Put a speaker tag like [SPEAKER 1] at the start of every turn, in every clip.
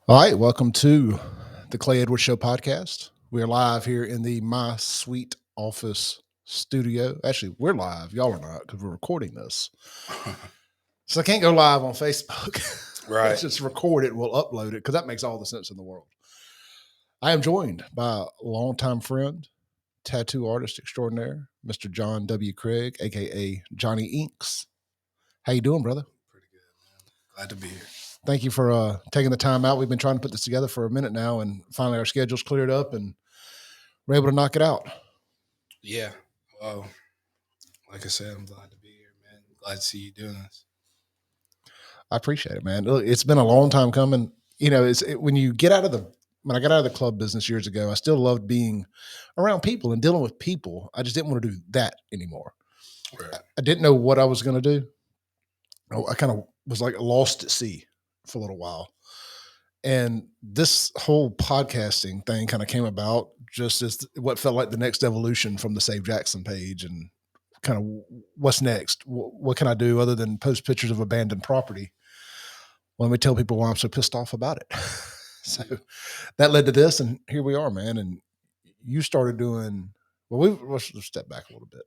[SPEAKER 1] All right, welcome to the Clay Edwards Show podcast. We are live here in the My Sweet Office studio. Actually, we're live. Y'all are not because we're recording this. So I can't go live on Facebook.
[SPEAKER 2] Right.
[SPEAKER 1] Let's just record it and we'll upload it because that makes all the sense in the world. I am joined by a longtime friend, tattoo artist extraordinaire, Mr. John W. Craig, a.k.a. Johnny Inks. How you doing, brother?
[SPEAKER 2] Pretty good, man. Glad to be here.
[SPEAKER 1] Thank you for taking the time out. We've been trying to put this together for a minute now, and finally our schedule's cleared up, and we're able to knock it out.
[SPEAKER 2] Yeah. Well, like I said, I'm glad to be here, man. Glad to see you doing this.
[SPEAKER 1] I appreciate it, man. Look, it's been a long time coming. You know, when I got out of the club business years ago, I still loved being around people and dealing with people. I just didn't want to do that anymore.
[SPEAKER 2] Right.
[SPEAKER 1] I didn't know what I was going to do. I kind of was like lost at sea for a little while. And this whole podcasting thing kind of came about just as what felt like the next evolution from the Save Jackson page and kind of what's next? What can I do other than post pictures of abandoned property? Well, let me tell people why I'm so pissed off about it. So that led to this, and here we are, man. And you started doing, let's step back a little bit.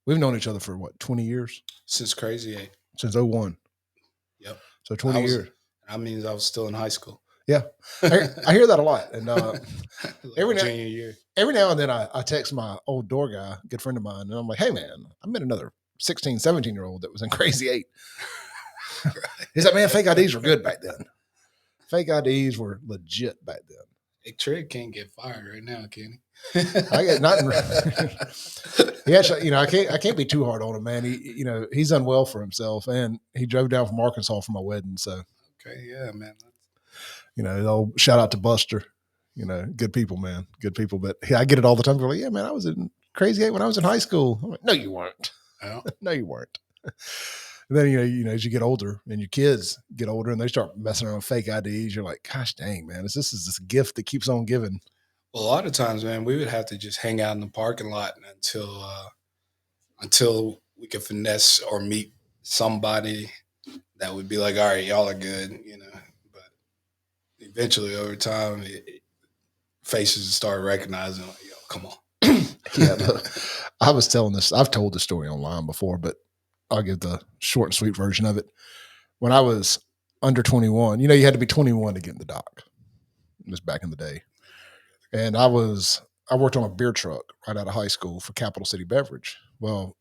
[SPEAKER 1] We've known each other for what, 20 years?
[SPEAKER 2] Since Crazy 8.
[SPEAKER 1] Since 01.
[SPEAKER 2] Yep.
[SPEAKER 1] So 20 years.
[SPEAKER 2] That means I was still in high school.
[SPEAKER 1] Yeah. I hear that a lot. And
[SPEAKER 2] junior year.
[SPEAKER 1] Every now and then I text my old door guy, good friend of mine, and I'm like, hey, man, I met another 16, 17-year-old that was in Crazy 8. Right. He's like, man, fake IDs were good back then. Fake IDs were legit back then.
[SPEAKER 2] Hey, Trig can't get fired right now, can
[SPEAKER 1] he? I get nothing. He actually, I can't be too hard on him, man. He's done well for himself, and he drove down from Arkansas for my wedding. So,
[SPEAKER 2] okay, yeah, man.
[SPEAKER 1] Old shout out to Buster. Good people, man, good people. But I get it all the time. They're like, yeah, man, I was in Crazy 8 when I was in high school. I'm like, no, you weren't.
[SPEAKER 2] Oh.
[SPEAKER 1] No, you weren't. And then, as you get older and your kids get older and they start messing around with fake IDs, you're like, gosh dang, man, this is this gift that keeps on giving.
[SPEAKER 2] Well, a lot of times, man, we would have to just hang out in the parking lot until we could finesse or meet somebody that would be like, all right, y'all are good, But eventually, over time, faces start recognizing, like, yo, come on.
[SPEAKER 1] Yeah, look, I was telling this. I've told this story online before, but I'll give the short and sweet version of it. When I was under 21, you had to be 21 to get in the dock. It was back in the day. And I worked on a beer truck right out of high school for Capital City Beverage. Well,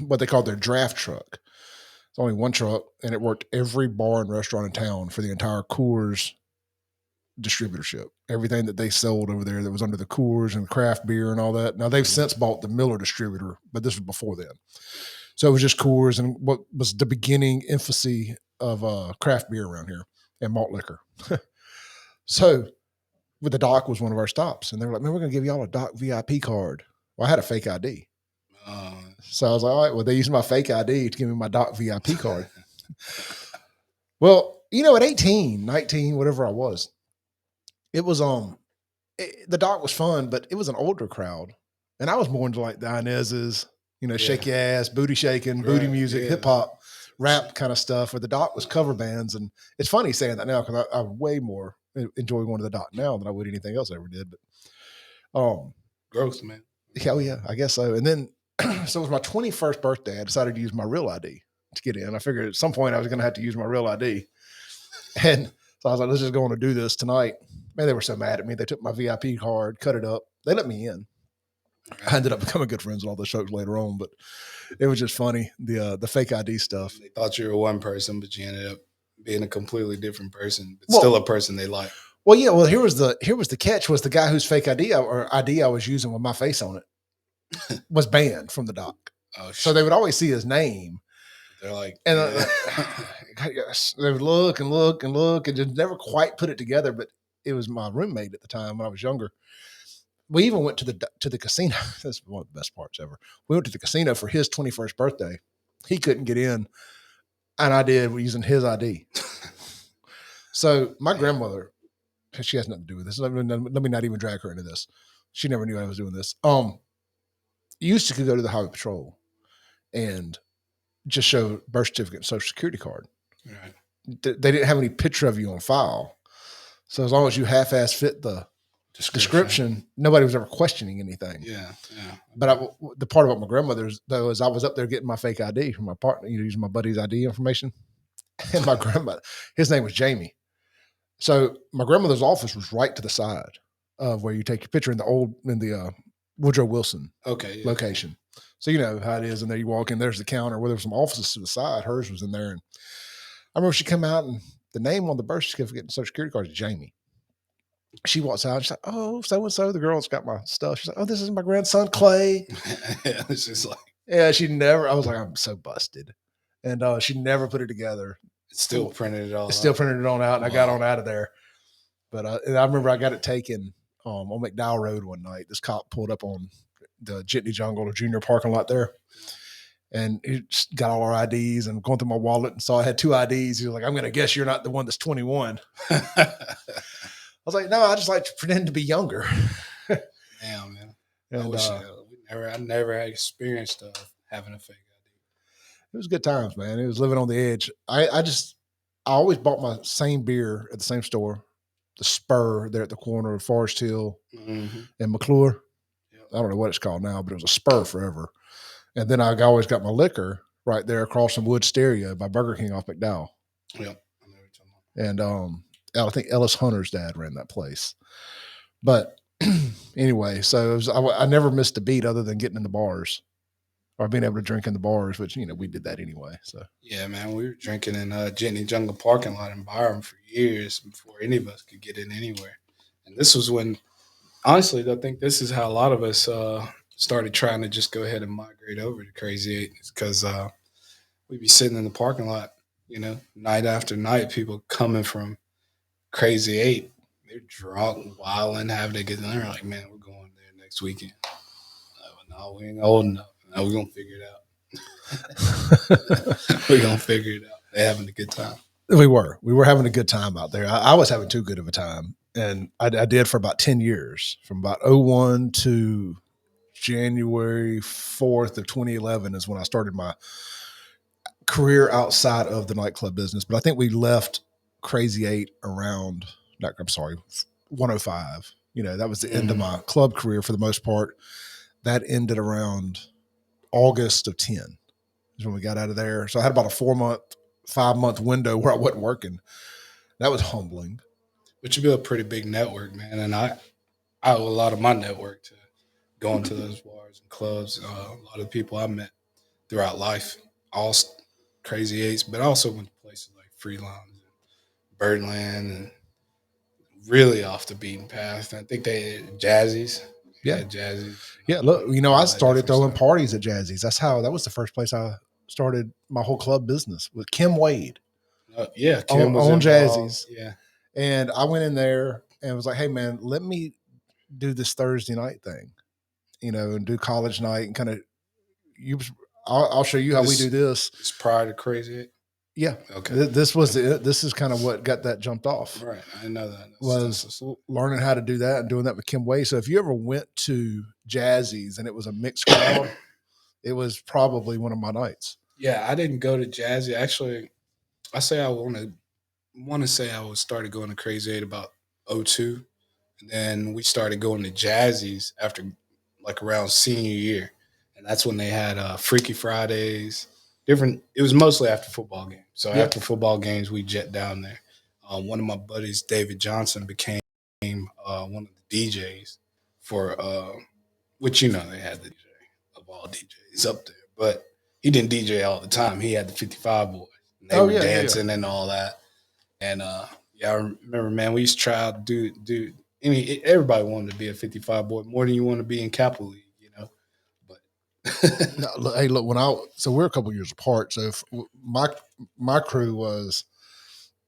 [SPEAKER 1] what they called their draft truck. It's only one truck, and it worked every bar and restaurant in town for the entire Coors distributorship. Everything that they sold over there that was under the Coors and craft beer and all that. Now, they've since bought the Miller distributor, but this was before then. So it was just Coors and what was the beginning infancy of craft beer around here and malt liquor. So with the dock was one of our stops. And they were like, man, we're going to give y'all a dock VIP card. Well, I had a fake ID. So I was like, all right, well, they used my fake ID to give me my dock VIP card. Well, at 18, 19, whatever I was, it was the dock was fun, but it was an older crowd. And I was more into like the Inez's, shake your ass, booty shaking, booty music, hip hop, rap kind of stuff, where the dock was cover bands. And it's funny saying that now because I way more enjoy going to the dock now than I would anything else I ever did. But
[SPEAKER 2] gross, man.
[SPEAKER 1] Yeah, I guess so. And then so it was my 21st birthday. I decided to use my real ID to get in. I figured at some point I was going to have to use my real ID. And so I was like, let's just go on and do this tonight. Man, they were so mad at me. They took my VIP card, cut it up. They let me in. I ended up becoming good friends with all the folks later on, but it was just funny, the fake ID stuff.
[SPEAKER 2] They thought you were one person, but you ended up being a completely different person, but still a person they like.
[SPEAKER 1] Well, yeah. Well, here was the catch: was the guy whose fake ID I was using with my face on it was banned from the dock.
[SPEAKER 2] Oh, shit.
[SPEAKER 1] So they would always see his name.
[SPEAKER 2] They're like,
[SPEAKER 1] and they would look and just never quite put it together. But it was my roommate at the time when I was younger. We even went to the casino. That's one of the best parts ever. We went to the casino for his 21st birthday. He couldn't get in, and I did using his ID. So my grandmother, she has nothing to do with this. Let me not even drag her into this. She never knew I was doing this. Used to go to the highway patrol and just show birth certificate and social security card.
[SPEAKER 2] Right.
[SPEAKER 1] They didn't have any picture of you on file. So as long as you half-ass fit the description, nobody was ever questioning anything.
[SPEAKER 2] Yeah.
[SPEAKER 1] But the part about my grandmother's, though, is I was up there getting my fake ID from my partner, using my buddy's ID information. And my grandmother, his name was Jamie. So my grandmother's office was right to the side of where you take your picture in the Woodrow Wilson location. So you know how it is. And there you walk in, there's the counter where there's some offices to the side. Hers was in there. And I remember she come out and the name on the birth certificate and social security card is Jamie. She walks out and she's like, oh, so-and-so, the girl's got my stuff. She's like, oh, this is my grandson, Clay.
[SPEAKER 2] It's just like,
[SPEAKER 1] yeah, I was like, I'm so busted. And she never put it together.
[SPEAKER 2] It's still printed it all out.
[SPEAKER 1] Still printed it on out, and I got on out of there. But I remember I got it taken on McDowell Road one night. This cop pulled up on the Jitney Jungle or Junior parking lot there. And he got all our IDs and going through my wallet and saw I had 2 IDs. He was like, I'm going to guess you're not the one that's 21. I was like, no, I just like to pretend to be younger.
[SPEAKER 2] Damn, man. And, I never had experienced having a fake ID.
[SPEAKER 1] It was good times, man. It was living on the edge. I always bought my same beer at the same store, the Spur there at the corner of Forest Hill and McClure. Yep. I don't know what it's called now, but it was a Spur forever. And then I always got my liquor right there across from Wood Stereo by Burger King off McDowell.
[SPEAKER 2] Yep.
[SPEAKER 1] And I think Ellis Hunter's dad ran that place. But anyway, so I never missed a beat other than getting in the bars or being able to drink in the bars, which, we did that anyway. So
[SPEAKER 2] yeah, man, we were drinking in Jitney Jungle parking lot in Byram for years before any of us could get in anywhere. And this was when, honestly, I think this is how a lot of us started trying to just go ahead and migrate over to Crazy 8 because we'd be sitting in the parking lot, night after night, people coming from Crazy 8. They're drunk, wilding, having to get in there. Like, man, we're going there next weekend. No, we ain't old enough. No, we're going to figure it out. We're going to figure it out. They're having a good time.
[SPEAKER 1] We were having a good time out there. I was having too good of a time. And I did for about 10 years, from about 2001 to January 4th of 2011 is when I started my career outside of the nightclub business. But I think we left Crazy 8 around, 105. That was the end of my club career for the most part. That ended around August of 10 is when we got out of there. So I had about a 5-month window where I wasn't working. That was humbling.
[SPEAKER 2] But you built a pretty big network, man. And I owe a lot of my network to going to those bars and clubs. A lot of people I met throughout life, all Crazy 8s, but I also went to places like Freelon and Birdland and really off the beaten path. I think they had Jazzy's.
[SPEAKER 1] Yeah.
[SPEAKER 2] Jazzy's.
[SPEAKER 1] Yeah. Look, I started throwing parties at Jazzy's. That was the first place I started my whole club business with Kim Wade.
[SPEAKER 2] Kim was
[SPEAKER 1] on Jazzy's.
[SPEAKER 2] Yeah.
[SPEAKER 1] And I went in there and was like, hey, man, let me do this Thursday night thing, and do college night and kind of I'll show you how we do this.
[SPEAKER 2] It's prior to Crazy 8?
[SPEAKER 1] Yeah.
[SPEAKER 2] Okay.
[SPEAKER 1] This is kind of what got that jumped off.
[SPEAKER 2] Right. I know that.
[SPEAKER 1] Was learning how to do that and doing that with Kim Wade. So if you ever went to Jazzy's and it was a mixed crowd, it was probably one of my nights.
[SPEAKER 2] Yeah, I didn't go to Jazzy. Actually, I say I want to say I started going to Crazy 8 about 2002. And then we started going to Jazzy's after around senior year. And that's when they had Freaky Fridays. It was mostly after football games. So after football games, we jet down there. One of my buddies, David Johnson, became one of the DJs for, which they had the DJ of all DJs up there. But he didn't DJ all the time. He had the 55 boys. And they were dancing and all that. And I remember, man, we used to try to do. I mean, everybody wanted to be a 55 boy more than you want to be in Capital League.
[SPEAKER 1] No, hey, look, so we're a couple years apart. So my crew was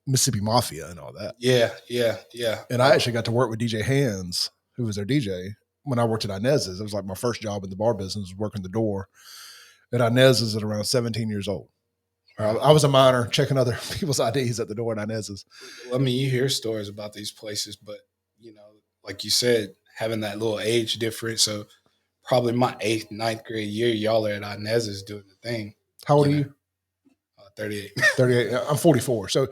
[SPEAKER 1] Mississippi Mafia and all that.
[SPEAKER 2] Yeah.
[SPEAKER 1] And I actually got to work with DJ Hands, who was their DJ, when I worked at Inez's. It was like my first job in the bar business, working the door at Inez's at around 17 years old. I was a minor checking other people's IDs at the door at Inez's.
[SPEAKER 2] Well, I mean, you hear stories about these places, but, like you said, having that little age difference. So probably my 8th, 9th grade year, y'all are at Inez's doing the thing.
[SPEAKER 1] How old are you?
[SPEAKER 2] 38.
[SPEAKER 1] 38. I'm 44. So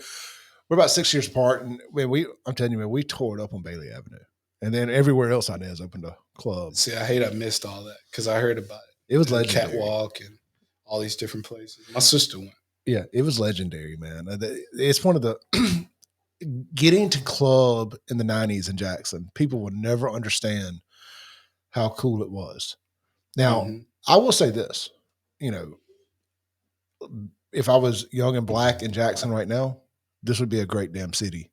[SPEAKER 1] we're about 6 years apart, and I'm telling you, man, we tore it up on Bailey Avenue, and then everywhere else I has opened a club.
[SPEAKER 2] See, I hate I missed all that because I heard about it.
[SPEAKER 1] It was
[SPEAKER 2] The
[SPEAKER 1] legendary.
[SPEAKER 2] Catwalk and all these different places. My sister went.
[SPEAKER 1] Yeah, it was legendary, man. It's one of the getting to club in the 90s in Jackson. People would never understand how cool it was. Now, I will say this, you know, if I was young and black in Jackson right now, this would be a great damn city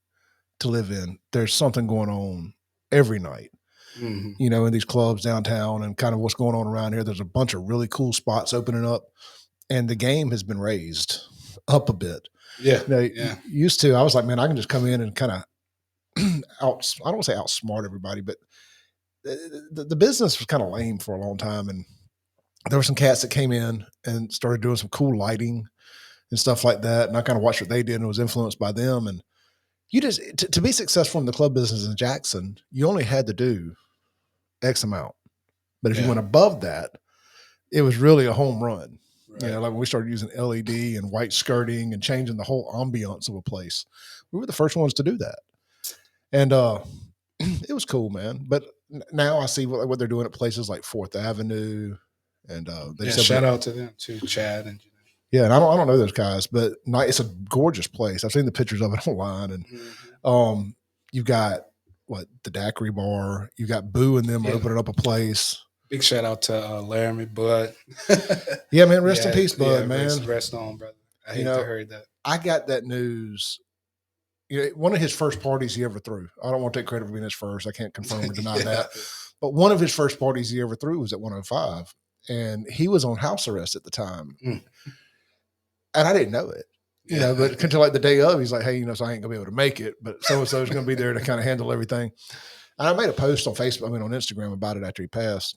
[SPEAKER 1] to live in. There's something going on every night, you know, in these clubs downtown and kind of what's going on around here. There's a bunch of really cool spots opening up, and the game has been raised up a bit.
[SPEAKER 2] Yeah.
[SPEAKER 1] You know, used to, I was like, man, I can just come in and kind of I don't want to say outsmart everybody, but the business was kind of lame for a long time. And there were some cats that came in and started doing some cool lighting and stuff like that. And I kind of watched what they did and was influenced by them. And you just, to be successful in the club business in Jackson, you only had to do X amount. But if you went above that, it was really a home run. Right. You know, like when we started using LED and white skirting and changing the whole ambiance of a place, we were the first ones to do that. And it was cool, man. But now I see what they're doing at places like 4th Avenue. And
[SPEAKER 2] shout out to them too, Chad and
[SPEAKER 1] yeah, and I don't know those guys, but it's a gorgeous place. I've seen the pictures of it online, and you've got the Daiquiri Bar. You got Boo and them opening up a place.
[SPEAKER 2] Big shout out to Laramie Bud.
[SPEAKER 1] Yeah, man, rest in peace, Bud, man.
[SPEAKER 2] Rest on, brother. I hate to hear that.
[SPEAKER 1] I got that news. You know, one of his first parties he ever threw. I don't want to take credit for being his first. I can't confirm or deny that. But one of his first parties he ever threw was at 105. And he was on house arrest at the time. And I didn't know it, you know, but until like the day of, he's like, hey, you know, so I ain't gonna be able to make it, but so-and-so is going to be there to kind of handle everything. And I made a post on Facebook, on Instagram about it after he passed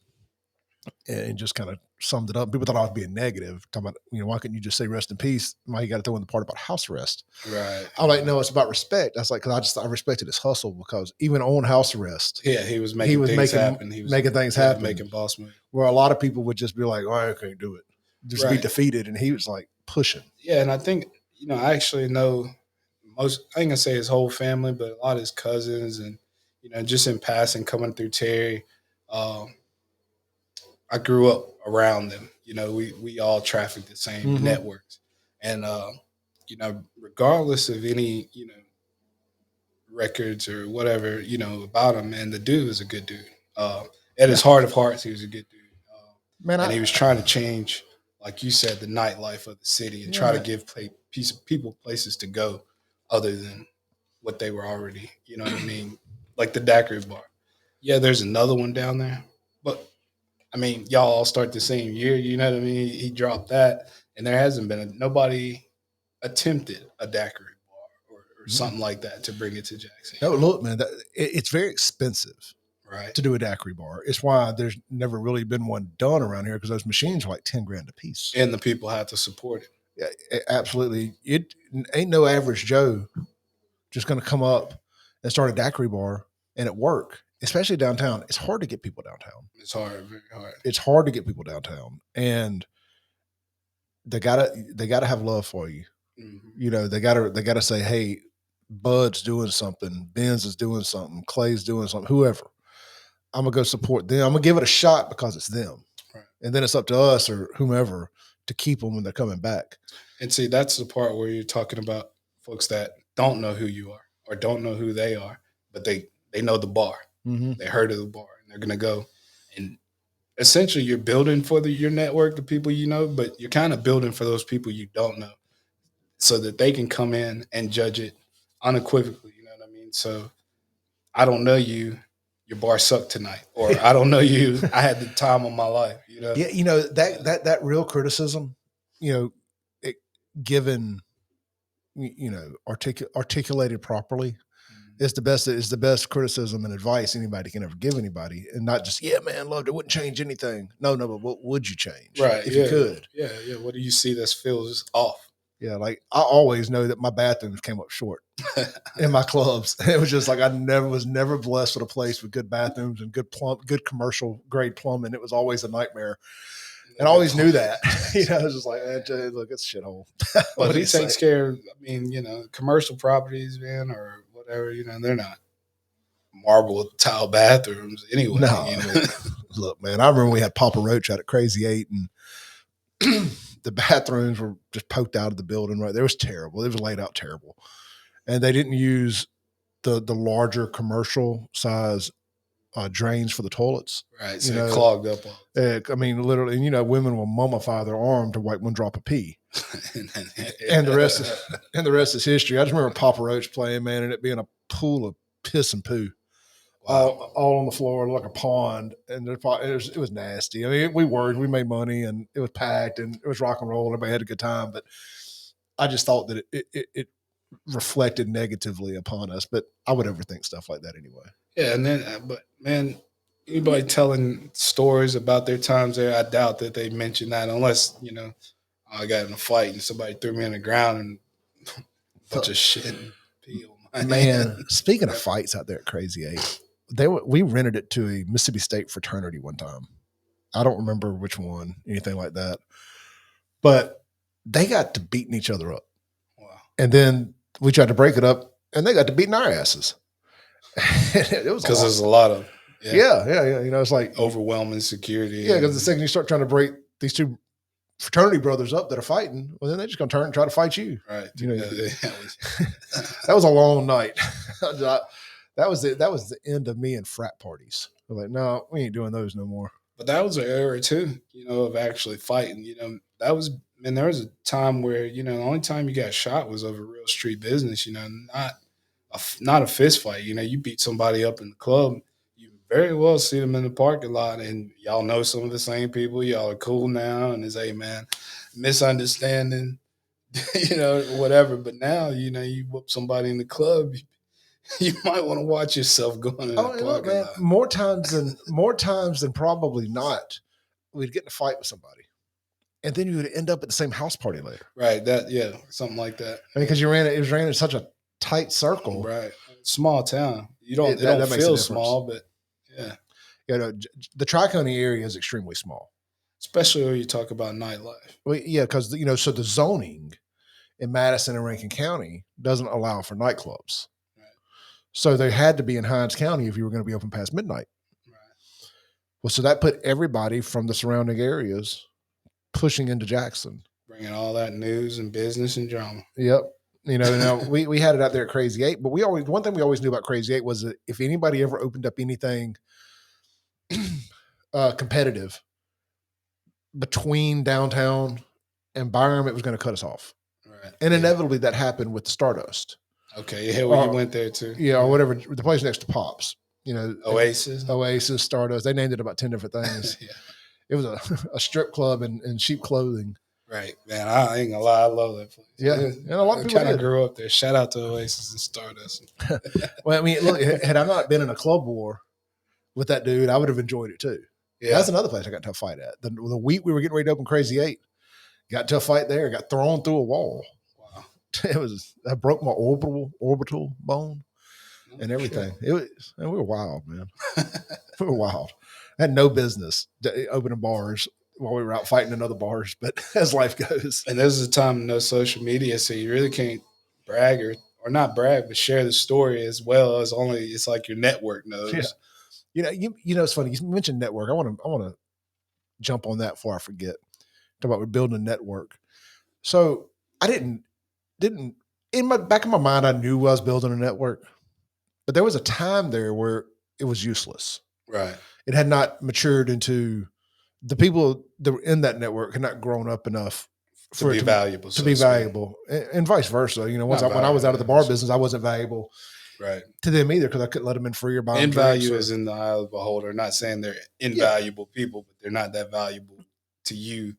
[SPEAKER 1] and just kind of summed it up. People thought I was being negative, talking about, you know, why couldn't you just say rest in peace? Why you got to throw in the part about house arrest?
[SPEAKER 2] Right.
[SPEAKER 1] I'm like, no, it's about respect. That's like, cause I respected his hustle because even on house arrest.
[SPEAKER 2] Yeah. He was making things happen. He was
[SPEAKER 1] making things happen.
[SPEAKER 2] Making boss moves.
[SPEAKER 1] Where a lot of people would just be like, oh, I can't do it. Just be defeated. And he was like pushing.
[SPEAKER 2] Yeah. And I think, you know, I actually know I ain't gonna say his whole family, but a lot of his cousins and, you know, just in passing, coming through Terry, I grew up around them. You know, we all traffic the same networks. And, you know, regardless of any, you know, records or whatever, you know, about him, man, the dude was a good dude. At his heart of hearts, he was a good dude. And he was trying to change, like you said, the nightlife of the city and try to give people places to go other than what they were already, you know what I mean? Like the Daiquiri Bar. Yeah, there's another one down there. But, I mean, y'all all start the same year, you know what I mean? He dropped that, and there hasn't been nobody attempted a Daiquiri Bar or something like that to bring it to Jackson.
[SPEAKER 1] No, look, man, it's very expensive.
[SPEAKER 2] Right.
[SPEAKER 1] To do a Daiquiri Bar. It's why there's never really been one done around here because those machines are like $10,000 a piece.
[SPEAKER 2] And the people have to support it.
[SPEAKER 1] Yeah, absolutely. It ain't no average Joe just going to come up and start a Daiquiri Bar and it work, especially downtown. It's hard to get people downtown.
[SPEAKER 2] It's hard, very hard.
[SPEAKER 1] It's hard to get people downtown. And they gotta have love for you. You know, they gotta say, hey, Bud's doing something, Ben's is doing something, Clay's doing something, whoever. I'm going to go support them. I'm going to give it a shot because it's them. Right. And then it's up to us or whomever to keep them when they're coming back.
[SPEAKER 2] And see, that's the part where you're talking about folks that don't know who you are or don't know who they are, but they know the bar. They heard of the bar and they're going to go. And essentially you're building for your network, the people you know, but you're kind of building for those people you don't know so that they can come in and judge it unequivocally. You know what I mean? So I don't know you. Your bar sucked tonight, or I don't know you. I had the time of my life, you know?
[SPEAKER 1] Yeah. You know, that real criticism, you know, given, you know, articulated properly is the best criticism and advice anybody can ever give anybody. And not just, yeah, man, loved it. Wouldn't change anything. No, but what would you change?
[SPEAKER 2] Right.
[SPEAKER 1] If you could.
[SPEAKER 2] Yeah. What do you see that feels off?
[SPEAKER 1] Yeah, like I always know that my bathrooms came up short in my clubs. It was just like I was never blessed with a place with good bathrooms and good commercial grade plumbing. It was always a nightmare. And I always knew that. I was just like, look, it's a shithole.
[SPEAKER 2] But he takes care of, commercial properties, man, or whatever, they're not marble tile bathrooms anyway.
[SPEAKER 1] No, look, man, I remember we had Papa Roach out at Crazy 8, and the bathrooms were just poked out of the building. Right, it was terrible. It was laid out terrible, and they didn't use the larger commercial size drains for the toilets.
[SPEAKER 2] Right, so it clogged up.
[SPEAKER 1] Literally, and women will mummify their arm to wipe one drop of pee, and the rest is history. I just remember Papa Roach playing, man, and it being a pool of piss and poo. Wow. All on the floor like a pond, and it was nasty. We made money, and it was packed, and it was rock and roll. Everybody had a good time, but I just thought that it reflected negatively upon us. But I would overthink stuff like that anyway.
[SPEAKER 2] Yeah, and then, but man, anybody telling stories about their times there, I doubt that they mention that unless I got in a fight and somebody threw me on the ground and a bunch of shit and pee on my
[SPEAKER 1] man. Speaking of fights out there at Crazy 8. We rented it to a Mississippi State fraternity one time. I don't remember which one, anything like that. But they got to beating each other up.
[SPEAKER 2] Wow.
[SPEAKER 1] And then we tried to break it up, and they got to beating our asses. It was
[SPEAKER 2] because there's a lot of
[SPEAKER 1] yeah. It's like
[SPEAKER 2] overwhelming security.
[SPEAKER 1] Yeah, because the second you start trying to break these two fraternity brothers up that are fighting, well, then they're just gonna turn and try to fight you.
[SPEAKER 2] Right.
[SPEAKER 1] That was a long night. That was the end of me and frat parties. We're like, no, we ain't doing those no more.
[SPEAKER 2] But that was an era too, of actually fighting. There was a time where the only time you got shot was over real street business. Not a fist fight. You beat somebody up in the club, you very well see them in the parking lot, and y'all know some of the same people. Y'all are cool now, and it's misunderstanding, whatever. But now, you whoop somebody in the club. You might want to watch yourself going in the parking lot.
[SPEAKER 1] More times than probably not, we'd get in a fight with somebody, and then you would end up at the same house party later.
[SPEAKER 2] Right. Something like that.
[SPEAKER 1] Because it was ran in such a tight circle.
[SPEAKER 2] Right. Small town. It don't feel small, but yeah.
[SPEAKER 1] The Tri-County area is extremely small,
[SPEAKER 2] especially when you talk about nightlife.
[SPEAKER 1] Well, yeah, because so the zoning in Madison and Rankin County doesn't allow for nightclubs. So they had to be in Hinds County if you were going to be open past midnight.
[SPEAKER 2] Right.
[SPEAKER 1] Well, so that put everybody from the surrounding areas pushing into Jackson.
[SPEAKER 2] Bringing all that news and business and drama.
[SPEAKER 1] Yep. Now we had it out there at Crazy 8, but one thing we always knew about Crazy 8 was that if anybody ever opened up anything competitive between downtown and Byram, it was going to cut us off.
[SPEAKER 2] Right.
[SPEAKER 1] And inevitably that happened with the Stardust.
[SPEAKER 2] Okay, yeah, you went there too.
[SPEAKER 1] Yeah, or whatever, the place next to Pops.
[SPEAKER 2] Oasis,
[SPEAKER 1] Stardust. They named it about 10 different things.
[SPEAKER 2] Yeah.
[SPEAKER 1] It was a strip club in cheap clothing.
[SPEAKER 2] Right, man. I ain't gonna lie, I love that place.
[SPEAKER 1] Yeah, and a lot of people
[SPEAKER 2] kind of grew up there. Shout out to Oasis and Stardust.
[SPEAKER 1] Well, look, had I not been in a club war with that dude, I would have enjoyed it too. Yeah, that's another place I got into a fight at. The week we were getting ready to open Crazy 8, got into a fight there. Got thrown through a wall. I broke my orbital bone and everything. We were wild, man. We were wild. I had no business opening bars while we were out fighting in other bars, but as life goes.
[SPEAKER 2] And this is a time no social media, so you really can't brag or not brag, but share the story as well as it's like your network knows.
[SPEAKER 1] Yeah. It's funny. You mentioned network. I want to jump on that before I forget. Talk about we're building a network. So I didn't in my back of my mind, I knew I was building a network, but there was a time there where it was useless.
[SPEAKER 2] Right.
[SPEAKER 1] It had not matured into the people that were in that network had not grown up enough
[SPEAKER 2] to be valuable.
[SPEAKER 1] To be valuable, and vice versa. When I was out of the bar business, I wasn't valuable.
[SPEAKER 2] Right.
[SPEAKER 1] To them either, because I couldn't let them in free or buy them.
[SPEAKER 2] Value is in the eye of the beholder. Not saying they're invaluable people, but they're not that valuable to you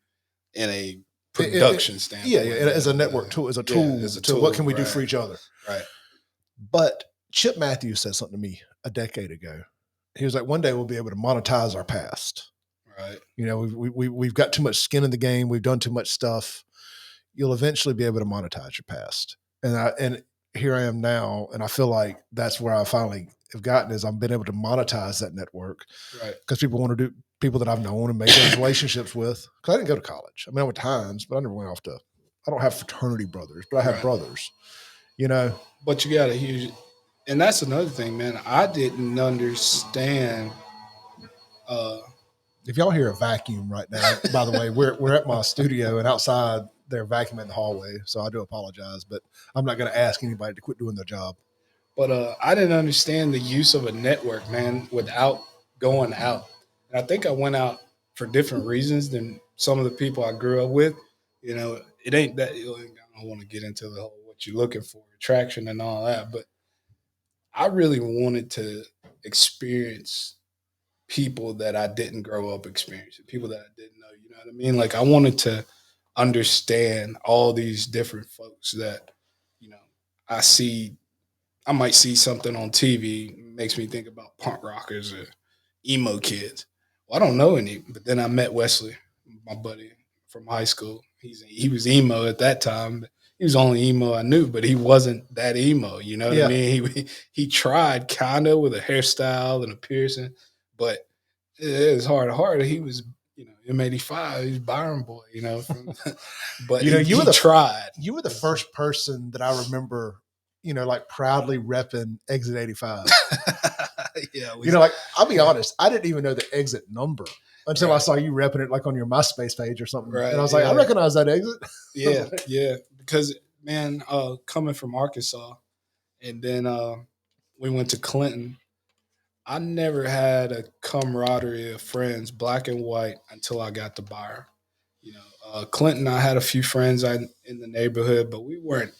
[SPEAKER 2] in a production standpoint.
[SPEAKER 1] Yeah, as a network tool, as a tool, to what can we do for each other?
[SPEAKER 2] Right.
[SPEAKER 1] But Chip Matthews said something to me a decade ago. He was like, one day we'll be able to monetize our past.
[SPEAKER 2] Right.
[SPEAKER 1] We've got too much skin in the game. We've done too much stuff. You'll eventually be able to monetize your past. And here I am now, and I feel like that's where I finally have gotten is I've been able to monetize that network,
[SPEAKER 2] Right.
[SPEAKER 1] because people want to do people that I've known and made those relationships with. Because I didn't go to college. I mean, I went to Hines, but I never went off to. I don't have fraternity brothers, but I have
[SPEAKER 2] Right.
[SPEAKER 1] brothers. You know,
[SPEAKER 2] But you got a huge, and that's another thing, man. I didn't understand.
[SPEAKER 1] if y'all hear a vacuum right now, by the way, we're at my studio, and outside they're vacuuming the hallway, so I do apologize, but I'm not going to ask anybody to quit doing their job.
[SPEAKER 2] But I didn't understand the use of a network, man, without going out. And I think I went out for different reasons than some of the people I grew up with. You know, it ain't that. I don't want to get into the whole what you're looking for, attraction, and all that. But I really wanted to experience people that I didn't grow up experiencing, people that I didn't know. You know what I mean? Like I wanted to understand all these different folks that you know I see. I might see something on TV makes me think about punk rockers or emo kids. Well, I don't know any, but then I met Wesley, my buddy from high school. He was emo at that time. He was the only emo I knew, but he wasn't that emo. You know what I mean? He tried kind of with a hairstyle and a piercing, but it was hard. He was M85. He's Byram boy. But he tried.
[SPEAKER 1] You were the first person that I remember, like proudly repping Exit 85.
[SPEAKER 2] Yeah,
[SPEAKER 1] like I'll be honest, I didn't even know the exit number until I saw you repping it like on your MySpace page or something. Right, and I was like, I recognize that exit.
[SPEAKER 2] Yeah, yeah. Because man, coming from Arkansas, and then we went to Clinton. I never had a camaraderie of friends, black and white, until I got to Byram. Clinton, I had a few friends in the neighborhood, but we weren't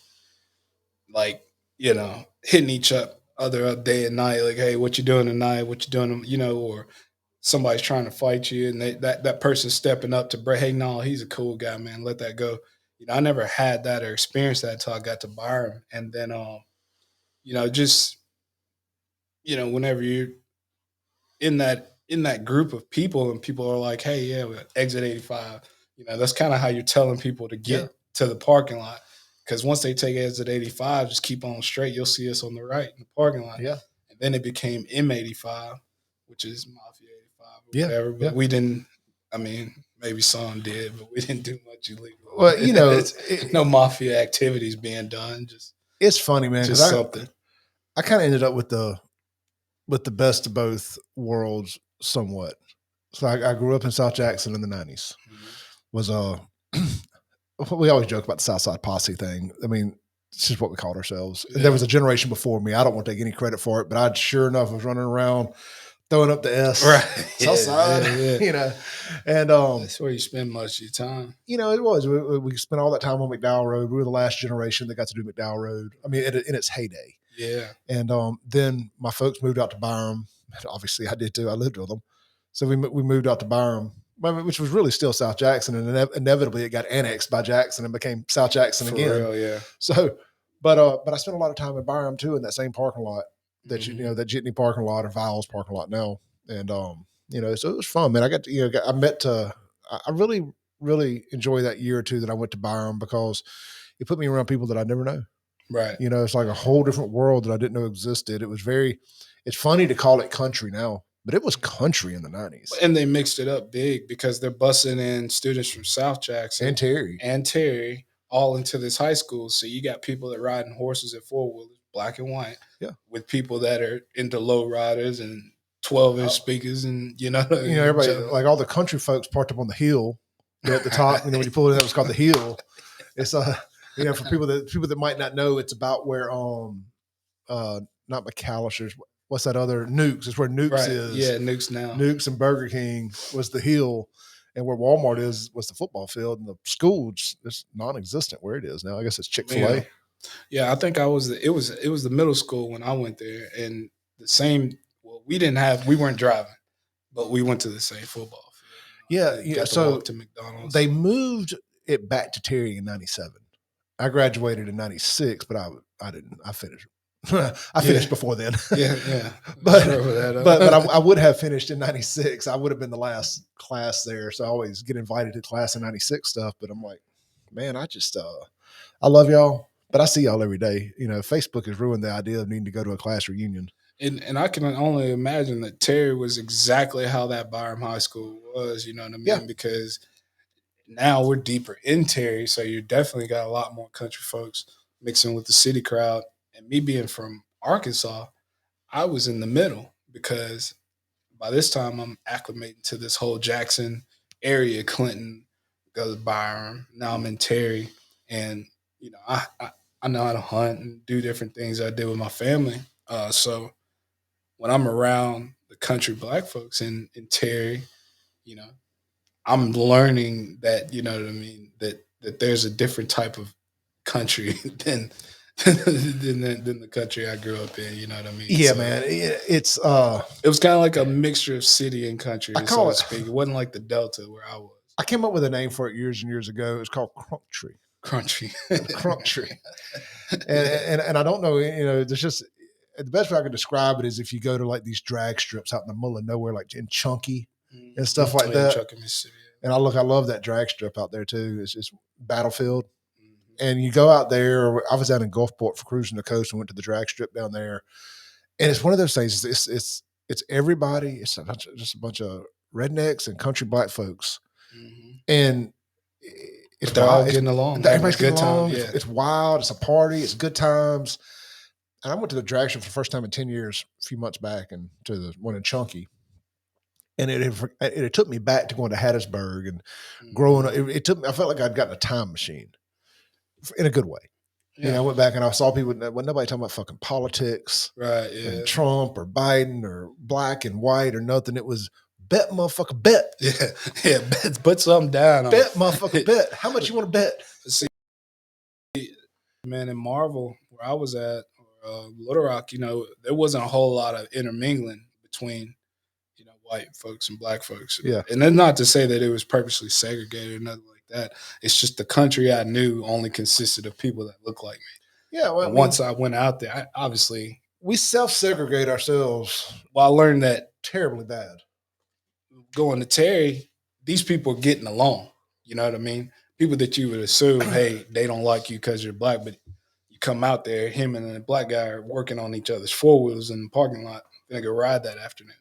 [SPEAKER 2] like hitting each other up day and night. Like, hey, what you doing tonight? What you doing? Or somebody's trying to fight you, and that person stepping up to break. Hey, no, he's a cool guy, man. Let that go. I never had that or experienced that until I got to Byram, and then just whenever you're in that group of people and people are like, hey, yeah, we exit 85. That's kind of how you're telling people to get to the parking lot. Because once they take exit 85, just keep on straight. You'll see us on the right in the parking lot.
[SPEAKER 1] Yeah.
[SPEAKER 2] And then it became M85, which is Mafia 85 or whatever. But we didn't, maybe some did, but we didn't do much illegal.
[SPEAKER 1] Well,
[SPEAKER 2] no Mafia activities being done.
[SPEAKER 1] It's funny, man.
[SPEAKER 2] Just something.
[SPEAKER 1] I kind of ended up with the best of both worlds somewhat. So I grew up in South Jackson in the 90s. Mm-hmm. We always joke about the Southside Posse thing. I mean, it's just what we called ourselves. Yeah. There was a generation before me. I don't want to take any credit for it, but I sure enough was running around throwing up the S.
[SPEAKER 2] Right.
[SPEAKER 1] Southside, and
[SPEAKER 2] that's where you spend most of your time.
[SPEAKER 1] It was. We spent all that time on McDowell Road. We were the last generation that got to do McDowell Road. I mean, in its heyday.
[SPEAKER 2] Yeah.
[SPEAKER 1] And then my folks moved out to Byram. Obviously, I did too. I lived with them. So we moved out to Byram, which was really still South Jackson, and inevitably it got annexed by Jackson and became South Jackson again.
[SPEAKER 2] For real, yeah.
[SPEAKER 1] So, but I spent a lot of time in Byram too, in that same parking lot that mm-hmm. That Jitney parking lot or Viles parking lot now, and so it was fun, man. I got to I met I really really enjoy that year or two that I went to Byram because it put me around people that I never know.
[SPEAKER 2] Right.
[SPEAKER 1] It's like a whole different world that I didn't know existed. It's funny to call it country now, but it was country in the 90s.
[SPEAKER 2] And they mixed it up big because they're busing in students from South Jackson
[SPEAKER 1] and
[SPEAKER 2] Terry all into this high school. So you got people that riding horses at four-wheelers, black and white, with people that are into low riders and 12-inch speakers and,
[SPEAKER 1] everybody, like all the country folks parked up on the hill at the top, when you pull it, that was called the hill. It's for people that might not know, it's about where not McAllister's. What's that other Nukes? It's where Nukes is.
[SPEAKER 2] Yeah, Nukes now.
[SPEAKER 1] Nukes and Burger King was the hill, and where Walmart was the football field, and the school is non-existent where it is now. I guess it's Chick-fil-A.
[SPEAKER 2] Yeah, I think it was the middle school when I went there, and the same. Well, we weren't driving, but we went to the same football field.
[SPEAKER 1] Yeah. So
[SPEAKER 2] to McDonald's.
[SPEAKER 1] They moved it back to Terry in '97. I graduated in '96, but I didn't. I finished. I finished before then.
[SPEAKER 2] Yeah.
[SPEAKER 1] but I would have finished in '96. I would have been the last class there. So I always get invited to class in '96 stuff. But I'm like, man, I love y'all, But I see y'all every day. You know, Facebook has ruined the idea of needing to go to a class reunion.
[SPEAKER 2] And I can only imagine that Terry was exactly how that Byram High School was. You know what I mean?
[SPEAKER 1] Yeah.
[SPEAKER 2] Because now we're deeper in Terry, so you definitely got a lot more country folks mixing with the city crowd. And me being from Arkansas, I was in the middle because by this time I'm acclimating to this whole Jackson area. Clinton goes Byram. Now I'm in Terry, and I know how to hunt and do different things I did with my family. So when I'm around the country black folks in Terry, you know, I'm learning that, you know what I mean, that there's a different type of country than the country I grew up in. You know what I mean?
[SPEAKER 1] Yeah,
[SPEAKER 2] So
[SPEAKER 1] man. It's
[SPEAKER 2] it was kind of like a mixture of city and country,
[SPEAKER 1] I
[SPEAKER 2] so
[SPEAKER 1] call
[SPEAKER 2] to
[SPEAKER 1] it.
[SPEAKER 2] speak. It wasn't like the Delta where I was.
[SPEAKER 1] I came up with a name for it years and years ago. It was called Crunk Tree.
[SPEAKER 2] Crunchy.
[SPEAKER 1] Crunk Tree. And I don't know, you know, there's just the best way I could describe it is if you go to like these drag strips out in the middle of nowhere, like in Chunky and stuff like that.
[SPEAKER 2] Chucky, Mississippi.
[SPEAKER 1] And I love that drag strip out there too. It's Battlefield.
[SPEAKER 2] Mhm.
[SPEAKER 1] And you go out there. I was out in Gulfport for cruising the coast and went to the drag strip down there. And it's one of those things. It's everybody. It's just a bunch of rednecks and country black folks.
[SPEAKER 2] Mhm.
[SPEAKER 1] And
[SPEAKER 2] But they're all getting along. having a
[SPEAKER 1] Everybody's getting
[SPEAKER 2] good time.
[SPEAKER 1] along.
[SPEAKER 2] Yeah.
[SPEAKER 1] It's wild. It's a party. It's good times. And I went to the drag strip for the first time in 10 years, a few months back, and to the one in Chunky. And it took me back to going to Hattiesburg and growing up. It took me, I felt like I'd gotten a time machine in a good way.
[SPEAKER 2] Yeah.
[SPEAKER 1] You know, I went back and I saw people, when nobody talking about fucking politics,
[SPEAKER 2] Right. Yeah.
[SPEAKER 1] and Trump or Biden or black and white or nothing. It was bet, motherfucker, bet.
[SPEAKER 2] Yeah. Yeah. Put something down.
[SPEAKER 1] Bet, motherfucker, bet. How much you want to bet?
[SPEAKER 2] See, man, in Marvel, where I was at, or Little Rock, you know, there wasn't a whole lot of intermingling between, you know, white folks and black folks.
[SPEAKER 1] Yeah.
[SPEAKER 2] And then not to say that it was purposely segregated or nothing like that. It's just the country I knew only consisted of people that looked like me.
[SPEAKER 1] Yeah. Well,
[SPEAKER 2] And once I went out there, obviously,
[SPEAKER 1] we self-segregate ourselves
[SPEAKER 2] well, I learned that
[SPEAKER 1] terribly bad.
[SPEAKER 2] going to Terry, these people are getting along. You know what I mean? People that you would assume, hey, they don't like you because you're black, but you come out there, him and the black guy are working on each other's four wheels in the parking lot. Gonna go ride that afternoon.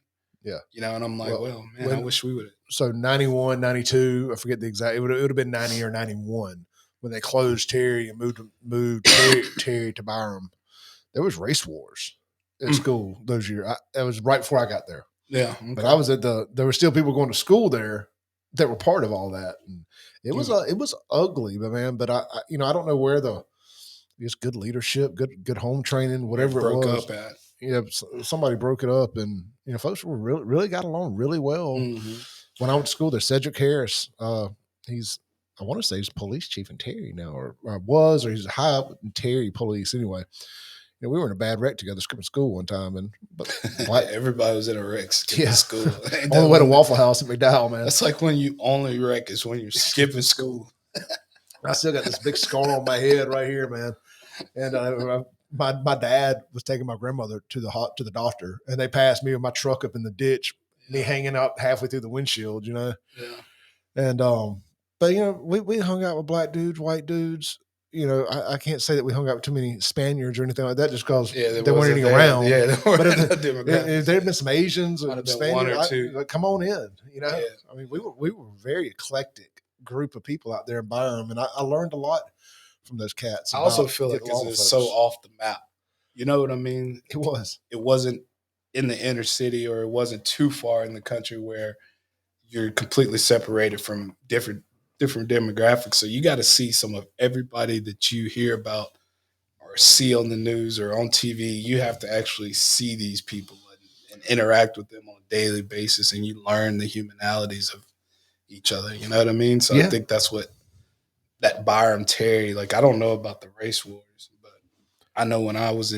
[SPEAKER 1] Yeah.
[SPEAKER 2] You know, and I'm like, well man, I wish we would have.
[SPEAKER 1] So 91, 92, I forget the exact, it would have been 90 or 91 when they closed Terry and moved Terry to Byram. There was race wars at school those years. That was right before I got there.
[SPEAKER 2] Yeah. Okay.
[SPEAKER 1] But I was there were still people going to school there that were part of all that. And it was ugly, but I don't know where just good leadership, good home training, whatever it
[SPEAKER 2] broke
[SPEAKER 1] was.
[SPEAKER 2] up at.
[SPEAKER 1] Yeah, somebody broke it up, and folks were really got along really well.
[SPEAKER 2] Mm-hmm.
[SPEAKER 1] When I went to school there, Cedric Harris, I want to say he's police chief in Terry now, or he's high up in Terry police anyway. We were in a bad wreck together skipping school one time,
[SPEAKER 2] everybody was in a wreck skipping school.
[SPEAKER 1] On the way to Waffle House at McDowell, man.
[SPEAKER 2] That's like when you only wreck is when you're skipping school.
[SPEAKER 1] I still got this big scar on my head right here, man. And my dad was taking my grandmother to the doctor, and they passed me with my truck up in the ditch, me hanging out halfway through the windshield, Yeah. And but we hung out with black dudes, white dudes. I can't say that we hung out with too many Spaniards or anything like that, just because they weren't any around.
[SPEAKER 2] Yeah,
[SPEAKER 1] but if there had been some Asians or Spaniards,
[SPEAKER 2] one or two.
[SPEAKER 1] Come on in.
[SPEAKER 2] Yeah.
[SPEAKER 1] I mean, we were a very eclectic group of people out there in Byram, and I learned a lot from those cats.
[SPEAKER 2] I also feel like it's so off the map. You know what I mean?
[SPEAKER 1] It was.
[SPEAKER 2] It wasn't in the inner city, or it wasn't too far in the country where you're completely separated from different demographics. So you got to see some of everybody that you hear about or see on the news or on TV. You have to actually see these people and interact with them on a daily basis, and you learn the humanities of each other. You know what I mean? So I think that's what that Byram Terry, like, I don't know about the race wars, but I know when I was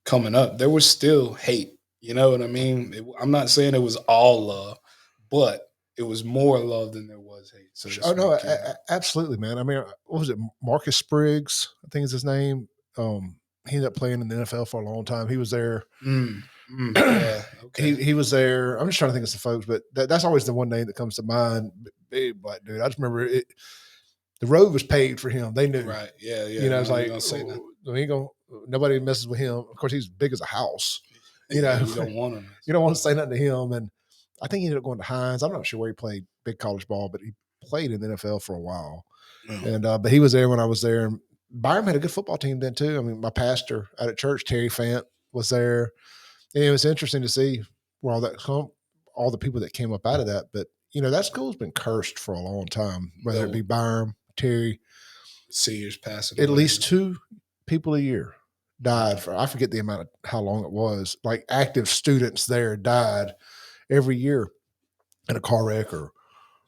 [SPEAKER 2] coming up, there was still hate. You know what I mean? I'm not saying it was all love, but it was more love than there was hate. So
[SPEAKER 1] no, absolutely, man. I mean, what was it? Marcus Spriggs, I think is his name. He ended up playing in the NFL for a long time. He was there.
[SPEAKER 2] Yeah, okay.
[SPEAKER 1] He was there. I'm just trying to think of some folks, but that's always the one name that comes to mind. Big black dude. I just remember it. The road was paved for him. They knew.
[SPEAKER 2] Right. Yeah. Yeah.
[SPEAKER 1] You know, it's
[SPEAKER 2] No,
[SPEAKER 1] like,
[SPEAKER 2] you don't say nothing.
[SPEAKER 1] we ain't gonna, nobody messes with him. Of course, he's big as a house. You
[SPEAKER 2] Yeah,
[SPEAKER 1] know,
[SPEAKER 2] you don't want him.
[SPEAKER 1] you don't want to say nothing to him. And I think he ended up going to Hines. I'm not sure where he played big college ball, but he played in the NFL for a while. And but he was there when I was there. And Byram had a good football team then too. I mean, my pastor out at church, Terry Fant, was there. And it was interesting to see where all the people that came up out of that. But you know, that school's been cursed for a long time. Whether it be Byram, Terry,
[SPEAKER 2] seniors passing
[SPEAKER 1] at
[SPEAKER 2] away.
[SPEAKER 1] least 2 people a year died for. I forget the amount of how long it was. Like active students there died every year in a car wreck or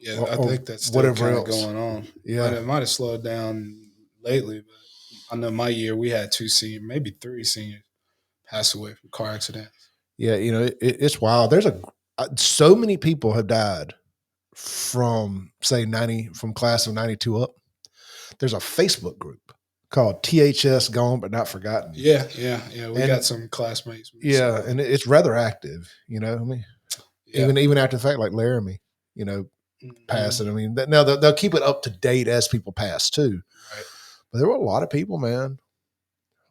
[SPEAKER 2] I think that's still
[SPEAKER 1] whatever
[SPEAKER 2] kind
[SPEAKER 1] else
[SPEAKER 2] of going on.
[SPEAKER 1] Yeah,
[SPEAKER 2] it might have slowed down lately, but I know my year we had 2 seniors, maybe 3 seniors pass away from car accidents.
[SPEAKER 1] Yeah, you know, it's wild. There's so many people have died from say 90 from class of 92 up. There's a Facebook group called THS Gone But Not Forgotten.
[SPEAKER 2] Yeah. We got some classmates.
[SPEAKER 1] Yeah, and it's rather active. You know, I mean, even after the fact, like Laramie, you know, passing. I mean, now they'll keep it up to date as people pass too.
[SPEAKER 2] Right.
[SPEAKER 1] But there were a lot of people, man.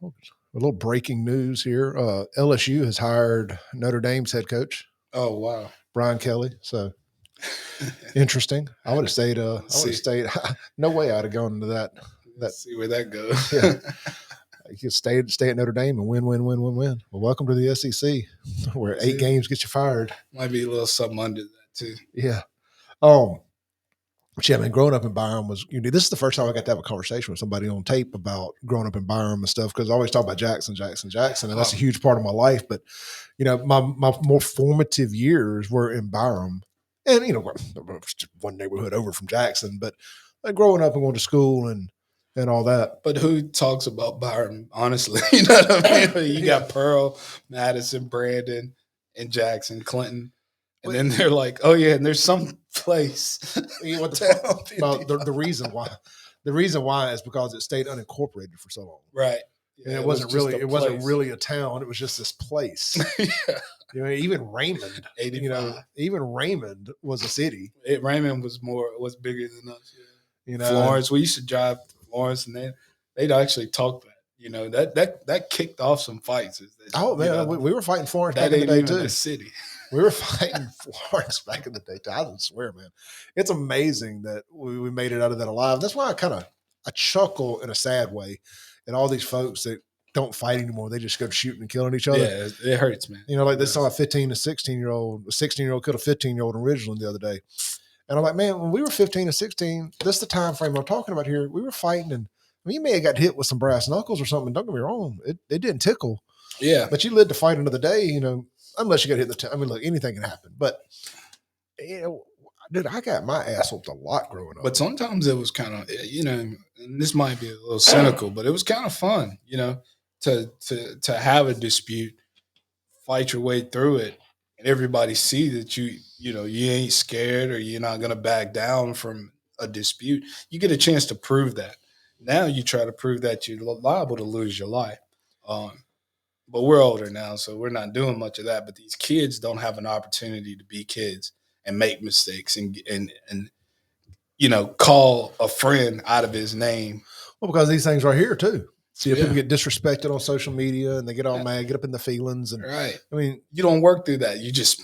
[SPEAKER 1] A little breaking news here. LSU has hired Notre Dame's head coach.
[SPEAKER 2] Oh, wow.
[SPEAKER 1] Brian Kelly. So interesting. I would have stayed. No way I'd have gone into that.
[SPEAKER 2] Let's see where that goes.
[SPEAKER 1] Yeah. You could stay at Notre Dame and win. Well, welcome to the SEC, where 8 games get you fired.
[SPEAKER 2] Might be a little something under that too.
[SPEAKER 1] Yeah. But yeah, I mean, growing up in Byram was, this is the first time I got to have a conversation with somebody on tape about growing up in Byram and stuff, because I always talk about Jackson, and that's a huge part of my life. But, you know, my more formative years were in Byram, and, you know, one neighborhood over from Jackson, but growing up and going to school and all that.
[SPEAKER 2] But who talks about Byram, honestly? You know what I mean? You got Pearl, Madison, Brandon, and Jackson, Clinton. And then they're like, oh, yeah, and there's some place.
[SPEAKER 1] You know what the reason why? The reason why is because it stayed unincorporated for so long.
[SPEAKER 2] Right.
[SPEAKER 1] Yeah, and it wasn't really a town. It was just this place.
[SPEAKER 2] Yeah.
[SPEAKER 1] You know, even Raymond, even Raymond was a city.
[SPEAKER 2] Raymond was bigger than us. Yeah.
[SPEAKER 1] You know,
[SPEAKER 2] Florence, we used to drive to Florence, and they'd actually talk that. You know, that kicked off some fights.
[SPEAKER 1] We were fighting Florence
[SPEAKER 2] back
[SPEAKER 1] in the day too.
[SPEAKER 2] A city.
[SPEAKER 1] We were fighting Florence back in the day. I don't swear, man. It's amazing that we made it out of that alive. That's why I chuckle in a sad way at all these folks that don't fight anymore. They just go shooting and killing each other.
[SPEAKER 2] Yeah, it hurts, man.
[SPEAKER 1] You know, like they saw a 15 to 16-year-old, a 16-year-old killed a 15-year-old in Ridgeland the other day. And I'm like, man, when we were 15 and 16, this is the time frame I'm talking about here. We were fighting, and I mean, you may have got hit with some brass knuckles or something. Don't get me wrong. It didn't tickle.
[SPEAKER 2] Yeah.
[SPEAKER 1] But you lived to fight another day, you know, unless you got hit I mean, look, anything can happen. But, you know, dude, I got my ass whooped a lot growing up.
[SPEAKER 2] But sometimes it was kind of, you know, and this might be a little cynical, but it was kind of fun, you know, to have a dispute, fight your way through it, and everybody see that you ain't scared or you're not going to back down from a dispute. You get a chance to prove that. Now you try to prove that you're liable to lose your life. But we're older now, so we're not doing much of that. But these kids don't have an opportunity to be kids and make mistakes and you know, call a friend out of his name.
[SPEAKER 1] Well, because these things right here too. See, people get disrespected on social media and they get all mad, get up in the feelings. And
[SPEAKER 2] right.
[SPEAKER 1] I mean,
[SPEAKER 2] you don't work through that. You just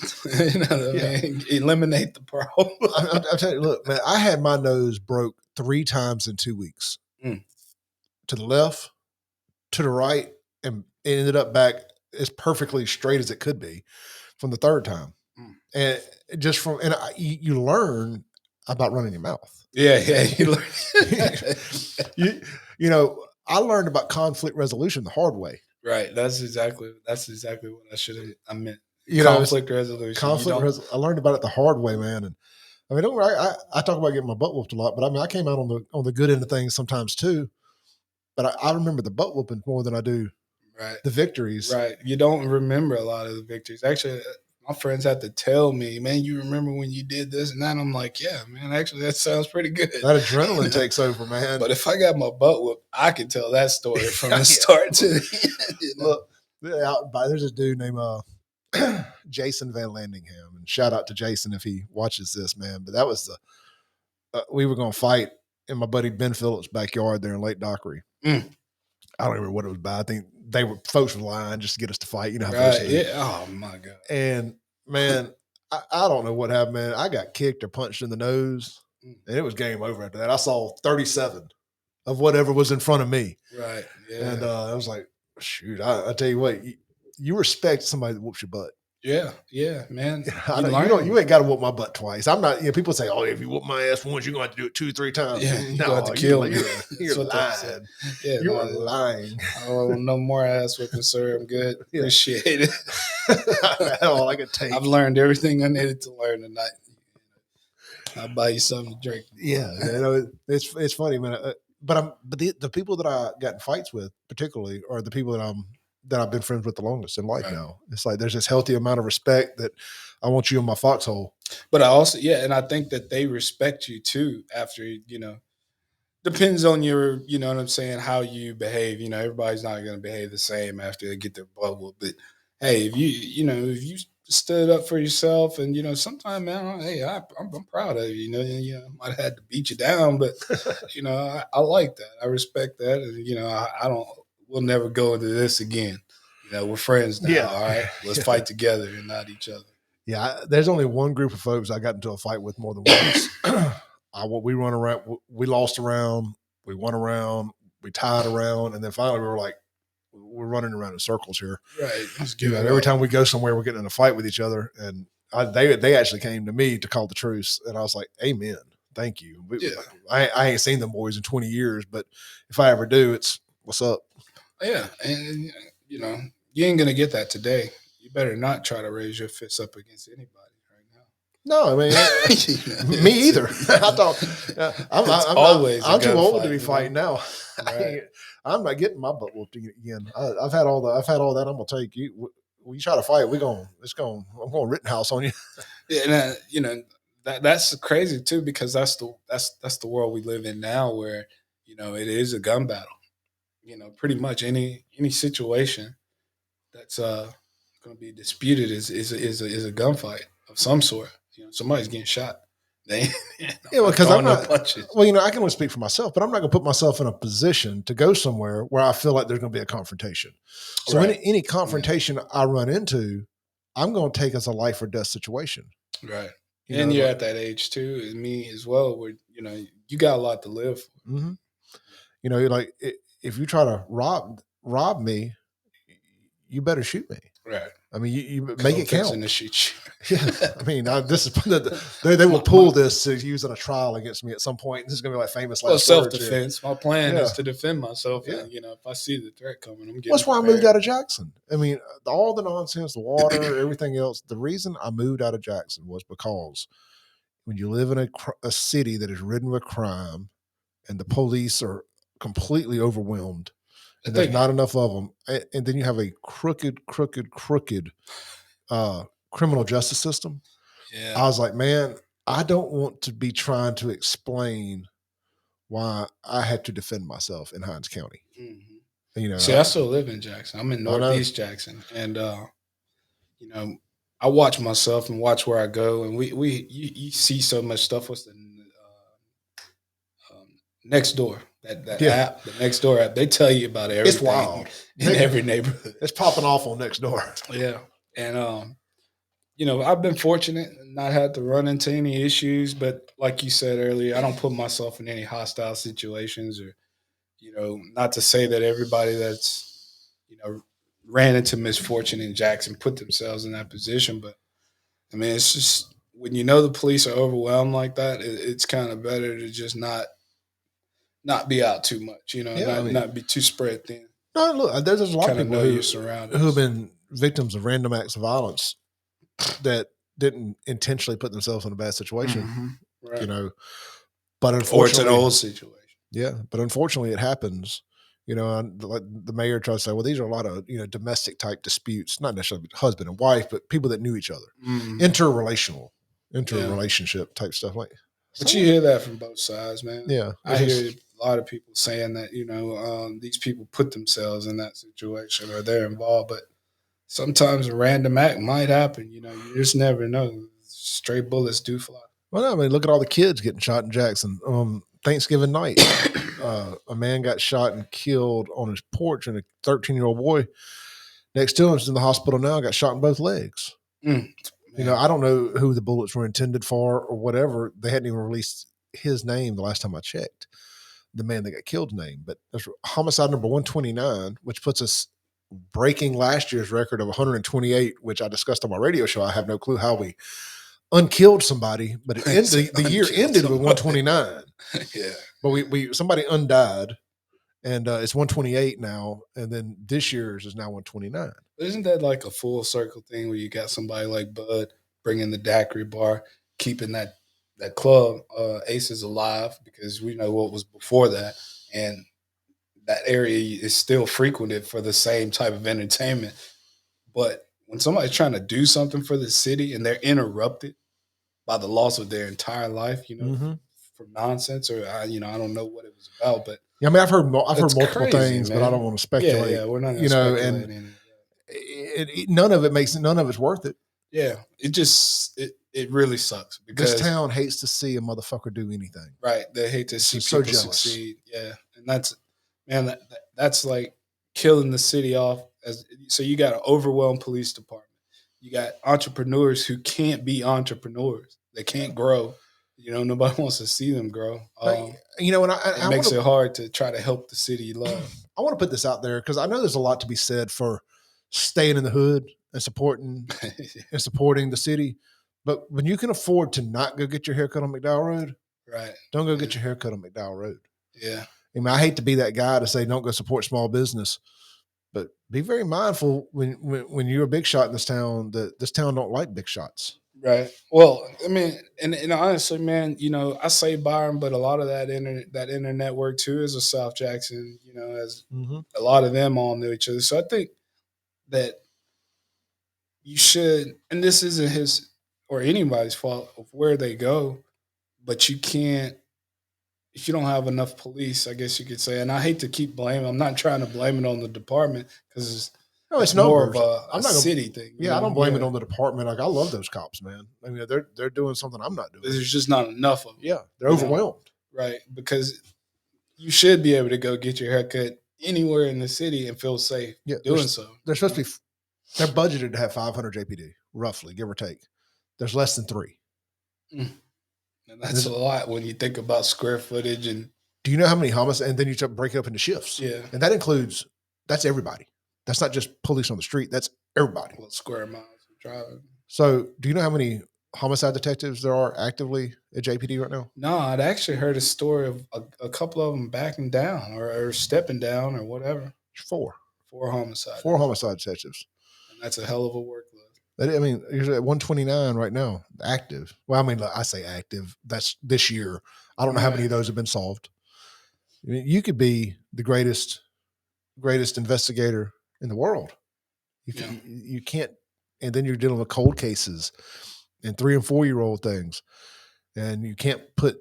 [SPEAKER 2] eliminate the problem.
[SPEAKER 1] I'll tell you, look, man, I had my nose broke 3 times in 2 weeks. To the left, to the right, and it ended up back as perfectly straight as it could be from the 3rd time. And just you learn about running your mouth.
[SPEAKER 2] Yeah. You learn.
[SPEAKER 1] you know, I learned about conflict resolution the hard way.
[SPEAKER 2] Right. That's exactly what I meant.
[SPEAKER 1] Conflict
[SPEAKER 2] resolution.
[SPEAKER 1] I learned about it the hard way, man. And I mean, don't worry, I talk about getting my butt whooped a lot, but I mean, I came out on the good end of things sometimes too. But I remember the butt whooping more than I do the victories.
[SPEAKER 2] Right. You don't remember a lot of the victories. Actually, my friends have to tell me, man, you remember when you did this and that? I'm like, yeah, man, actually, that sounds pretty good.
[SPEAKER 1] That adrenaline takes over, man.
[SPEAKER 2] But if I got my butt whooped, I can tell that story from the start to the end. You know?
[SPEAKER 1] Look, there's a dude named Jason Van Landingham. And shout out to Jason if he watches this, man. But that was we were going to fight. in my buddy Ben Phillips' backyard there in Lake Dockery.
[SPEAKER 2] Mm.
[SPEAKER 1] I don't remember what it was about. I think folks were lying just to get us to fight. You know how
[SPEAKER 2] Right.
[SPEAKER 1] folks do.
[SPEAKER 2] Yeah. Oh my God.
[SPEAKER 1] And man, I don't know what happened, man. I got kicked or punched in the nose, and it was game over after that. I saw 37 of whatever was in front of me.
[SPEAKER 2] Right. Yeah.
[SPEAKER 1] And I was like, shoot, I tell you what, you respect somebody that whoops your butt.
[SPEAKER 2] Yeah. Yeah, man.
[SPEAKER 1] You ain't got to whoop my butt twice. I'm not, people say, oh, if you whoop my ass once, you're going to have to do it 2 or 3 times.
[SPEAKER 2] Yeah. You're going to have to kill me.
[SPEAKER 1] You're lying.
[SPEAKER 2] Yeah,
[SPEAKER 1] you are lying.
[SPEAKER 2] Oh, no more ass whipping, sir. I'm good.
[SPEAKER 1] Yeah.
[SPEAKER 2] Appreciate it.
[SPEAKER 1] That's all I could take.
[SPEAKER 2] I've learned everything I needed to learn tonight. I'll buy you something to drink.
[SPEAKER 1] Yeah, it's funny, man. But the people that I got in fights with, particularly, are the people that I've been friends with the longest in life. Right. Now. It's like there's this healthy amount of respect that I want you in my foxhole.
[SPEAKER 2] But I also, and I think that they respect you too. After depends on your, you know what I'm saying, how you behave. Everybody's not going to behave the same after they get their butt whooped. But hey, if you stood up for yourself, and sometimes, man, hey, I'm proud of you. I might have had to beat you down, but I like that. I respect that, and we'll never go into this again. We're friends now. Yeah. All right, let's fight together and not each other.
[SPEAKER 1] Yeah, there's only one group of folks I got into a fight with more than once. We run around. We lost around. We won around. We tied around, and then finally we were like, we're running around in circles here.
[SPEAKER 2] Right.
[SPEAKER 1] Every time we go somewhere, we're getting in a fight with each other. And they actually came to me to call the truce. And I was like, amen. Thank you. I ain't seen them boys in 20 years, but if I ever do, it's what's up.
[SPEAKER 2] Yeah. And, you ain't going to get that today. You better not try to raise your fists up against anybody right now.
[SPEAKER 1] No, I mean, me either. I thought I'm too old to be fighting now.
[SPEAKER 2] Right.
[SPEAKER 1] I'm not getting my butt whooped again. I've had all that. I'm gonna take you. When you try to fight, I'm going Rittenhouse on you.
[SPEAKER 2] Yeah, and that's crazy too, because that's the world we live in now, where it is a gun battle. Pretty much any situation that's going to be disputed is a gunfight of some sort. Somebody's getting shot.
[SPEAKER 1] Because I'm not. Well, I can only speak for myself, but I'm not going to put myself in a position to go somewhere where I feel like there's going to be a confrontation. So right. any confrontation I run into, I'm going to take as a life or death situation.
[SPEAKER 2] Right. And you're at that age too, and me as well, where you got a lot to live for.
[SPEAKER 1] Mm-hmm. You're like, if you try to rob me, you better shoot me.
[SPEAKER 2] Right.
[SPEAKER 1] I mean, you make it count.
[SPEAKER 2] Yeah.
[SPEAKER 1] I mean, this is they will pull this to use in a trial against me at some point. This is going to be like famous last
[SPEAKER 2] self-defense. My plan is to defend myself. Yeah. And, if I see the threat coming, I'm getting.
[SPEAKER 1] That's why I moved out of Jackson. I mean, all the nonsense, the water, everything else. The reason I moved out of Jackson was because when you live in a city that is ridden with crime and the police are completely overwhelmed, and there's not enough of them, and then you have a crooked criminal justice system.
[SPEAKER 2] Yeah.
[SPEAKER 1] I was like, man, I don't want to be trying to explain why I had to defend myself in Hinds County.
[SPEAKER 2] Mm-hmm. See, I still live in Jackson. I'm in Northeast Jackson, and I watch myself and watch where I go, and you see so much stuff. What's the Next Door? That app, the Next Door app, they tell you about everything.
[SPEAKER 1] It's wild
[SPEAKER 2] in every neighborhood.
[SPEAKER 1] It's popping off on Next Door.
[SPEAKER 2] Yeah, and I've been fortunate and not had to run into any issues, but like you said earlier, I don't put myself in any hostile situations, or not to say that everybody that's ran into misfortune in Jackson put themselves in that position, but I mean, it's just when the police are overwhelmed like that, it's kind of better to just not be out too much, not be too spread thin.
[SPEAKER 1] No, look, there's a lot of people who have been victims of random acts of violence that didn't intentionally put themselves in a bad situation,
[SPEAKER 2] right.
[SPEAKER 1] But unfortunately,
[SPEAKER 2] or it's an old situation.
[SPEAKER 1] Yeah, but unfortunately, it happens. Like the mayor tries to say, well, these are a lot of domestic type disputes, not necessarily husband and wife, but people that knew each other, interrelationship type stuff like.
[SPEAKER 2] But you hear that from both sides, man.
[SPEAKER 1] Yeah,
[SPEAKER 2] I hear a lot of people saying that these people put themselves in that situation or they're involved, but sometimes a random act might happen. You just never know. Stray bullets do fly.
[SPEAKER 1] Well, I mean, look at all the kids getting shot in Jackson. Thanksgiving night, a man got shot and killed on his porch, and a 13-year-old boy next to him is in the hospital now, got shot in both legs. You know, I don't know who the bullets were intended for or whatever. They hadn't even released his name the last time I checked, the man that got killed's name. But that's homicide number 129, which puts us breaking last year's record of 128, which I discussed on my radio show. I have no clue how we unkilled somebody, but it ended, the year ended with 129.
[SPEAKER 2] Yeah.
[SPEAKER 1] But we somebody undied, and it's 128 now, and then this year's is now 129.
[SPEAKER 2] Isn't that like a full circle thing where you got somebody like Bud bringing the daiquiri bar, keeping that club Aces alive, because we know what was before that, and that area is still frequented for the same type of entertainment. But when somebody's trying to do something for the city and they're interrupted by the loss of their entire life, you know, from nonsense, or I don't know what it was about, but
[SPEAKER 1] yeah, I mean, I've heard multiple
[SPEAKER 2] crazy,
[SPEAKER 1] things,
[SPEAKER 2] man.
[SPEAKER 1] but I don't want to speculate.
[SPEAKER 2] Yeah, we're not going to speculate. And
[SPEAKER 1] none of it's worth it.
[SPEAKER 2] Yeah, it really sucks because
[SPEAKER 1] this town hates to see a motherfucker do anything.
[SPEAKER 2] Right, they hate to see people succeed. Yeah, and that's like killing the city off. So you got an overwhelmed police department. You got entrepreneurs who can't be entrepreneurs. They can't grow. You know, nobody wants to see them grow.
[SPEAKER 1] And it
[SPEAKER 2] makes it hard to try to help the city love.
[SPEAKER 1] I want to put this out there because I know there's a lot to be said for staying in the hood and supporting the city. But when you can afford to not go get your haircut on McDowell Road,
[SPEAKER 2] right?
[SPEAKER 1] Don't go get your haircut on McDowell Road.
[SPEAKER 2] Yeah.
[SPEAKER 1] I mean, I hate to be that guy to say don't go support small business, but be very mindful when you're a big shot in this town that this town don't like big shots.
[SPEAKER 2] Right. Well, I mean, and honestly, man, I say Byram, but a lot of that inner network too is a South Jackson. As a lot of them all know each other. So I think that you should, and this isn't his or anybody's fault of where they go, but you can't if you don't have enough police, I guess you could say. And I hate to keep blaming. I'm not trying to blame it on the department because it's more of a city thing.
[SPEAKER 1] Yeah, I don't blame it on the department. Like I love those cops, man. I mean, they're doing something I'm not doing.
[SPEAKER 2] There's just not enough of them.
[SPEAKER 1] Yeah, they're overwhelmed.
[SPEAKER 2] Right, because you should be able to go get your haircut anywhere in the city and feel safe doing so.
[SPEAKER 1] They're supposed to be. They're budgeted to have 500 JPD, roughly, give or take. There's less than 3.
[SPEAKER 2] And that's a lot when you think about square footage. And
[SPEAKER 1] do you know how many homicides? And then you break it up into shifts.
[SPEAKER 2] Yeah,
[SPEAKER 1] and that's everybody. That's not just police on the street. That's everybody.
[SPEAKER 2] Well, square miles of driving.
[SPEAKER 1] So, do you know how many homicide detectives there are actively at JPD right now?
[SPEAKER 2] No, I'd actually heard a story of a couple of them backing down or stepping down or whatever.
[SPEAKER 1] 4
[SPEAKER 2] homicides.
[SPEAKER 1] 4 homicide detectives.
[SPEAKER 2] And that's a hell of a workload.
[SPEAKER 1] I mean, you're at 129 right now, active. Well, I mean, I say active. That's this year. I don't know how many of those have been solved. I mean, you could be the greatest investigator in the world. You can't, and then you're dealing with cold cases and 3 and 4-year-old things, and you can't put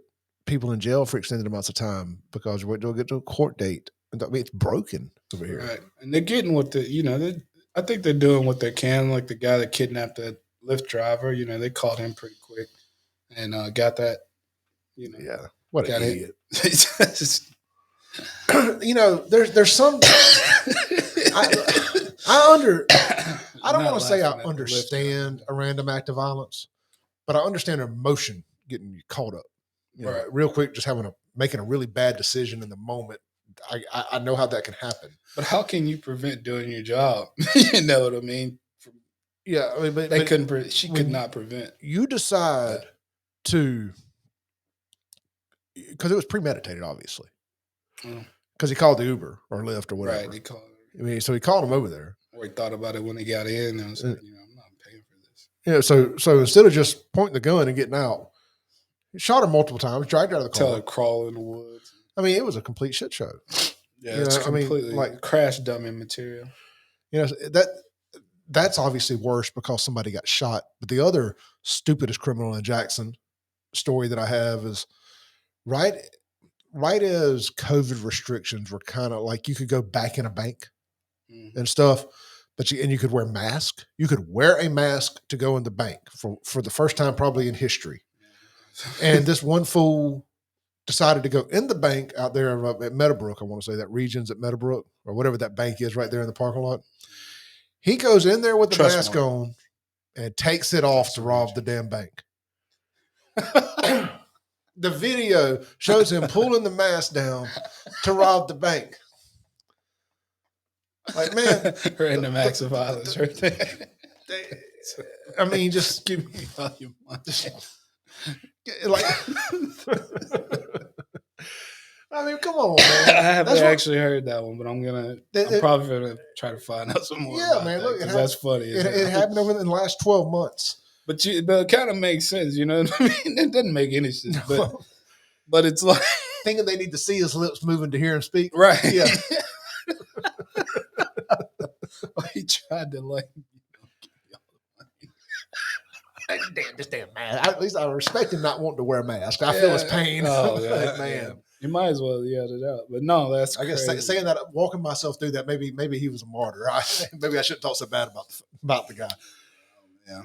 [SPEAKER 1] people in jail for extended amounts of time because they'll get to a court date. I mean, it's broken over here.
[SPEAKER 2] Right, and they're getting what I think they're doing what they can. Like the guy that kidnapped that Lyft driver, they caught him pretty quick and got that.
[SPEAKER 1] Yeah, what an idiot. There's some. I don't want to say I understand a random act of violence, but I understand emotion getting you caught up. Right. Real quick, just making a really bad decision in the moment. I know how that can happen.
[SPEAKER 2] But how can you prevent doing your job? You know what I mean?
[SPEAKER 1] Yeah, I mean, but
[SPEAKER 2] she could not prevent.
[SPEAKER 1] You decide to, because it was premeditated, obviously. Because he called the Uber or Lyft or whatever.
[SPEAKER 2] Right, he called.
[SPEAKER 1] I mean, so he called him over there.
[SPEAKER 2] Or he thought about it when he got in and was like, I'm not paying for this.
[SPEAKER 1] So instead of just pointing the gun and getting out, he shot her multiple times, dragged her out of the car.
[SPEAKER 2] Tell her crawl in the woods.
[SPEAKER 1] I mean, it was a complete shit show.
[SPEAKER 2] Yeah, it's completely like crash dummy material.
[SPEAKER 1] That's obviously worse because somebody got shot. But the other stupidest criminal in Jackson story that I have is right as COVID restrictions were kind of like you could go back in a bank and stuff, but you could wear a mask. You could wear a mask to go in the bank for the first time probably in history. And this one fool decided to go in the bank out there at Meadowbrook. I want to say that region's at Meadowbrook or whatever that bank is right there in the parking lot. He goes in there with the mask on and takes it off to rob the damn bank. The video shows him pulling the mask down to rob the bank. Like, man.
[SPEAKER 2] Random acts of violence right there.
[SPEAKER 1] I mean, just
[SPEAKER 2] give me all your money.
[SPEAKER 1] Like, I mean, come on, man.
[SPEAKER 2] I haven't actually heard that one, but I'm probably gonna try to find out some more.
[SPEAKER 1] Yeah, man. Look,
[SPEAKER 2] that's funny.
[SPEAKER 1] It happened over in the last 12 months.
[SPEAKER 2] But it kind of makes sense, you know what I mean? It doesn't make any sense, but it's like
[SPEAKER 1] thinking they need to see his lips moving to hear him speak.
[SPEAKER 2] Right.
[SPEAKER 1] Yeah.
[SPEAKER 2] He tried to like.
[SPEAKER 1] Damn, this damn mask. At least I respect him not wanting to wear a mask. I feel his pain.
[SPEAKER 2] Oh, yeah,
[SPEAKER 1] man.
[SPEAKER 2] Yeah. You might as well yell it out. But no, that's
[SPEAKER 1] I guess saying that, walking myself through that, maybe he was a martyr. Maybe I shouldn't talk so bad about the guy.
[SPEAKER 2] Yeah.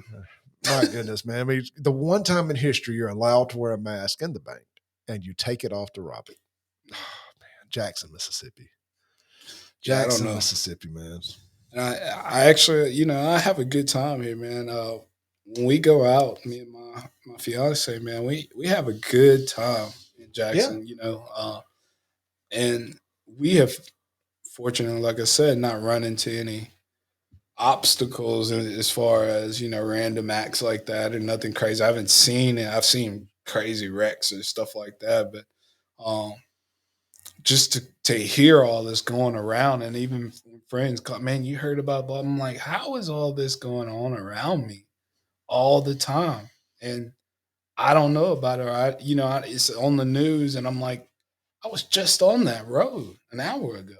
[SPEAKER 1] My goodness, man. I mean, the one time in history you're allowed to wear a mask in the bank and you take it off to rob it. Oh, man. Jackson, Mississippi. Jackson, Mississippi, man.
[SPEAKER 2] And I actually, I have a good time here, man. When we go out, me and my fiance, man, we have a good time in Jackson, and we have, fortunately, like I said, not run into any obstacles as far as, random acts like that or nothing crazy. I haven't seen it. I've seen crazy wrecks and stuff like that, but just to hear all this going around, and even friends call, man, you heard about blah. I'm like, how is all this going on around me all the time? And I don't know about it. It's on the news, and I'm like, I was just on that road an hour ago.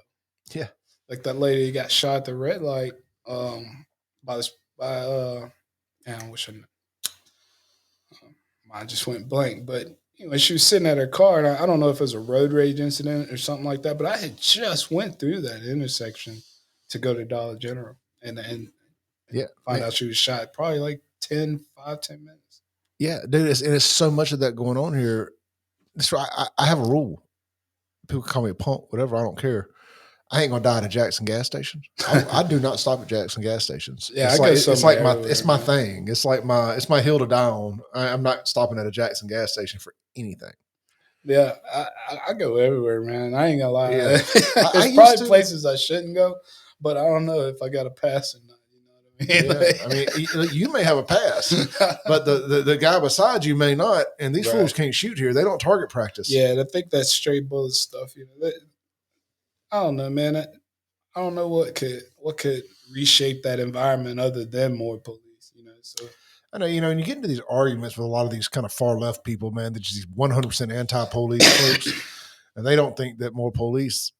[SPEAKER 1] Yeah,
[SPEAKER 2] like that lady got shot at the red light. I wish mine just went blank, but. She was sitting at her car, and I don't know if it was a road rage incident or something like that, but I had just went through that intersection to go to Dollar General and find out she was shot probably like 10 minutes.
[SPEAKER 1] Yeah, dude, it's so much of that going on here. That's right. I have a rule. People call me a punk, whatever. I don't care. I ain't gonna die at a Jackson gas station. I do not stop at Jackson gas stations.
[SPEAKER 2] Yeah,
[SPEAKER 1] it's my thing. It's my hill to die on. I'm not stopping at a Jackson gas station for anything.
[SPEAKER 2] Yeah, I go everywhere, man. I ain't gonna lie. Yeah. There's probably places I shouldn't go, but I don't know if I got a pass or not. You know what I mean?
[SPEAKER 1] Yeah. I mean, you may have a pass, but the guy beside you may not. And these fools can't shoot here. They don't target practice.
[SPEAKER 2] Yeah, I think that's straight bullet stuff. I don't know, man. I don't know what could reshape that environment other than more police. So
[SPEAKER 1] I know, and you get into these arguments with a lot of these kind of far left people, man. They're just these 100% anti-police folks, and they don't think that more police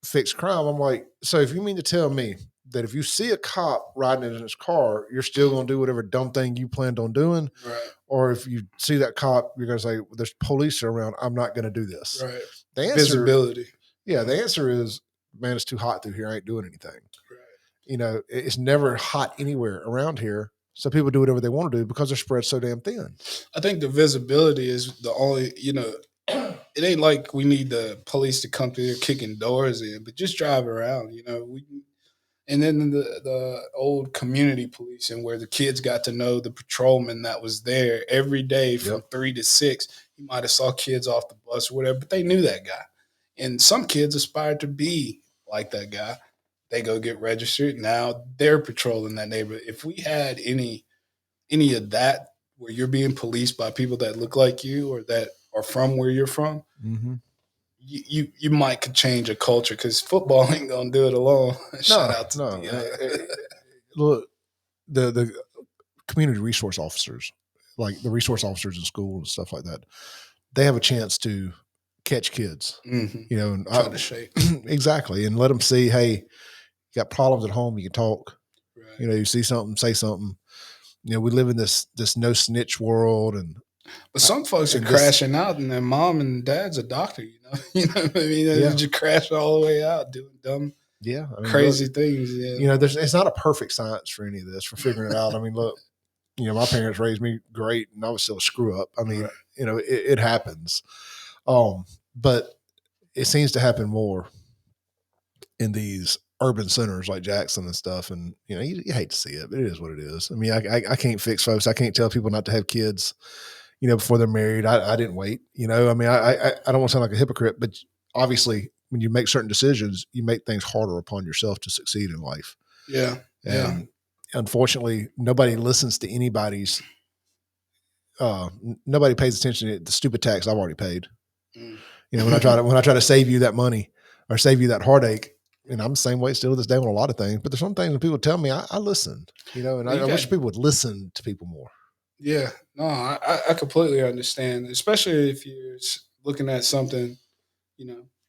[SPEAKER 1] fix crime. I'm like, so if you mean to tell me that if you see a cop riding in his car, you're still going to do whatever dumb thing you planned on doing,
[SPEAKER 2] right?
[SPEAKER 1] Or if you see that cop, you're going to say, well, "There's police around. I'm not going to do this."
[SPEAKER 2] Right.
[SPEAKER 1] The answer,
[SPEAKER 2] visibility.
[SPEAKER 1] Yeah, the answer is, man, it's too hot through here. I ain't doing anything. Right. It's never hot anywhere around here. So people do whatever they want to do because they're spread so damn thin.
[SPEAKER 2] I think the visibility is the only, it ain't like we need the police to come through here kicking doors in, but just drive around, and then the old community policing where the kids got to know the patrolman that was there every day from 3 to 6. You might have saw kids off the bus or whatever, but they knew that guy. And some kids aspired to be like that guy. They go get registered. Now they're patrolling that neighborhood. If we had any of that where you're being policed by people that look like you or that are from where you're from,
[SPEAKER 1] mm-hmm.
[SPEAKER 2] you might could change a culture because football ain't gonna do it alone. Shout out to
[SPEAKER 1] look, the community resource officers, like the resource officers in school and stuff like that, they have a chance to catch kids,
[SPEAKER 2] mm-hmm.
[SPEAKER 1] And
[SPEAKER 2] try to shape
[SPEAKER 1] exactly, and let them see, hey, you got problems at home, you can talk.
[SPEAKER 2] Right.
[SPEAKER 1] You see something, say something. We live in this no snitch world,
[SPEAKER 2] but some folks are crashing out, and their mom and dad's a doctor. You know what I mean? They just crash all the way out doing dumb, crazy things. Yeah,
[SPEAKER 1] it's not a perfect science for any of this, for figuring it out. I mean, look, my parents raised me great, and I was still a screw up. I mean,
[SPEAKER 2] Right.
[SPEAKER 1] It happens. But it seems to happen more in these urban centers like Jackson and stuff. And, you hate to see it, but it is what it is. I mean, I can't fix folks. I can't tell people not to have kids, before they're married. I didn't wait, I mean, I don't want to sound like a hypocrite, but obviously when you make certain decisions, you make things harder upon yourself to succeed in life.
[SPEAKER 2] Yeah.
[SPEAKER 1] And unfortunately, nobody listens to anybody's, nobody pays attention to the stupid tax I've already paid. When I try to save you that money or save you that heartache, and I'm the same way still to this day on a lot of things, but there's some things when people tell me, I listen, and I wish people would listen to people more.
[SPEAKER 2] Yeah, no, I completely understand, especially if you're looking at something,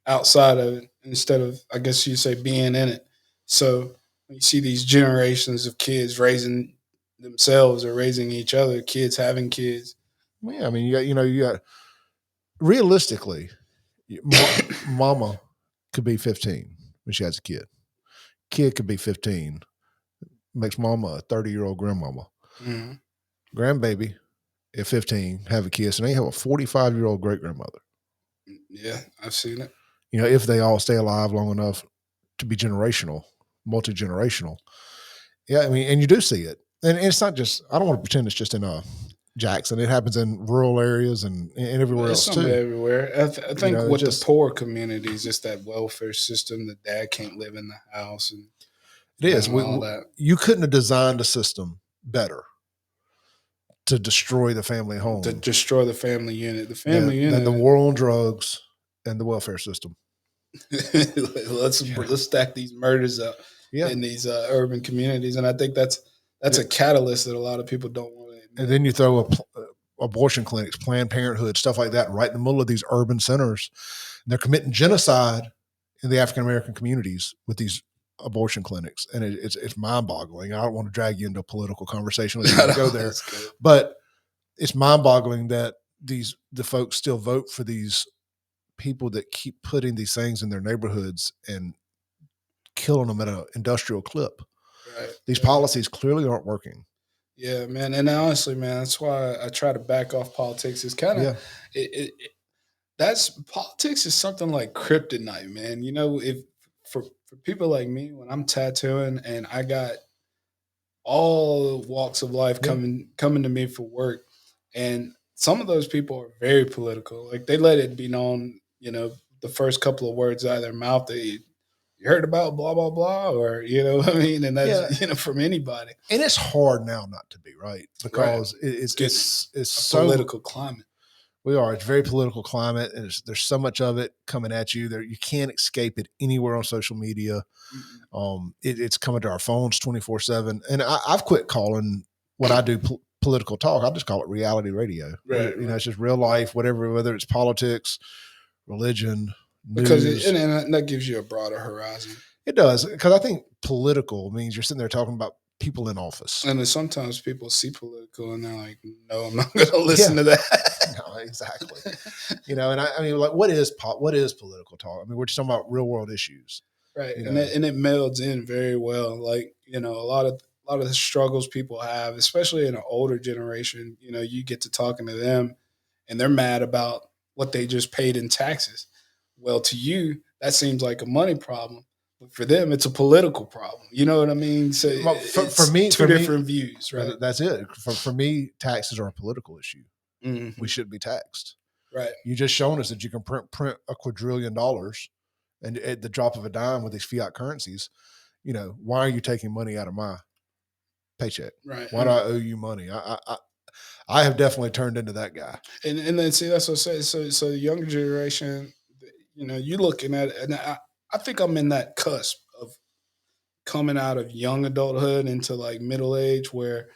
[SPEAKER 2] outside of it instead of, I guess you say, being in it. So when you see these generations of kids raising themselves or raising each other, kids having kids.
[SPEAKER 1] Well, yeah, I mean, you got realistically, mama could be 15 when she has a kid. Kid could be 15, makes mama a 30-year-old grandmama.
[SPEAKER 2] Mm-hmm.
[SPEAKER 1] Grandbaby at 15 have a kid, so they have a 45-year-old great grandmother.
[SPEAKER 2] Yeah, I've seen it.
[SPEAKER 1] If they all stay alive long enough to be generational, multi-generational. Yeah, I mean, and you do see it. And it's not just, I don't want to pretend it's just in Jackson. It happens in rural areas and everywhere else too.
[SPEAKER 2] Everywhere. I think with the poor communities, it's that welfare system. The dad can't live in the house, and
[SPEAKER 1] it is. All that. You couldn't have designed a system better to destroy the family home,
[SPEAKER 2] to destroy the family unit,
[SPEAKER 1] than the war on drugs and the welfare system.
[SPEAKER 2] let's stack these murders up in these urban communities, and I think that's a catalyst that a lot of people don't want to admit.
[SPEAKER 1] And then you throw abortion clinics, Planned Parenthood, stuff like that, right in the middle of these urban centers. And they're committing genocide in the African American communities with these abortion clinics, and it's mind-boggling. I don't want to drag you into a political conversation. Let's go there, but it's mind-boggling that the folks still vote for these people that keep putting these things in their neighborhoods and killing them at an industrial clip.
[SPEAKER 2] Right.
[SPEAKER 1] These policies clearly aren't working.
[SPEAKER 2] Yeah, man. And honestly, man, that's why I try to back off politics. It's kind of that's politics is something like kryptonite, man. If for people like me, when I'm tattooing and I got all walks of life coming to me for work, and some of those people are very political. Like they let it be known, the first couple of words out of their mouth, you heard about blah, blah, blah, or, what I mean? And that's, from anybody.
[SPEAKER 1] And it's hard now not to be, right? Because it's so
[SPEAKER 2] political climate.
[SPEAKER 1] It's very political climate, and there's so much of it coming at you. You can't escape it anywhere on social media. Mm-hmm. It's coming to our phones 24/7. And I've quit calling what I do political talk. I just call it reality radio.
[SPEAKER 2] Right.
[SPEAKER 1] It's just real life, whether it's politics, religion, news.
[SPEAKER 2] Because and that gives you a broader horizon.
[SPEAKER 1] It does, because I think political means you're sitting there talking about people in office.
[SPEAKER 2] And then sometimes people see political and they're like, no, I'm not going to listen to that.
[SPEAKER 1] No, exactly. And I mean, like, what is political talk? I mean, we're just talking about real world issues.
[SPEAKER 2] Right. And it melds in very well. Like, a lot of the struggles people have, especially in an older generation, you get to talking to them and they're mad about what they just paid in taxes. Well, to you, that seems like a money problem. For them, it's a political problem. You know what I mean? So
[SPEAKER 1] for me,
[SPEAKER 2] two different views, right?
[SPEAKER 1] That's it. For me, taxes are a political issue.
[SPEAKER 2] Mm-hmm.
[SPEAKER 1] We shouldn't be taxed.
[SPEAKER 2] Right.
[SPEAKER 1] You just shown us that you can print $1 quadrillion and at the drop of a dime with these fiat currencies. Why are you taking money out of my paycheck?
[SPEAKER 2] Right.
[SPEAKER 1] Why do I owe you money? I have definitely turned into that guy.
[SPEAKER 2] And then see, that's what I say. So the younger generation, you're looking at it, and I think I'm in that cusp of coming out of young adulthood into like middle age where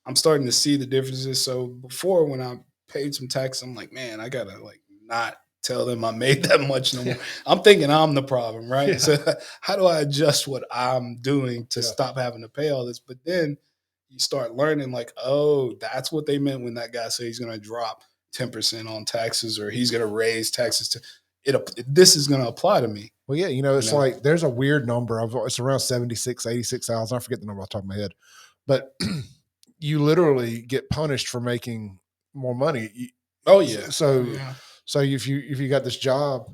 [SPEAKER 2] I'm starting to see the differences. So before, when I paid some tax, I'm like, man, I gotta like not tell them I made that much no more. I'm thinking I'm the problem, right? Yeah. So how do I adjust what I'm doing to stop having to pay all this? But then you start learning like, oh, that's what they meant when that guy said he's going to drop 10% on taxes or he's going to raise taxes to it. This is going to apply to me.
[SPEAKER 1] Well, yeah, it's like there's a weird number of it's around 76, 86,000. I forget the number off the top of my head, but you literally get punished for making more money.
[SPEAKER 2] Oh yeah.
[SPEAKER 1] So
[SPEAKER 2] Yeah.
[SPEAKER 1] if you got this job,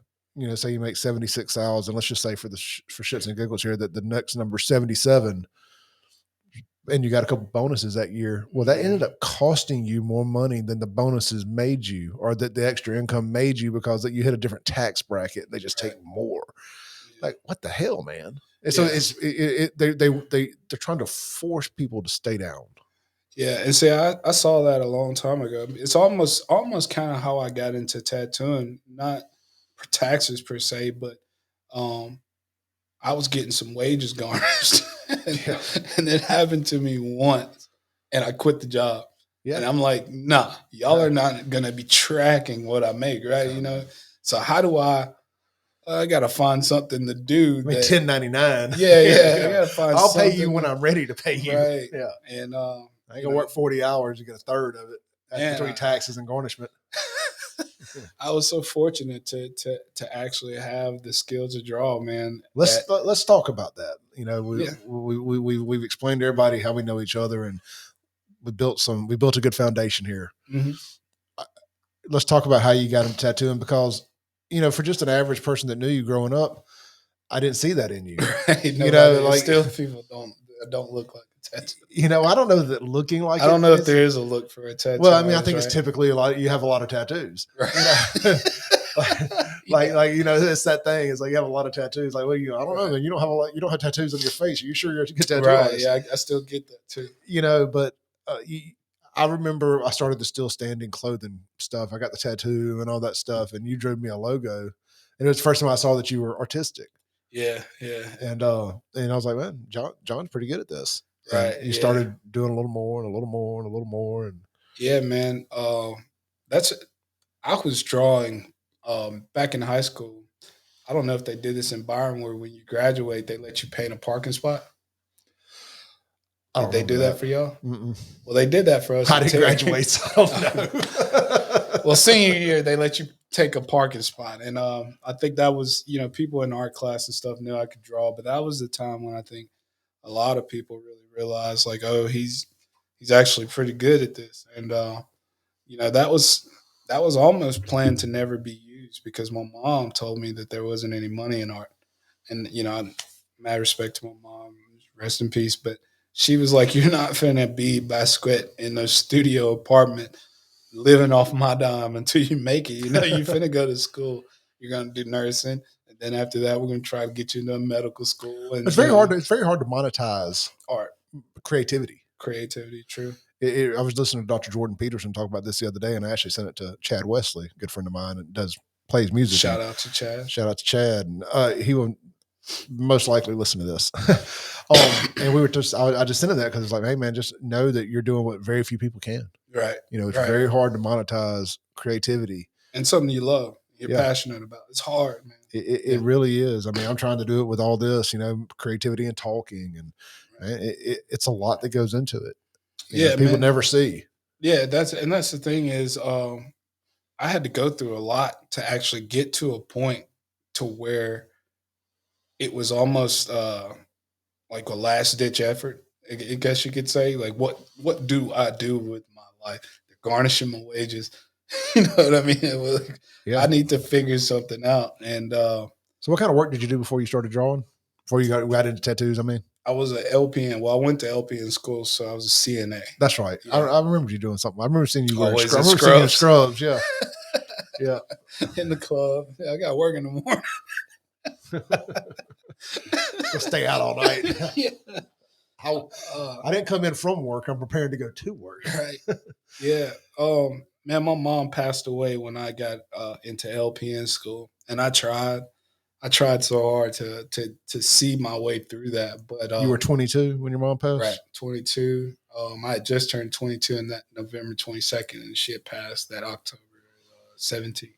[SPEAKER 1] say you make 76,000, let's just say for shits and giggles here that the next number 77, and you got a couple bonuses that year. Well, that ended up costing you more money than the bonuses made you, or that the extra income made you, because that you hit a different tax bracket and they just take more. Like, what the hell, man? And so they're trying to force people to stay down.
[SPEAKER 2] Yeah, and see, I saw that a long time ago. It's almost kind of how I got into tattooing, not for taxes per se, but I was getting some wages garnished, and it happened to me once, and I quit the job. Yeah. And I'm like, nah, y'all are not gonna be tracking what I make, right? So how do I gotta find something to do.
[SPEAKER 1] 1099.
[SPEAKER 2] Yeah. I gotta find.
[SPEAKER 1] I'll pay you when I'm ready to pay you.
[SPEAKER 2] Right.
[SPEAKER 1] Yeah.
[SPEAKER 2] And
[SPEAKER 1] I ain't gonna work 40 hours. You get a third of it between taxes and garnishment.
[SPEAKER 2] I was so fortunate to actually have the skill to draw, man.
[SPEAKER 1] Let's talk about that. We've explained to everybody how we know each other, and we built a good foundation here.
[SPEAKER 2] Mm-hmm.
[SPEAKER 1] Let's talk about how you got into tattooing, because for just an average person that knew you growing up, I didn't see that in you.
[SPEAKER 2] Right. Still people don't look like a tattoo.
[SPEAKER 1] I don't know that looking like.
[SPEAKER 2] I don't know if there is a look for a tattoo.
[SPEAKER 1] Well, I mean, I think it's typically you have a lot of tattoos.
[SPEAKER 2] Right.
[SPEAKER 1] It's that thing. It's like you have a lot of tattoos. Like, well, I don't know, man. You don't have tattoos on your face. Are you sure you're a good tattoo artist?
[SPEAKER 2] Yeah, I still get that too.
[SPEAKER 1] But I remember I started the still standing clothing stuff. I got the tattoo and all that stuff, and you drew me a logo, and it was the first time I saw that you were artistic.
[SPEAKER 2] Yeah.
[SPEAKER 1] And I was like, man, John's pretty good at this.
[SPEAKER 2] Right.
[SPEAKER 1] And you started doing a little more and a little more and a little more. And
[SPEAKER 2] yeah, man. I was drawing back in high school. I don't know if they did this in Byram, where when you graduate, they let you paint a parking spot. Did they do that for y'all?
[SPEAKER 1] Mm-mm.
[SPEAKER 2] Well, they did that for us.
[SPEAKER 1] I didn't graduate, so I don't know.
[SPEAKER 2] Well, senior year, they let you take a parking spot. And I think that was, people in art class and stuff knew I could draw. But that was the time when I think a lot of people really realized, like, oh, he's actually pretty good at this. And, that was almost planned to never be used, because my mom told me that there wasn't any money in art. And, mad respect to my mom, rest in peace. But she was like, you're not finna be by sweat in a studio apartment living off my dime until you make it. You finna go to school. You're gonna do nursing, and then after that, we're gonna try to get you into medical school. And
[SPEAKER 1] it's very hard. It's very hard to monetize
[SPEAKER 2] art,
[SPEAKER 1] creativity.
[SPEAKER 2] True.
[SPEAKER 1] I was listening to Dr. Jordan Peterson talk about this the other day, and I actually sent it to Chad Wesley, a good friend of mine, and plays music.
[SPEAKER 2] Shout out to
[SPEAKER 1] Chad. And he will most likely listen to this. And we were I just sent him that because it's like, hey man, just know that you're doing what very few people can.
[SPEAKER 2] Right.
[SPEAKER 1] It's very hard to monetize creativity
[SPEAKER 2] and something you love, you're passionate about. It's hard, man.
[SPEAKER 1] It really is. I mean, I'm trying to do it with all this, creativity and talking, and man, it's a lot that goes into it. People never see.
[SPEAKER 2] Yeah, that's the thing is, I had to go through a lot to actually get to a point to where it was almost like a last ditch effort, I guess you could say. Like, what do I do with my life? They're garnishing my wages. You know what I mean? I need to figure something out. And
[SPEAKER 1] so what kind of work did you do before you started drawing? Before you got into tattoos, I mean?
[SPEAKER 2] I was an LPN. Well, I went to LPN school, so I was a CNA.
[SPEAKER 1] That's right. Yeah. I remember you doing something. I remember seeing you wearing
[SPEAKER 2] scrubs.
[SPEAKER 1] I remember seeing scrubs, yeah. Yeah.
[SPEAKER 2] In the club. Yeah, I got work in the morning.
[SPEAKER 1] Stay out all night.
[SPEAKER 2] Yeah.
[SPEAKER 1] I didn't come in from work. I'm prepared to go to work.
[SPEAKER 2] Right. Yeah. Man, my mom passed away when I got into LPN school, and I tried so hard to see my way through that. But
[SPEAKER 1] you were 22 when your mom passed?
[SPEAKER 2] Right, 22. I had just turned 22 in that November 22nd, and she had passed that October 17th.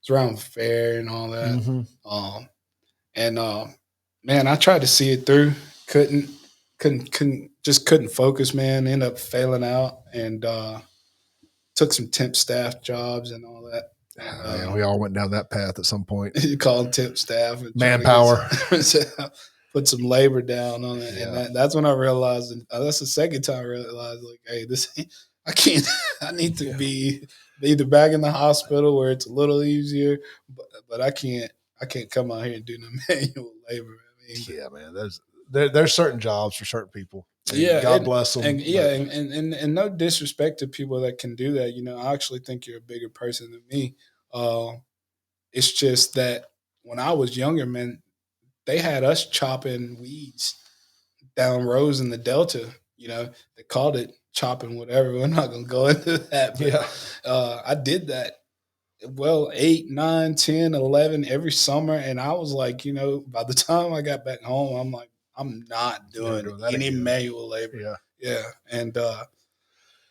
[SPEAKER 2] It's around fair and all that.
[SPEAKER 1] Mm-hmm.
[SPEAKER 2] Man, I tried to see it through. Couldn't focus, man. Ended up failing out, and took some temp staff jobs and all that.
[SPEAKER 1] We all went down that path at some point.
[SPEAKER 2] You call them temp staff.
[SPEAKER 1] Manpower.
[SPEAKER 2] Put put some labor down on it, and
[SPEAKER 1] Yeah.
[SPEAKER 2] that's when I realized. And that's the second time I realized, like, hey, this I can't. I need to
[SPEAKER 1] Yeah.
[SPEAKER 2] be either back in the hospital where it's a little easier, but I can't. I can't come out here and do no manual labor. I mean,
[SPEAKER 1] Yeah, man. There's certain jobs for certain people. And
[SPEAKER 2] yeah,
[SPEAKER 1] God bless them.
[SPEAKER 2] and yeah, and no disrespect to people that can do that. You know, I actually think you're a bigger person than me. Uh, it's just that when I was younger, man, they had us chopping weeds down rows in the Delta. You know, they called it chopping whatever. We're not gonna go into that, but
[SPEAKER 1] Yeah.
[SPEAKER 2] I did that. Well, 8, 9, 10, 11 every summer, and I was like, you know, by the time I got back home, I'm like, I'm not
[SPEAKER 1] Never
[SPEAKER 2] doing
[SPEAKER 1] doing that
[SPEAKER 2] any
[SPEAKER 1] again.
[SPEAKER 2] manual labor.
[SPEAKER 1] Yeah.
[SPEAKER 2] Yeah, and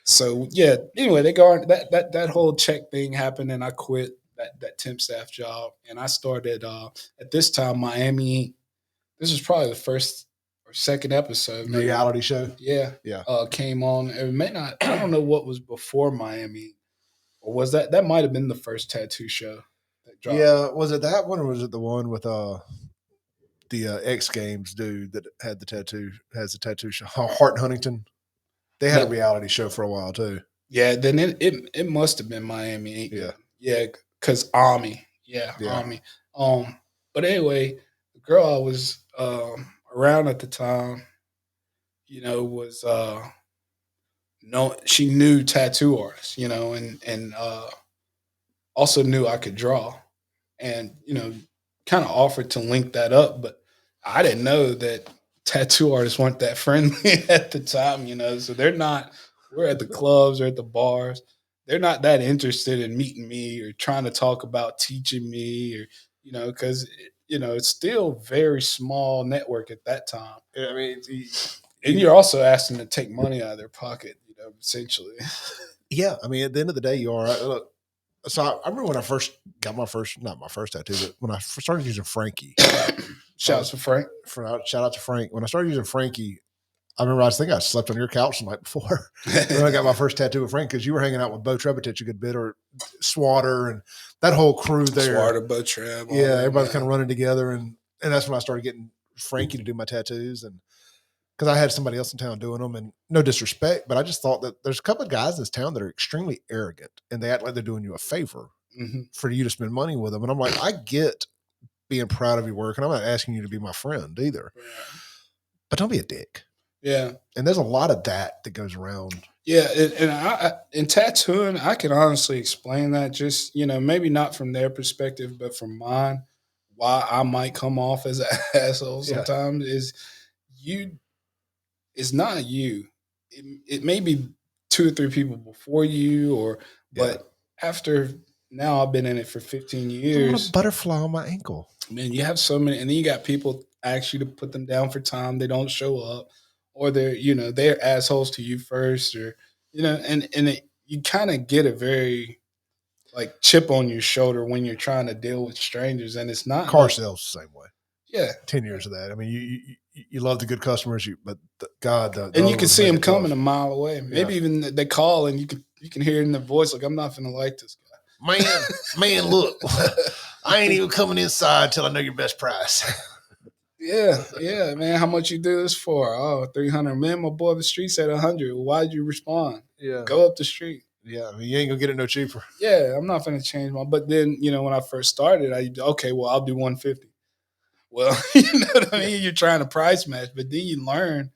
[SPEAKER 2] so yeah. Anyway, they go on that whole check thing happened, and I quit that temp staff job, and I started at this time Miami. This was probably the first or second episode, maybe.
[SPEAKER 1] Reality show.
[SPEAKER 2] Yeah,
[SPEAKER 1] Yeah.
[SPEAKER 2] came on. It may not. I don't know what was before Miami, or was that might have been the first tattoo show that dropped.
[SPEAKER 1] Yeah. Was it that one or was it the one with the X Games dude that had the tattoo has the tattoo show? Hart Huntington. They had a
[SPEAKER 2] No,
[SPEAKER 1] reality show for a while too.
[SPEAKER 2] yeah, then it must have been Miami.
[SPEAKER 1] Yeah.
[SPEAKER 2] Yeah, because Ami. Yeah,
[SPEAKER 1] Yeah.
[SPEAKER 2] Ami. But anyway, the girl I was around at the time, you know, was no, she knew tattoo artists, you know, and also knew I could draw, and you know, kind of offered to link that up, but I didn't know that tattoo artists weren't that friendly at the time, you know. So they're not. We're at the clubs or at the bars. They're not that interested in meeting me or trying to talk about teaching me or you know because you know it's still very small network at that time,
[SPEAKER 1] I mean,
[SPEAKER 2] and you're also asking to take money out of their pocket, you know, essentially.
[SPEAKER 1] yeah. I mean, at the end of the day, you are. Look, so I remember when I first got not my first tattoo, but when I first started using Frankie.
[SPEAKER 2] Shouts to Frank.
[SPEAKER 1] Shout out to Frank. When I started using Frankie, I remember I think I slept on your couch the night before when I got my first tattoo with Frank because you were hanging out with Bo Trebitich a good bit, or Swatter and that whole crew there.
[SPEAKER 2] Swatter, Bo Treb.
[SPEAKER 1] Yeah, everybody's kind of running together, and that's when I started getting Frankie to do my tattoos, and because I had somebody else in town doing them, and no disrespect, but I just thought that there's a couple of guys in this town that are extremely arrogant, and they act like they're doing you a favor for you to spend money with them, and I'm like, I get being proud of your work, and I'm not asking you to be my friend either, but don't be a dick.
[SPEAKER 2] Yeah.
[SPEAKER 1] And there's a lot of that goes around.
[SPEAKER 2] Yeah, and in tattooing, I can honestly explain that. Just you know, maybe not from their perspective, but from mine, why I might come off as an asshole sometimes is you. It's not you. It may be 2 or 3 people before you, or but after now, I've been in it for 15
[SPEAKER 1] I want
[SPEAKER 2] years.
[SPEAKER 1] a butterfly on my ankle.
[SPEAKER 2] Man, you have so many, and then you got people ask you to put them down for time. They don't show up, or they're you know they're assholes to you first, or you know, you kind of get a very like chip on your shoulder when you're trying to deal with strangers, and it's not
[SPEAKER 1] Car sales the same way.
[SPEAKER 2] Yeah,
[SPEAKER 1] 10 years of that. I mean, you love the good customers, but God,
[SPEAKER 2] and you can see them coming a mile away. Maybe even they call, and you can hear it in their voice like, "I'm not gonna like this guy."
[SPEAKER 1] Man, look, I ain't even coming inside till I know your best price.
[SPEAKER 2] Yeah, man. How much you do this for? Oh, 300. Man, my boy, the street said 100. Well, why'd you respond?
[SPEAKER 1] Yeah.
[SPEAKER 2] Go up the street.
[SPEAKER 1] Yeah, I mean, you ain't gonna get it no cheaper.
[SPEAKER 2] Yeah, I'm not gonna change my. But then, you know, when I first started, okay, well, I'll do 150. Well, you know what I mean. You're trying to price match, but then you learn.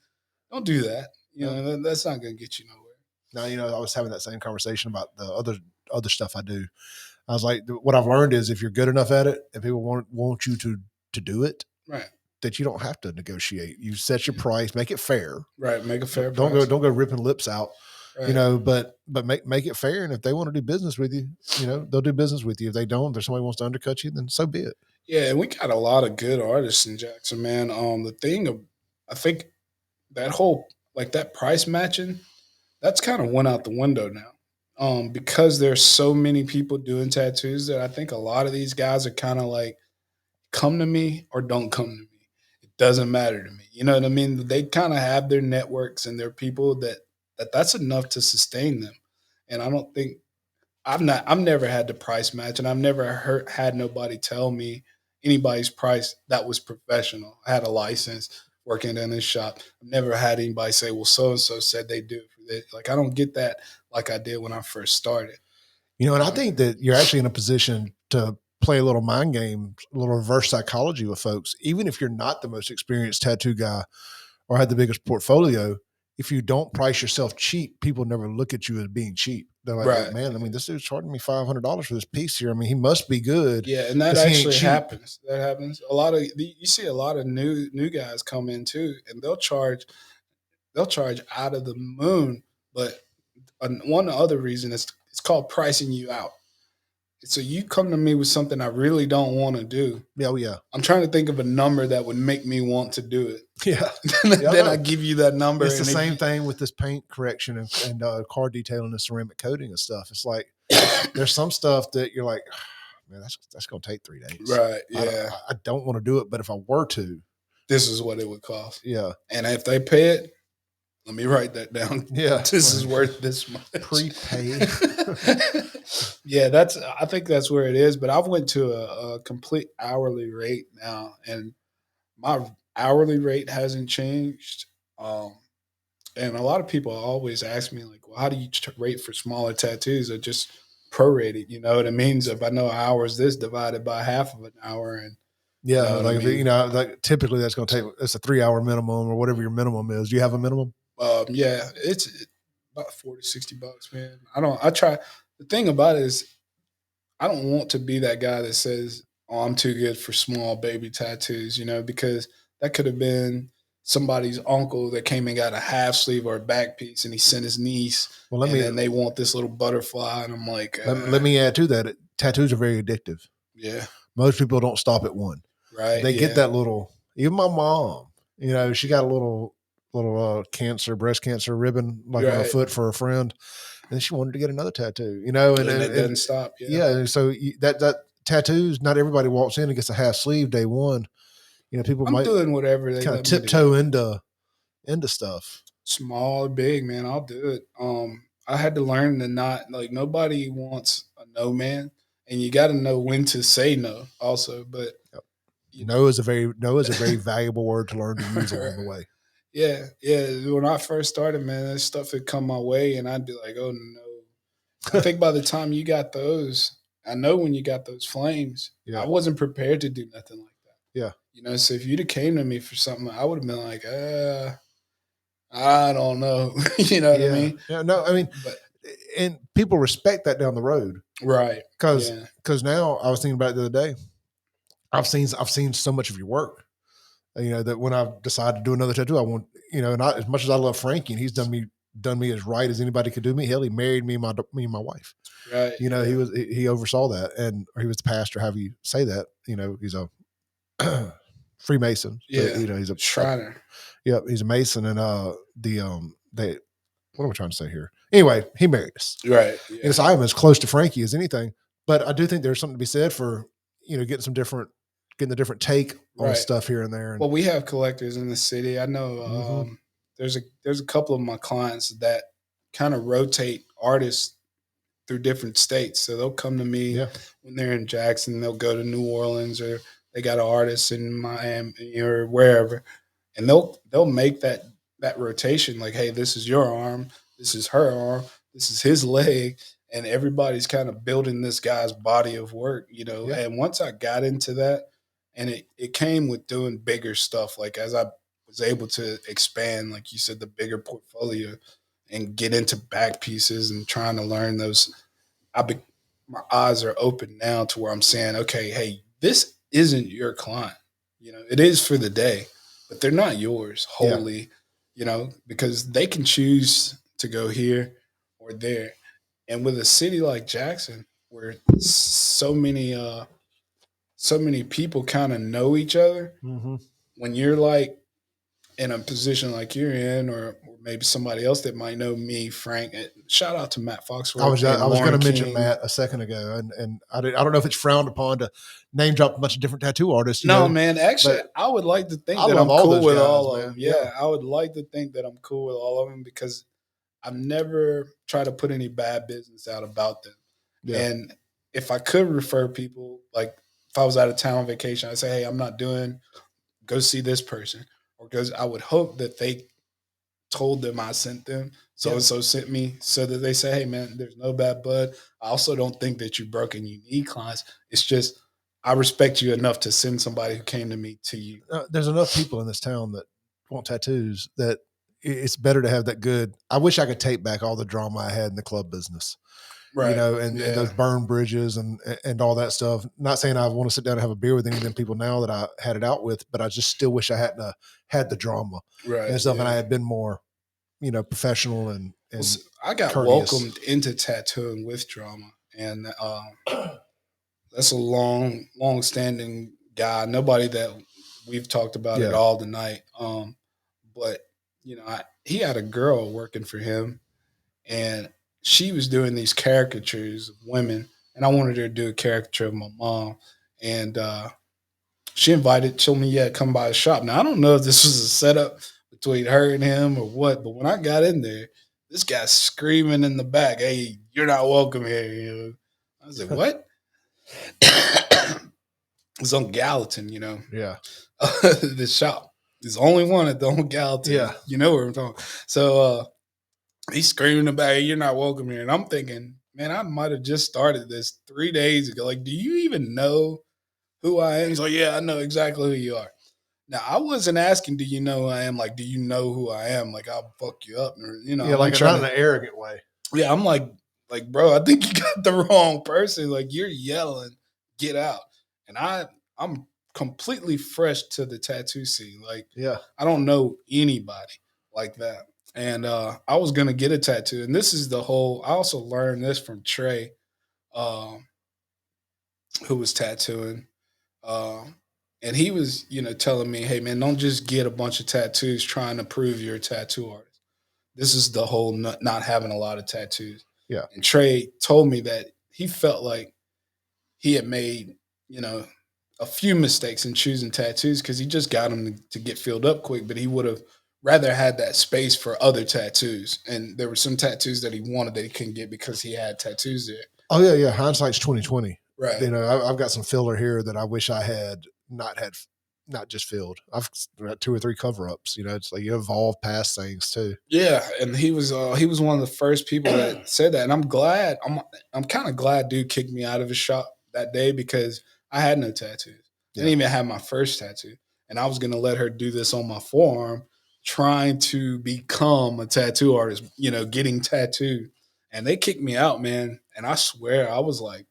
[SPEAKER 2] Don't do that. You know, that's not gonna get you nowhere.
[SPEAKER 1] Now, you know, I was having that same conversation about the other stuff I do. I was like, what I've learned is if you're good enough at it, and people want you to do it,
[SPEAKER 2] right?
[SPEAKER 1] That you don't have to negotiate. You set your price, make it fair.
[SPEAKER 2] Right, make a fair
[SPEAKER 1] don't
[SPEAKER 2] price.
[SPEAKER 1] Don't go ripping lips out. Right. You know, but make it fair. And if they want to do business with you, you know, they'll do business with you. If they don't, if somebody wants to undercut you, then so be it.
[SPEAKER 2] Yeah, and we got a lot of good artists in Jackson, man. The thing of I think that whole like that price matching, that's kind of went out the window now. Because there's so many people doing tattoos that I think a lot of these guys are kind of like, come to me or don't come to me. It doesn't matter to me. You know what I mean? They kind of have their networks and their people that's enough to sustain them. And I don't think I've never had to price match, and I've never had nobody tell me, anybody's price that was professional. I had a license working in this shop. I've never had anybody say, well, so and so said they do it for this. Like I don't get that like I did when I first started.
[SPEAKER 1] And I think that you're actually in a position to play a little mind game, a little reverse psychology with folks. Even if you're not the most experienced tattoo guy or had the biggest portfolio, if you don't price yourself cheap, people never look at you as being cheap. They're like,
[SPEAKER 2] Right.
[SPEAKER 1] man, I mean, this dude's charging me $500 for this piece here. I mean, he must be good.
[SPEAKER 2] Yeah, and that actually happens. That happens. A lot of you see a lot of new guys come in too, and they'll charge out of the moon. But one other reason is it's called pricing you out. So you come to me with something I really don't want to do.
[SPEAKER 1] Yeah, yeah.
[SPEAKER 2] I'm trying to think of a number that would make me want to do it.
[SPEAKER 1] Yeah.
[SPEAKER 2] Then I give you that number.
[SPEAKER 1] It's the same thing with this paint correction and car detailing and ceramic coating and stuff. It's like there's some stuff that you're like, man, that's going to take 3 days.
[SPEAKER 2] Right. Yeah.
[SPEAKER 1] I don't want to do it, but if I were to,
[SPEAKER 2] this is what it would cost.
[SPEAKER 1] Yeah.
[SPEAKER 2] And if they pay it, let me write that down.
[SPEAKER 1] Yeah.
[SPEAKER 2] This is worth this much.
[SPEAKER 1] Prepaid.
[SPEAKER 2] Yeah, I think that's where it is. But I've went to a complete hourly rate now, and my hourly rate hasn't changed. And a lot of people always ask me, like, well, how do you rate for smaller tattoos? Or just prorated, you know what it means? If I know an hour is this divided by half of an hour, and
[SPEAKER 1] yeah, like typically that's going to take, it's a 3-hour minimum or whatever your minimum is. Do you have a minimum?
[SPEAKER 2] Yeah, it's about $40-$60, man. The thing about it is I don't want to be that guy that says, oh, I'm too good for small baby tattoos, you know, because that could have been somebody's uncle that came and got a half sleeve or a back piece, and he sent his niece. Well, and they want this little butterfly, and I'm like,
[SPEAKER 1] let me add to that. Tattoos are very addictive.
[SPEAKER 2] Yeah,
[SPEAKER 1] most people don't stop at one.
[SPEAKER 2] Right,
[SPEAKER 1] they get that little. Even my mom, you know, she got a little breast cancer ribbon on her foot for a friend, and she wanted to get another tattoo, you know, and
[SPEAKER 2] it doesn't stop.
[SPEAKER 1] Yeah, so that tattoos, not everybody walks in and gets a half sleeve day one. You know, people might
[SPEAKER 2] doing whatever they
[SPEAKER 1] kind of tiptoe into stuff.
[SPEAKER 2] Small or big, man, I'll do it. I had to learn to not, like, nobody wants a no man, and you got to know when to say no also. But
[SPEAKER 1] no is a very valuable word to learn to use along the way.
[SPEAKER 2] Yeah. When I first started, man, that stuff would come my way, and I'd be like, oh no. I think by the time you got those, I know when you got those flames, I wasn't prepared to do nothing like that.
[SPEAKER 1] Yeah.
[SPEAKER 2] You know, so if you'd have came to me for something, I would have been like, I don't know. You know what I mean?
[SPEAKER 1] Yeah, no, I mean, and people respect that down the road.
[SPEAKER 2] Right.
[SPEAKER 1] Because now I was thinking about it the other day. I've seen so much of your work, you know, that when I decided to do another tattoo, I want, you know, and as much as I love Frankie and he's done me as right as anybody could do me. Hell, he married me and my wife.
[SPEAKER 2] Right.
[SPEAKER 1] You know, he oversaw that, or he was the pastor, however you say that. You know, he's a Freemason.
[SPEAKER 2] Yeah.
[SPEAKER 1] You know, he's a
[SPEAKER 2] Shriner.
[SPEAKER 1] Yeah, he's a Mason, and what am I trying to say here? Anyway, he married us.
[SPEAKER 2] Right. Yeah.
[SPEAKER 1] And so I'm as close to Frankie as anything. But I do think there's something to be said for, you know, getting the different take on stuff here and there.
[SPEAKER 2] Well, we have collectors in the city. I know there's a couple of my clients that kind of rotate artists through different states. So they'll come to me when they're in Jackson, they'll go to New Orleans, or they got an artist in Miami or wherever. And they'll make that rotation, like, hey, this is your arm, this is her arm, this is his leg, and everybody's kind of building this guy's body of work, you know. Yeah. And once I got into that, and it came with doing bigger stuff, like as I was able to expand, like you said, the bigger portfolio and get into back pieces and trying to learn those, my eyes are open now to where I'm saying, okay, hey, this isn't your client, you know, it is for the day, but they're not yours wholly, you know, because they can choose to go here or there. And with a city like Jackson, where so many people kind of know each other, when you're like in a position like you're in, or maybe somebody else that might know me, Frank. Shout out to Matt Foxworth.
[SPEAKER 1] I was going to mention Matt a second ago, and I don't know if it's frowned upon to name drop a bunch of different tattoo artists.
[SPEAKER 2] No, man. Actually, I would like to think that I'm cool with all of them. Yeah, I would like to think that I'm cool with all of them because I've never tried to put any bad business out about them. Yeah. And if I could refer people, like if I was out of town on vacation, I'd say, hey, I'm not doing, go see this person. Or because I would hope that they told them I sent them. So and so sent me so that they say, hey man, there's no bad blood. I also don't think that you broke and you need clients. It's just I respect you enough to send somebody who came to me to you.
[SPEAKER 1] There's enough people in this town that want tattoos that it's better to have that good. I wish I could take back all the drama I had in the club business.
[SPEAKER 2] Right.
[SPEAKER 1] And those burn bridges and all that stuff. Not saying I want to sit down and have a beer with any of them people now that I had it out with, but I just still wish I hadn't had the drama and stuff. And I had been more, professional and
[SPEAKER 2] I got
[SPEAKER 1] courteous.
[SPEAKER 2] welcomed into tattooing with drama. And that's a long standing guy. Nobody that we've talked about at all tonight. But he had a girl working for him, and she was doing these caricatures of women, and I wanted her to do a caricature of my mom. And she told me, yeah, come by the shop. Now, I don't know if this was a setup between her and him or what, but when I got in there, this guy's screaming in the back, hey, you're not welcome here. I was like, what? It was on Gallatin,
[SPEAKER 1] Yeah.
[SPEAKER 2] The shop. There's only one at the on Gallatin.
[SPEAKER 1] Yeah.
[SPEAKER 2] You know where I'm talking. So he's screaming about, hey, you're not welcome here. And I'm thinking, man, I might have just started this 3 days ago. Like, do you even know who I am? He's like, yeah, I know exactly who you are. Now, I wasn't asking, do you know who I am? Like, do you know who I am? Like, I'll fuck you up. Or,
[SPEAKER 1] like not in an arrogant way.
[SPEAKER 2] Yeah, I'm like, bro, I think you got the wrong person. Like, you're yelling, get out. And I'm completely fresh to the tattoo scene. Like, I don't know anybody like that. And I was going to get a tattoo. And this is I also learned this from Trey, who was tattooing. And he was, telling me, hey, man, don't just get a bunch of tattoos trying to prove you're a tattoo artist. This is the whole not having a lot of tattoos.
[SPEAKER 1] Yeah.
[SPEAKER 2] And Trey told me that he felt like he had made, a few mistakes in choosing tattoos because he just got them to get filled up quick, but he would have rather had that space for other tattoos. And there were some tattoos that he wanted that he couldn't get because he had tattoos there.
[SPEAKER 1] Oh, yeah, yeah. Hindsight's 20/20.
[SPEAKER 2] Right.
[SPEAKER 1] I've got some filler here that I wish I had not just filled. I've got 2 or 3 cover-ups. It's like you evolve past things too.
[SPEAKER 2] Yeah, and he was one of the first people that said that, and I'm glad. I'm kind of glad dude kicked me out of his shop that day because I had no tattoos. I didn't even have my first tattoo, and I was going to let her do this on my forearm, trying to become a tattoo artist. Getting tattooed, and they kicked me out, man. And I swear, I was like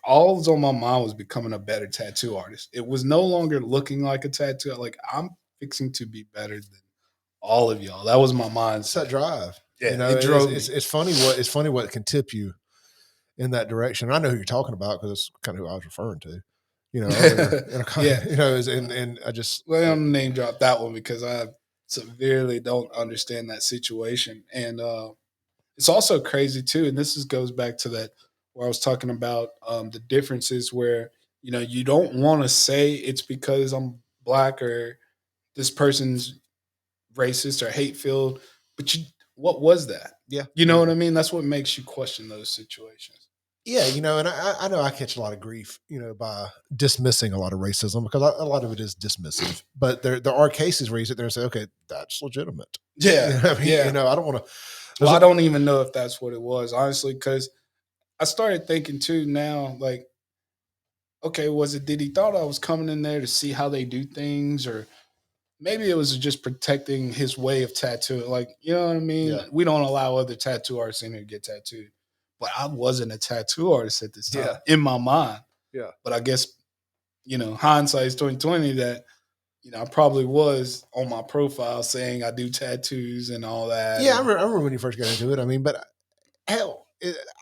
[SPEAKER 2] all that's on my mind was becoming a better tattoo artist. It was no longer looking like a tattoo. Like, I'm fixing to be better than all of y'all. That was my mindset.
[SPEAKER 1] It's that drive.
[SPEAKER 2] Yeah, it drove
[SPEAKER 1] it's funny what can tip you in that direction. I know who you're talking about because it's kind of who I was referring to. And I just
[SPEAKER 2] I'm name drop that one because I severely don't understand that situation. And it's also crazy too. And this goes back to that where I was talking about the differences where you don't want to say it's because I'm black or this person's racist or hate filled, but what was that?
[SPEAKER 1] Yeah.
[SPEAKER 2] You know what I mean? That's what makes you question those situations.
[SPEAKER 1] Yeah, and I know I catch a lot of grief, by dismissing a lot of racism because a lot of it is dismissive. But there are cases where you sit there and say, okay, that's legitimate.
[SPEAKER 2] Yeah,
[SPEAKER 1] I don't want to.
[SPEAKER 2] Well, I don't even know if that's what it was, honestly, because I started thinking too now, like, okay, did he thought I was coming in there to see how they do things, or maybe it was just protecting his way of tattooing. Like, you know what I mean? Yeah. We don't allow other tattoo artists in here to get tattooed. But I wasn't a tattoo artist at this time in my mind.
[SPEAKER 1] Yeah.
[SPEAKER 2] But I guess, hindsight is 20/20 that, I probably was on my profile saying I do tattoos and all that.
[SPEAKER 1] Yeah, I remember when you first got into it. I mean, but hell,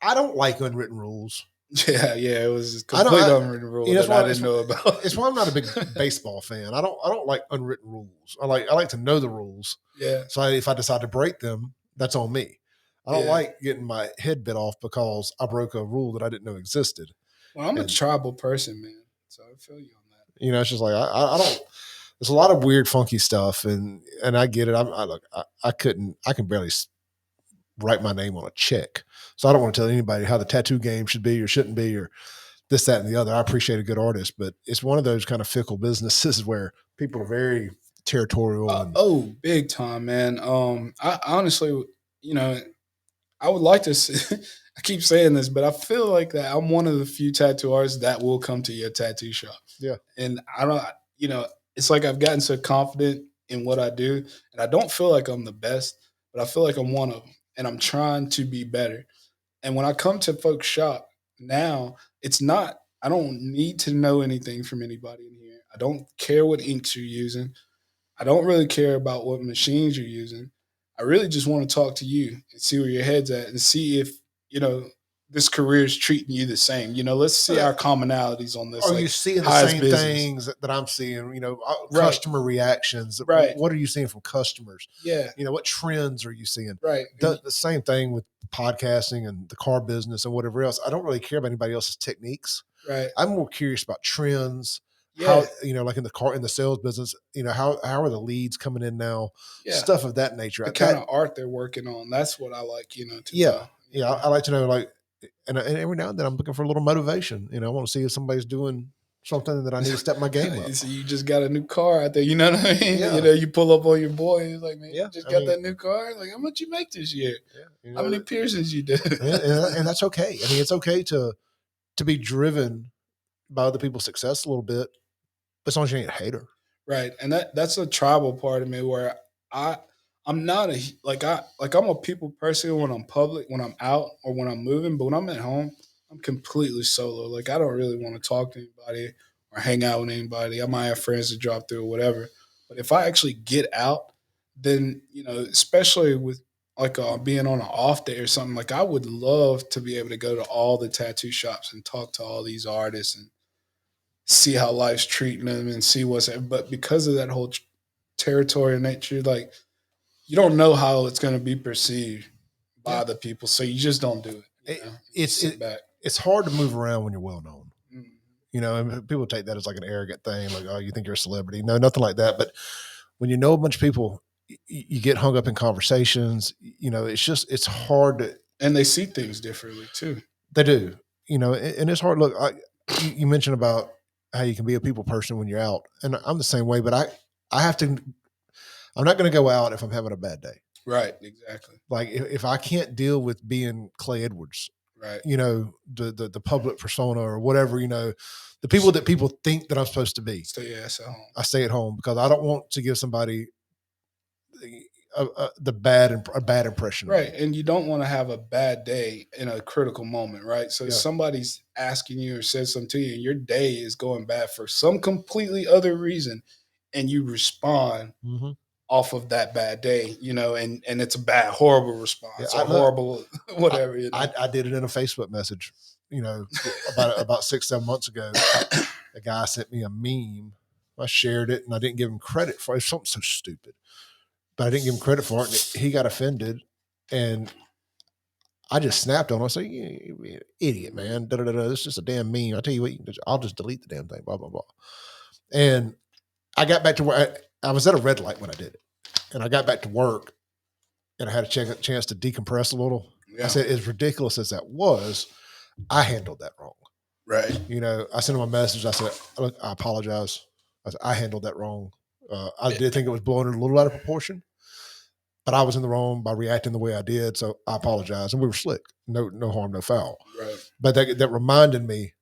[SPEAKER 1] I don't like unwritten rules.
[SPEAKER 2] Yeah, it was complete unwritten rules that I didn't know about.
[SPEAKER 1] It's why I'm not a big baseball fan. I don't like unwritten rules. I like to know the rules.
[SPEAKER 2] Yeah.
[SPEAKER 1] So if I decide to break them, that's on me. I don't like getting my head bit off because I broke a rule that I didn't know existed.
[SPEAKER 2] Well, I'm a tribal person, man. So I feel you on that.
[SPEAKER 1] It's just like I don't. There's a lot of weird, funky stuff, and I get it. I can barely write my name on a check, so I don't want to tell anybody how the tattoo game should be or shouldn't be, or this, that, and the other. I appreciate a good artist, but it's one of those kind of fickle businesses where people are very territorial.
[SPEAKER 2] Big time, man. I honestly, you know, I would like to see, I keep saying this, but I feel like that I'm one of the few tattoo artists that will come to your tattoo shop.
[SPEAKER 1] Yeah.
[SPEAKER 2] And I don't, it's like I've gotten so confident in what I do, and I don't feel like I'm the best, but I feel like I'm one of them, and I'm trying to be better. And when I come to folks' shop now, it's not, I don't need to know anything from anybody in here. I don't care what inks you're using. I don't really care about what machines you're using. I really just want to talk to you and see where your head's at and see if, you know, this career is treating you the same. Let's see our commonalities on this.
[SPEAKER 1] Are you seeing the same things that I'm seeing? Customer reactions.
[SPEAKER 2] Right.
[SPEAKER 1] What are you seeing from customers?
[SPEAKER 2] Yeah.
[SPEAKER 1] What trends are you seeing?
[SPEAKER 2] Right.
[SPEAKER 1] The same thing with podcasting and the car business and whatever else. I don't really care about anybody else's techniques.
[SPEAKER 2] Right.
[SPEAKER 1] I'm more curious about trends.
[SPEAKER 2] Yeah.
[SPEAKER 1] How, like in the sales business, how are the leads coming in now?
[SPEAKER 2] Yeah.
[SPEAKER 1] Stuff of that nature.
[SPEAKER 2] The kind of art they're working on. That's what I like, to know.
[SPEAKER 1] Yeah. I like to know, like, and every now and then I'm looking for a little motivation. I want to see if somebody's doing something that I need to step my game up.
[SPEAKER 2] So you just got a new car out there. You know what I mean?
[SPEAKER 1] Yeah.
[SPEAKER 2] You pull up on your boy. He's like, man, you just got that new car. Like, how much you make this year? Yeah. How many piercings you did?
[SPEAKER 1] and that's okay. I mean, it's okay to be driven by other people's success a little bit, but as long as you ain't a hater.
[SPEAKER 2] Right. And that's a tribal part of me where I'm not I'm a people person when I'm public, when I'm out or when I'm moving, but when I'm at home, I'm completely solo. Like, I don't really want to talk to anybody or hang out with anybody. I might have friends that drop through or whatever. But if I actually get out, then, especially with being on an off day or something, like, I would love to be able to go to all the tattoo shops and talk to all these artists and see how life's treating them and see but because of that whole territorial nature, like, you don't know how it's going to be perceived by the people, so you just don't do it.
[SPEAKER 1] It's hard to move around when you're well known. Mm-hmm. And people take that as like an arrogant thing, like, oh, you think you're a celebrity. No, nothing like that. But when you know a bunch of people, you get hung up in conversations. It's hard to,
[SPEAKER 2] and they see things differently too.
[SPEAKER 1] They do. And it's hard. Look, you mentioned about how you can be a people person when you're out, and I'm the same way. But I have to. I'm not going to go out if I'm having a bad day.
[SPEAKER 2] Right. Exactly.
[SPEAKER 1] Like, if I can't deal with being Clay Edwards,
[SPEAKER 2] right?
[SPEAKER 1] The public persona or whatever. The people that people think that I'm supposed to be.
[SPEAKER 2] Stay at home.
[SPEAKER 1] I stay at home because I don't want to give somebody a bad impression.
[SPEAKER 2] Right. And you don't want to have a bad day in a critical moment, right? So if somebody's asking you or says something to you and your day is going bad for some completely other reason, and you respond off of that bad day, and it's a bad, horrible response, horrible, whatever.
[SPEAKER 1] I did it in a Facebook message, about 6-7 months ago. A guy sent me a meme. I shared it and I didn't give him credit for it. It's something so stupid, but I didn't give him credit for it. And he got offended, and I just snapped on him. I said, "You idiot, man! This is just a damn meme. I tell you what, I'll just delete the damn thing." Blah blah blah. And I got back to where I was at a red light when I did it, and I got back to work, and I had a chance to decompress a little. Yeah. I said, as ridiculous as that was, I handled that wrong.
[SPEAKER 2] Right.
[SPEAKER 1] I sent him a message. I said, look, I apologize. I handled that wrong. I did think it was blowing it a little out of proportion, but I was in the wrong by reacting the way I did. So I apologize. And we were slick. No harm, no foul.
[SPEAKER 2] Right.
[SPEAKER 1] But that reminded me,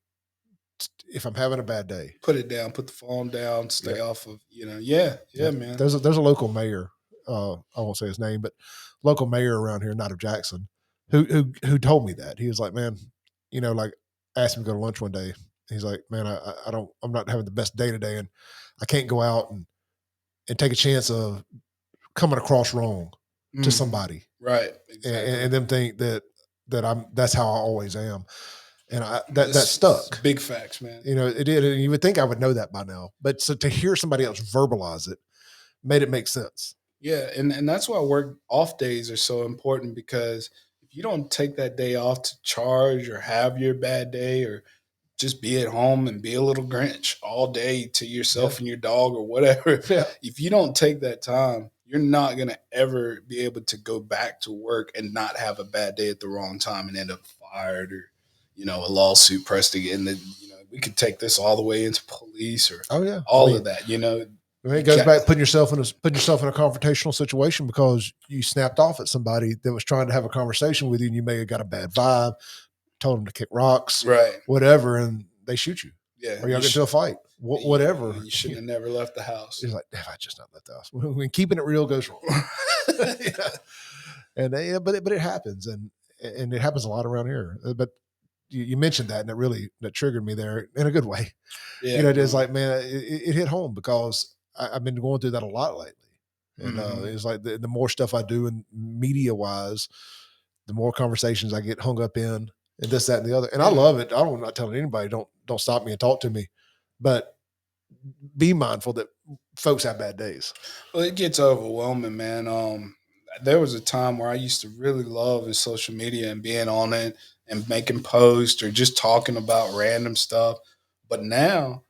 [SPEAKER 1] if I'm having a bad day,
[SPEAKER 2] put it down, put the phone down, stay off of, man.
[SPEAKER 1] There's a local mayor. I won't say his name, but local mayor around here, not of Jackson, who told me that. He was like, man, like, asked him to go to lunch one day. He's like, man, I'm not having the best day today, and I can't go out and take a chance of coming across wrong to somebody.
[SPEAKER 2] Right. Exactly.
[SPEAKER 1] And them think that that's how I always am. And that stuck.
[SPEAKER 2] Big facts, man.
[SPEAKER 1] It did. And you would think I would know that by now, but so to hear somebody else verbalize it made it make sense.
[SPEAKER 2] Yeah. And that's why work off days are so important, because if you don't take that day off to charge or have your bad day or just be at home and be a little Grinch all day to yourself and your dog or whatever, if you don't take that time, you're not going to ever be able to go back to work and not have a bad day at the wrong time and end up fired or, a lawsuit pressed again. That we could take this all the way into police or
[SPEAKER 1] Oh yeah,
[SPEAKER 2] all of that.
[SPEAKER 1] It goes back putting yourself in a confrontational situation because you snapped off at somebody that was trying to have a conversation with you, and you may have got a bad vibe, told them to kick rocks,
[SPEAKER 2] right,
[SPEAKER 1] whatever, and they shoot you.
[SPEAKER 2] Yeah,
[SPEAKER 1] or y'all get into a fight, whatever.
[SPEAKER 2] You shouldn't have never left the house.
[SPEAKER 1] It's like, have I just not left the house? When keeping it real goes wrong. Yeah. And but it happens, and it happens a lot around here. But you mentioned that, and that triggered me there in a good way.
[SPEAKER 2] Yeah,
[SPEAKER 1] it's like, man, it hit home because I've been going through that a lot lately. And it's like the more stuff I do in media wise, the more conversations I get hung up in, and this, that, and the other. And I love it. I'm not telling anybody, don't stop me and talk to me, but be mindful that folks have bad days.
[SPEAKER 2] Well, it gets overwhelming, man. There was a time where I used to really love social media and being on it and making posts or just talking about random stuff. But now,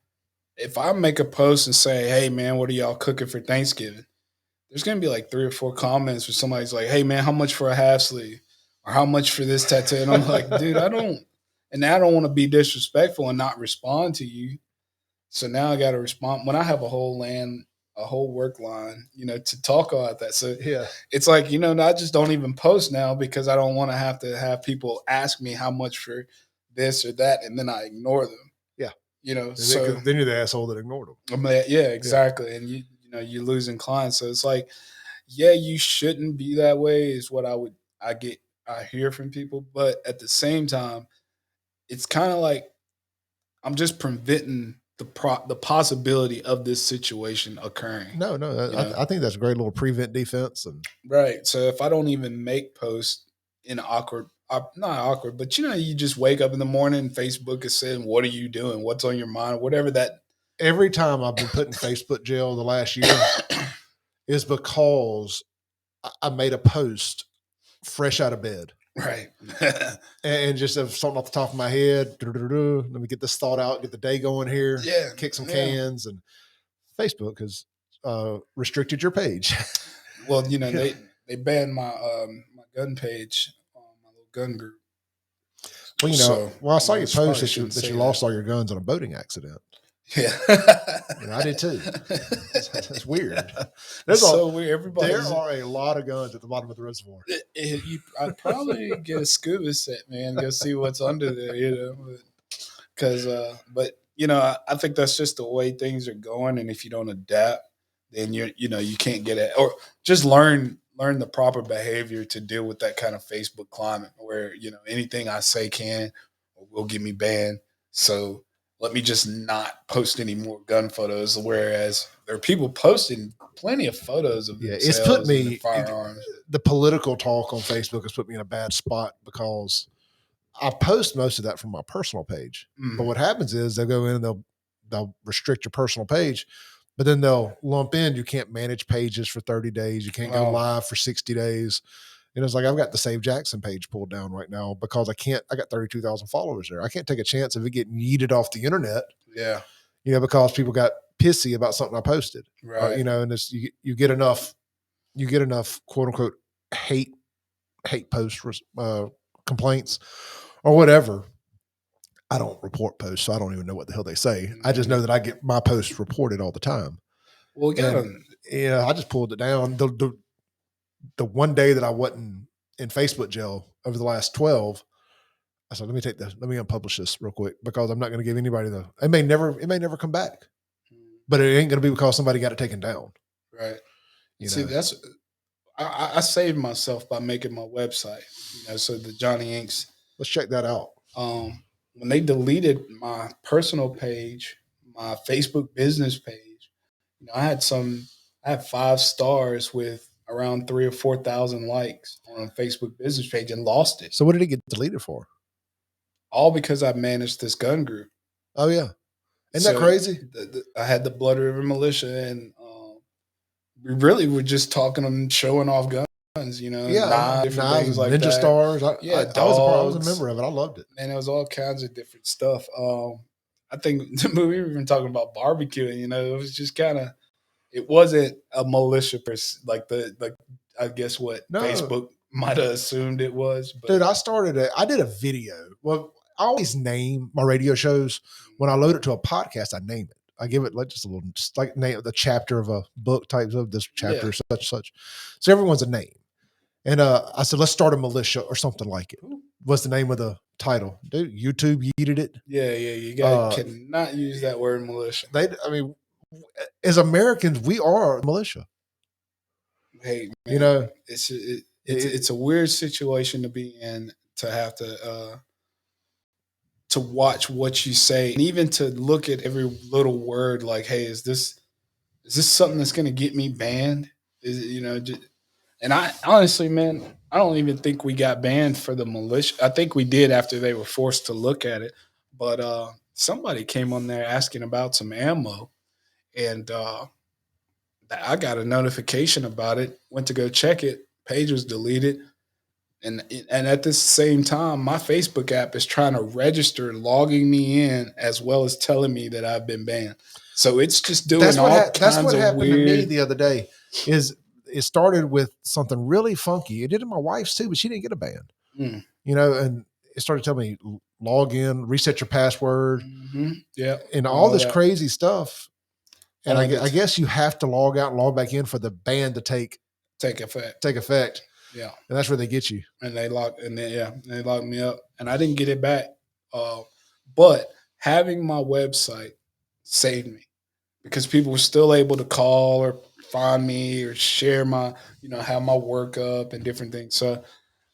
[SPEAKER 2] if I make a post and say, "Hey, man, what are y'all cooking for Thanksgiving?" there's going to be like 3 or 4 comments where somebody's like, "Hey, man, how much for a half sleeve?" or "How much for this tattoo?" And I'm like, dude, I don't want to be disrespectful and not respond to you. So now I got to respond when I have a whole work line, to talk about that. So
[SPEAKER 1] yeah,
[SPEAKER 2] it's like, I just don't even post now because I don't want to have people ask me how much for this or that, and then I ignore them.
[SPEAKER 1] Yeah.
[SPEAKER 2] So
[SPEAKER 1] then you're the asshole that ignored them.
[SPEAKER 2] Yeah, exactly. Yeah. And you're losing clients. So it's like, yeah, you shouldn't be that way is what I hear from people. But at the same time, it's kind of like I'm just preventing the possibility of this situation occurring.
[SPEAKER 1] No, I think that's a great little prevent defense. And
[SPEAKER 2] right. So if I don't even make posts in not awkward, but you just wake up in the morning and Facebook is saying, "What are you doing? What's on your mind?" Whatever that.
[SPEAKER 1] Every time I've been put in Facebook jail the last year is because I made a post fresh out of bed.
[SPEAKER 2] Right.
[SPEAKER 1] and just have something off the top of my head. Let me get this thought out, get the day going here.
[SPEAKER 2] Yeah.
[SPEAKER 1] Kick some cans. And Facebook has restricted your page.
[SPEAKER 2] Well, they banned my my gun page on my little gun group.
[SPEAKER 1] Well, I saw your post that you lost all your guns in a boating accident.
[SPEAKER 2] Yeah.
[SPEAKER 1] I did too. That's weird.
[SPEAKER 2] It's so weird.
[SPEAKER 1] There are a lot of guns at the bottom of the reservoir.
[SPEAKER 2] I'd probably get a scuba set, man, go see what's under there, because I think that's just the way things are going, and if you don't adapt, then you can't get it, or just learn the proper behavior to deal with that kind of Facebook climate where anything I say can or will get me banned. So let me just not post any more gun photos. Whereas there are people posting plenty of photos of themselves.
[SPEAKER 1] It's put me
[SPEAKER 2] firearms.
[SPEAKER 1] The political talk on Facebook has put me in a bad spot because I post most of that from my personal page. But what happens is they'll go in and they'll restrict your personal page, but then they'll lump in you can't manage pages for 30 days. You can't go live for 60 days. And it's like, I've got the Save Jackson page pulled down right now because I got 32,000 followers there. I can't take a chance of it getting yeeted off the internet.
[SPEAKER 2] Yeah.
[SPEAKER 1] Because people got pissy about something I posted.
[SPEAKER 2] Right.
[SPEAKER 1] And it's, you get enough quote unquote hate post complaints or whatever. I don't report posts, so I don't even know what the hell they say. I just know that I get my posts reported all the time.
[SPEAKER 2] Well,
[SPEAKER 1] I just pulled it down. The one day that I wasn't in Facebook jail over the last 12, I said, let me unpublish this real quick because I'm not going to give anybody it may never come back, but it ain't going to be because somebody got it taken down.
[SPEAKER 2] Right. See, I saved myself by making my website, so the Johnny Inks.
[SPEAKER 1] Let's check that out.
[SPEAKER 2] When they deleted my personal page, my Facebook business page, I had 5 stars with around 3,000 or 4,000 likes on a Facebook business page and lost it.
[SPEAKER 1] So what did it get deleted for?
[SPEAKER 2] All because I managed this gun group.
[SPEAKER 1] Oh yeah. Isn't that crazy?
[SPEAKER 2] I had the Blood River Militia, and we really were just talking and showing off guns. Knives, different things like
[SPEAKER 1] Ninja
[SPEAKER 2] that.
[SPEAKER 1] Stars. I was a member of it. I loved it.
[SPEAKER 2] And it was all kinds of different stuff. I think we were even talking about barbecuing. It was just kind of. It wasn't a militia I guess what Facebook might have assumed it was. But.
[SPEAKER 1] Dude, I did a video. Well, always name my radio shows. When I load it to a podcast, I name it. I give it like just a little, just like name the chapter of a book type of this chapter, such. So everyone's a name. And I said, let's start a militia or something like it. What's the name of the title? Dude, YouTube yeeted it.
[SPEAKER 2] Yeah. You guys cannot use that word militia.
[SPEAKER 1] As Americans, we are a militia.
[SPEAKER 2] Hey, man, it's a weird situation to be in, to have to watch what you say, and even to look at every little word. Like, hey, is this something that's going to get me banned? Is it, and I honestly, man, I don't even think we got banned for the militia. I think we did after they were forced to look at it. But somebody came on there asking about some ammo, and I got a notification about it. Went to go check it. Page was deleted, and at the same time, my Facebook app is trying to register, logging me in, as well as telling me that I've been banned. So it's just doing all kinds of weird. That's what happened to me
[SPEAKER 1] the other day. It started with something really funky. It did to my wife's too, but she didn't get a ban. And it started telling me log in, reset your password, and all this crazy stuff. And I guess you have to log out and log back in for the ban to take effect.
[SPEAKER 2] Yeah,
[SPEAKER 1] and that's where they get you.
[SPEAKER 2] And they locked me up, and I didn't get it back. But having my website saved me, because people were still able to call or find me or share my, have my work up and different things. So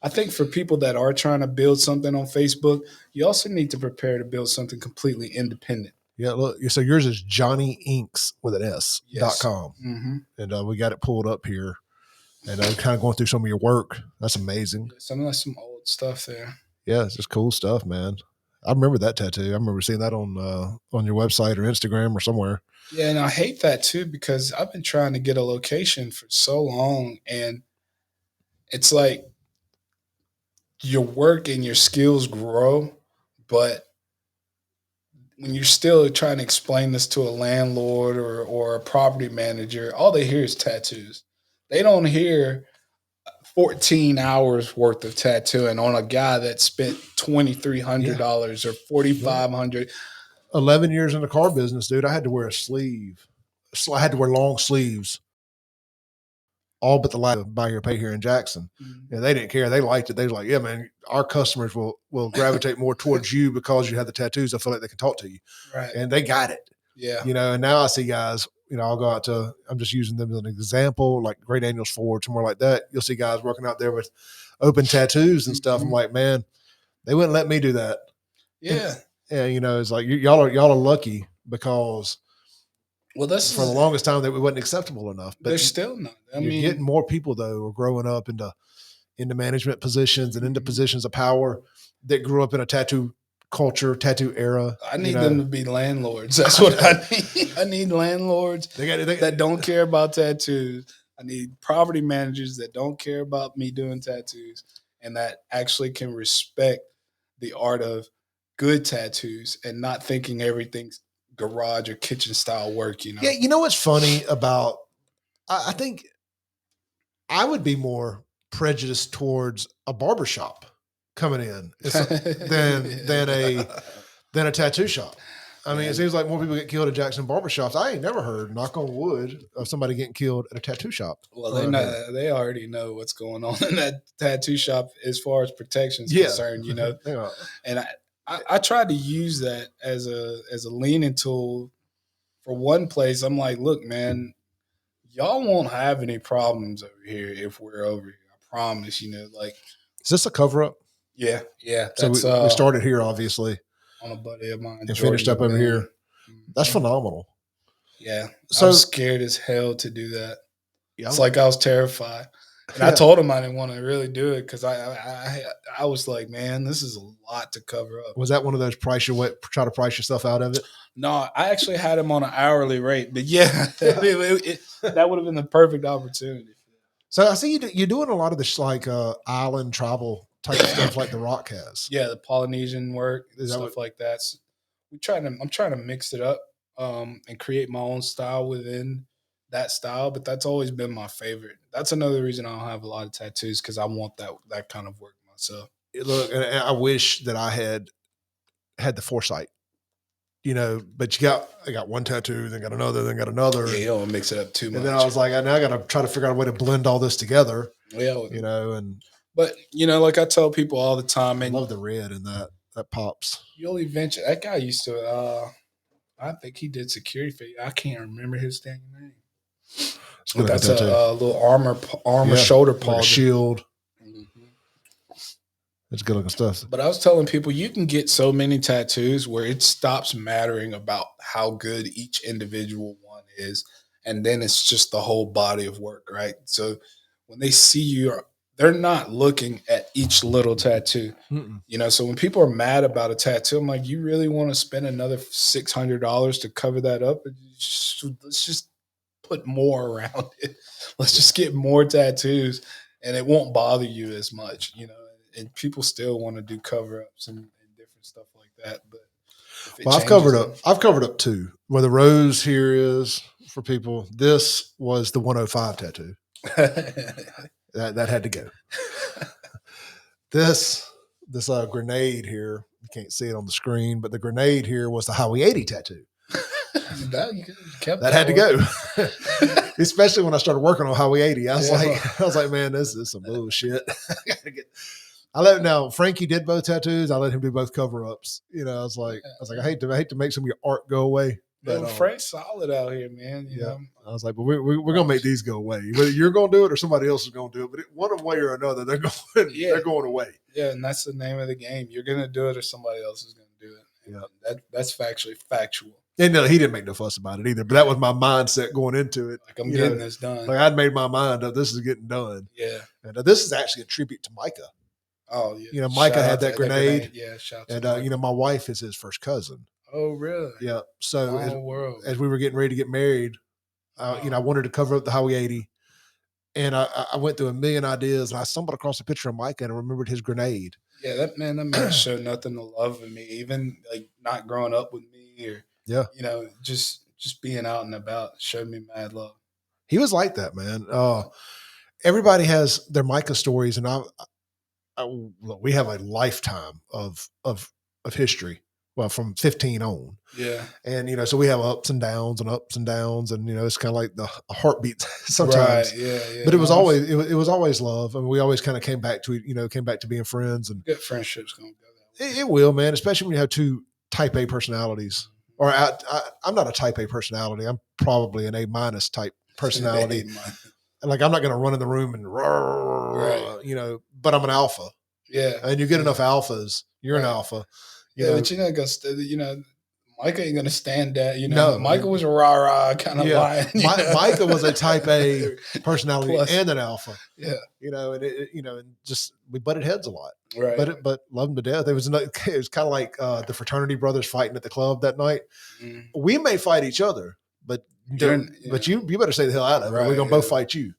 [SPEAKER 2] I think for people that are trying to build something on Facebook, you also need to prepare to build something completely independent.
[SPEAKER 1] Yeah, look, so yours is JohnnyInks with an S.com. And we got it pulled up here. And kind of going through some of your work. That's amazing.
[SPEAKER 2] Some old stuff there.
[SPEAKER 1] Yeah, it's just cool stuff, man. I remember that tattoo. I remember seeing that on your website or Instagram or somewhere.
[SPEAKER 2] Yeah, and I hate that too, because I've been trying to get a location for so long, and it's like your work and your skills grow, but when you're still trying to explain this to a landlord or a property manager, all they hear is tattoos. They don't hear 14 hours worth of tattooing on a guy that spent $2,300 or $4,500.
[SPEAKER 1] 11 years in the car business, dude. I had to wear a sleeve. I had to wear long sleeves, all but the light buy your pay here in Jackson. And they didn't care. They liked it. They was like, yeah, man, our customers will gravitate more towards you because you have the tattoos. I feel like they can talk to you.
[SPEAKER 2] Right.
[SPEAKER 1] And they got it.
[SPEAKER 2] Yeah.
[SPEAKER 1] And now I see guys, I'll go out to, I'm just using them as an example, like Great Daniels Ford, somewhere like that. You'll see guys working out there with open tattoos and stuff. I'm like, man, they wouldn't let me do that.
[SPEAKER 2] Yeah.
[SPEAKER 1] And it's like, y'all are lucky, because for the longest time that it wasn't acceptable enough. But
[SPEAKER 2] they're still not.
[SPEAKER 1] You're getting more people, though, are growing up into management positions and into positions of power that grew up in a tattoo culture, tattoo era.
[SPEAKER 2] I need them to be landlords. That's what I need. I need landlords that don't care about tattoos. I need property managers that don't care about me doing tattoos, and that actually can respect the art of good tattoos and not thinking everything's garage or kitchen style work.
[SPEAKER 1] Yeah, you know what's funny about? I think I would be more prejudiced towards a barbershop coming in than a tattoo shop. I mean, it seems like more people get killed at Jackson barbershops. I ain't never heard, knock on wood, of somebody getting killed at a tattoo shop.
[SPEAKER 2] Well, they already know what's going on in that tattoo shop as far as protection's concerned,
[SPEAKER 1] Yeah.
[SPEAKER 2] And I tried to use that as a leaning tool for one place. I'm like, look, man, y'all won't have any problems over here if we're over here. I promise, like.
[SPEAKER 1] Is this a cover-up?
[SPEAKER 2] Yeah.
[SPEAKER 1] So we started here, obviously.
[SPEAKER 2] On a buddy of mine.
[SPEAKER 1] And finished up over here. That's phenomenal.
[SPEAKER 2] Yeah. So I was scared as hell to do that.
[SPEAKER 1] Yeah,
[SPEAKER 2] it's like I was terrified. And I told him I didn't want to really do it, because I was like, man, this is a lot to cover up.
[SPEAKER 1] Was that one of those try to price yourself out of it?
[SPEAKER 2] No, I actually had him on an hourly rate. But yeah, that would have been the perfect opportunity.
[SPEAKER 1] So I see you're doing a lot of this island travel type of stuff like The Rock has.
[SPEAKER 2] Yeah, the Polynesian work, stuff like that. So I'm trying to mix it up and create my own style within that style, but that's always been my favorite. That's another reason I don't have a lot of tattoos, because I want that kind of work myself.
[SPEAKER 1] Look, and I wish that I had had the foresight, but I got one tattoo, then got another, then got another.
[SPEAKER 2] Yeah, you don't mix it up too much.
[SPEAKER 1] And then I was like, now I got to try to figure out a way to blend all this together, and.
[SPEAKER 2] But like I tell people all the time,
[SPEAKER 1] I
[SPEAKER 2] and
[SPEAKER 1] love the red and that pops.
[SPEAKER 2] You'll eventually. That guy used to. I think he did security for you. I can't remember his dang name. But that's a little armor shoulder paw,
[SPEAKER 1] like a shield. Mm-hmm. It's good looking stuff.
[SPEAKER 2] But I was telling people, you can get so many tattoos where it stops mattering about how good each individual one is, and then it's just the whole body of work, right? So when they see you, they're not looking at each little tattoo. Mm-mm. So when people are mad about a tattoo, I'm like, you really want to spend another $600 to cover that up? Let's just put more around it. Let's just get more tattoos, and it won't bother you as much, and people still want to do cover-ups and different stuff like that. But
[SPEAKER 1] I've covered up two. Where the rose here is for people, this was the 105 tattoo. That had to go. This grenade here, you can't see it on the screen, but the grenade here was the Highway 80 tattoo. That had to go. Especially when I started working on Highway 80. I was like, man, this is some bullshit. Now Frankie did both tattoos. I let him do both cover-ups. I was like, I hate to make some of your art go away.
[SPEAKER 2] But Frank's solid out here, man. You know?
[SPEAKER 1] I was like, but we're gonna make these go away. Whether you're gonna do it or somebody else is gonna do it, but one way or another, they're going away.
[SPEAKER 2] Yeah, and that's the name of the game. You're gonna do it, or somebody else is gonna do it. Yeah, that's factual.
[SPEAKER 1] And no, he didn't make no fuss about it either. But that was my mindset going into it.
[SPEAKER 2] Like, I'm getting this done.
[SPEAKER 1] Like, I'd made my mind up. This is getting done.
[SPEAKER 2] Yeah.
[SPEAKER 1] And this is actually a tribute to Micah.
[SPEAKER 2] Oh yeah.
[SPEAKER 1] Micah had that grenade.
[SPEAKER 2] Yeah. Shout
[SPEAKER 1] out to my wife is his first cousin.
[SPEAKER 2] Oh, really?
[SPEAKER 1] Yeah. So as we were getting ready to get married, I wanted to cover up the Highway 80. And I went through a million ideas, and I stumbled across a picture of Micah and I remembered his grenade.
[SPEAKER 2] Yeah, that man showed nothing to love in me, even like not growing up with me, or just being out and about showed me mad love.
[SPEAKER 1] He was like that, man. Everybody has their Micah stories, and we have a lifetime of history. Well, from 15 on.
[SPEAKER 2] Yeah.
[SPEAKER 1] And, so we have ups and downs, and it's kind of like the heartbeat sometimes.
[SPEAKER 2] Right. Yeah.
[SPEAKER 1] But it was always love. I mean, we always kind of came back to being friends. And
[SPEAKER 2] good friendships going to go that way.
[SPEAKER 1] It will, man, especially when you have two type A personalities. Or I'm not a type A personality. I'm probably an A- type personality. Like, I'm not going to run in the room and roar, but I'm an alpha.
[SPEAKER 2] Yeah.
[SPEAKER 1] And you get enough alphas, you're an alpha.
[SPEAKER 2] But you're not gonna, Micah ain't gonna stand that. No, Micah was a rah kind of lion.
[SPEAKER 1] Micah was a type A personality and an alpha.
[SPEAKER 2] Yeah,
[SPEAKER 1] and just we butted heads a lot.
[SPEAKER 2] Right,
[SPEAKER 1] but loved him to death. It was kind of like the fraternity brothers fighting at the club that night. Mm. We may fight each other, but you better stay the hell out of it. We're gonna both fight you.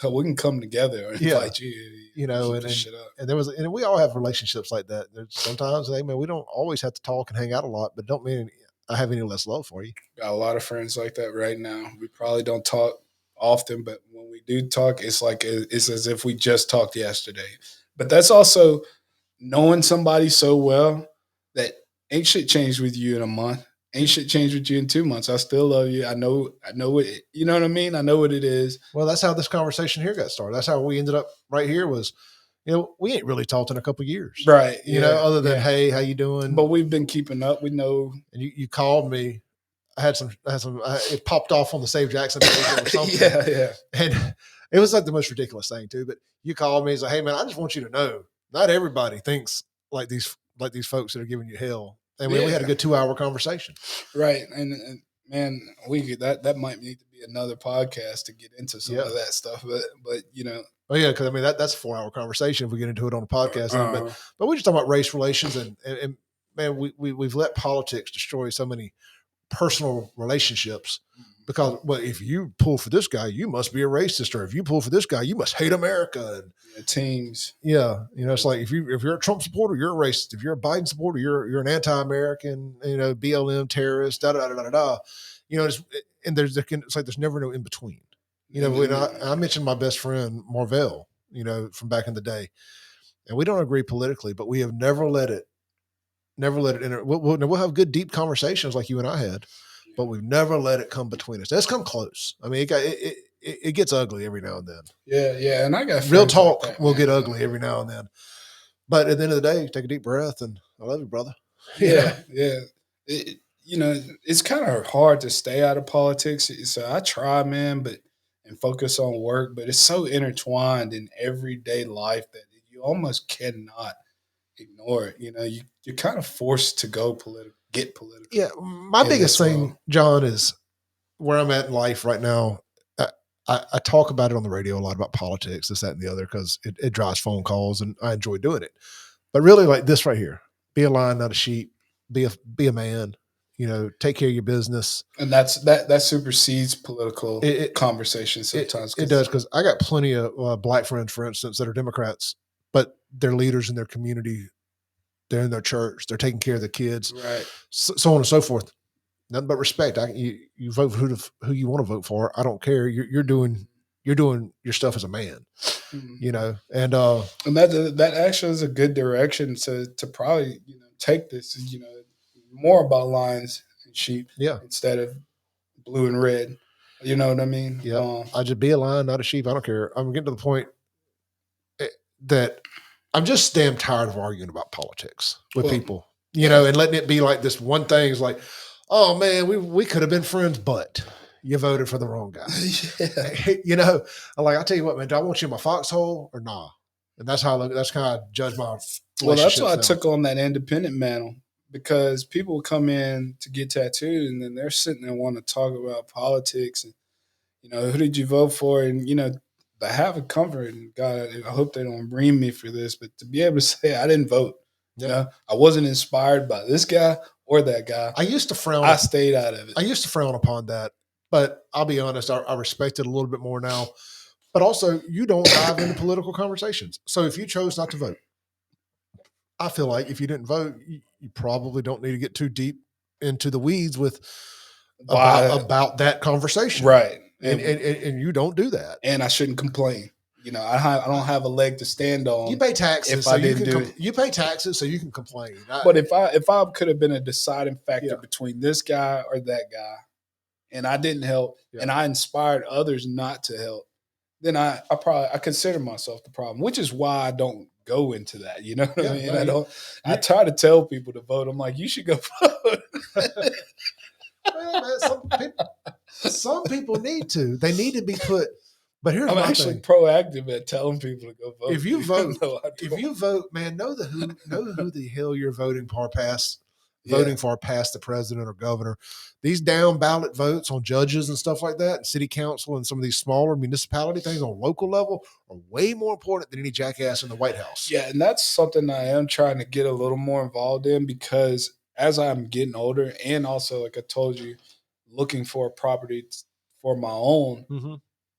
[SPEAKER 2] We can come together and fight you.
[SPEAKER 1] And we all have relationships like that. Sometimes, hey man, we don't always have to talk and hang out a lot, but don't mean I have any less love for you.
[SPEAKER 2] Got a lot of friends like that right now. We probably don't talk often, but when we do talk, it's as if we just talked yesterday. But that's also knowing somebody so well that ain't shit changed with you in a month. Ain't shit changed with you in 2 months. I still love you. I know it. You know what I mean? I know what it is.
[SPEAKER 1] Well, that's how this conversation here got started. That's how we ended up right here was, we ain't really talked in a couple of years.
[SPEAKER 2] Right.
[SPEAKER 1] Other than, hey, how you doing?
[SPEAKER 2] But we've been keeping up. We know.
[SPEAKER 1] And you called me. I had some, it popped off on the Save Jackson page or something.
[SPEAKER 2] Yeah.
[SPEAKER 1] And it was like the most ridiculous thing too. But you called me and said, hey man, I just want you to know, not everybody thinks like these folks that are giving you hell. And we had a good 2-hour conversation.
[SPEAKER 2] Right. And man, that might need to be another podcast to get into some of that stuff. But
[SPEAKER 1] Oh yeah, because I mean that's a 4-hour conversation if we get into it on a podcast. But we're just talking about race relations and man, we've let politics destroy so many personal relationships because if you pull for this guy, you must be a racist, or if you pull for this guy, you must hate America. And
[SPEAKER 2] teams.
[SPEAKER 1] Yeah, it's like if you're a Trump supporter, you're a racist. If you're a Biden supporter, you're an anti-American. BLM terrorist. Da da da da da. It's like there's never no in between. When I mentioned my best friend Marvell, from back in the day, and we don't agree politically, but we have never let it Never let it enter. We'll have good, deep conversations like you and I had, but we've never let it come between us. It's come close. I mean, it gets ugly every now and then.
[SPEAKER 2] Yeah, and I got
[SPEAKER 1] Real
[SPEAKER 2] friends
[SPEAKER 1] talk
[SPEAKER 2] like that,
[SPEAKER 1] will
[SPEAKER 2] man.
[SPEAKER 1] get ugly every now and then. But at the end of the day, take a deep breath and I love you, brother. You know?
[SPEAKER 2] Yeah. It's kind of hard to stay out of politics. So I try, man, and focus on work, but it's so intertwined in everyday life that you almost cannot ignore it. You're kind of forced to get political
[SPEAKER 1] Yeah. My
[SPEAKER 2] in
[SPEAKER 1] biggest
[SPEAKER 2] this world.
[SPEAKER 1] thing, John, is where I'm at in life right now. I talk about it on the radio a lot about politics, this, that, and the other, because it drives phone calls and I enjoy doing it. But really, like this right here, be a lion, not a sheep. Be a man. Take care of your business.
[SPEAKER 2] And that supersedes political
[SPEAKER 1] It
[SPEAKER 2] conversation sometimes.
[SPEAKER 1] it does, because I got plenty of black friends, for instance, that are Democrats, but they're leaders in their community. They're in their church. They're taking care of the kids,
[SPEAKER 2] Right.
[SPEAKER 1] so on and so forth. Nothing but respect. You vote for who you want to vote for. I don't care. You're doing your stuff as a man.
[SPEAKER 2] Mhm.
[SPEAKER 1] And
[SPEAKER 2] And that actually is a good direction to probably take this more about lions and sheep
[SPEAKER 1] yeah,
[SPEAKER 2] instead of blue and red. You know what I mean?
[SPEAKER 1] yeah. I just be a lion, not a sheep. I don't care. I'm getting to the point that I'm just damn tired of arguing about politics with
[SPEAKER 2] Well,
[SPEAKER 1] people, and letting it be like this one thing is like, oh man, we could have been friends, but you voted for the wrong guy.
[SPEAKER 2] yeah.
[SPEAKER 1] I'm like, I'll tell you what, man, do I want you in my foxhole or nah? And that's how that's kind of judge my
[SPEAKER 2] Well, that's why I
[SPEAKER 1] relationships now.
[SPEAKER 2] took on that independent mantle because people come in to get tattooed and then they're sitting there wanting to talk about politics and who did you vote for? And to have a comfort and God, I hope they don't ream me for this, but to be able to say I didn't vote, I wasn't inspired by this guy or that guy.
[SPEAKER 1] I used to frown.
[SPEAKER 2] I stayed out of it.
[SPEAKER 1] I used to frown upon that, but I'll be honest, I respect it a little bit more now. But also, you don't dive into political conversations. So if you chose not to vote, I feel like if you didn't vote, you probably don't need to get too deep into the weeds with about that conversation,
[SPEAKER 2] right?
[SPEAKER 1] And you don't do that,
[SPEAKER 2] and I shouldn't complain. I don't have a leg to stand on.
[SPEAKER 1] You pay taxes,
[SPEAKER 2] if I didn't do it.
[SPEAKER 1] You pay taxes, so you can complain.
[SPEAKER 2] But if I could have been a deciding factor between this guy or that guy, and I didn't help, and I inspired others not to help, then I consider myself the problem, which is why I don't go into that. You know what I mean? Right. I try to tell people to vote. I'm like, you should go vote.
[SPEAKER 1] Well, man, some people need to. They need to be put. But here's
[SPEAKER 2] I'm
[SPEAKER 1] my
[SPEAKER 2] actually
[SPEAKER 1] thing.
[SPEAKER 2] proactive at telling people to go vote.
[SPEAKER 1] If you vote, man, know who the hell you're voting for past the president or governor. These down ballot votes on judges and stuff like that, and city council and some of these smaller municipality things on local level are way more important than any jackass in the White House.
[SPEAKER 2] Yeah, and that's something I am trying to get a little more involved in because as I'm getting older and also, like I told you, looking for a property for my own,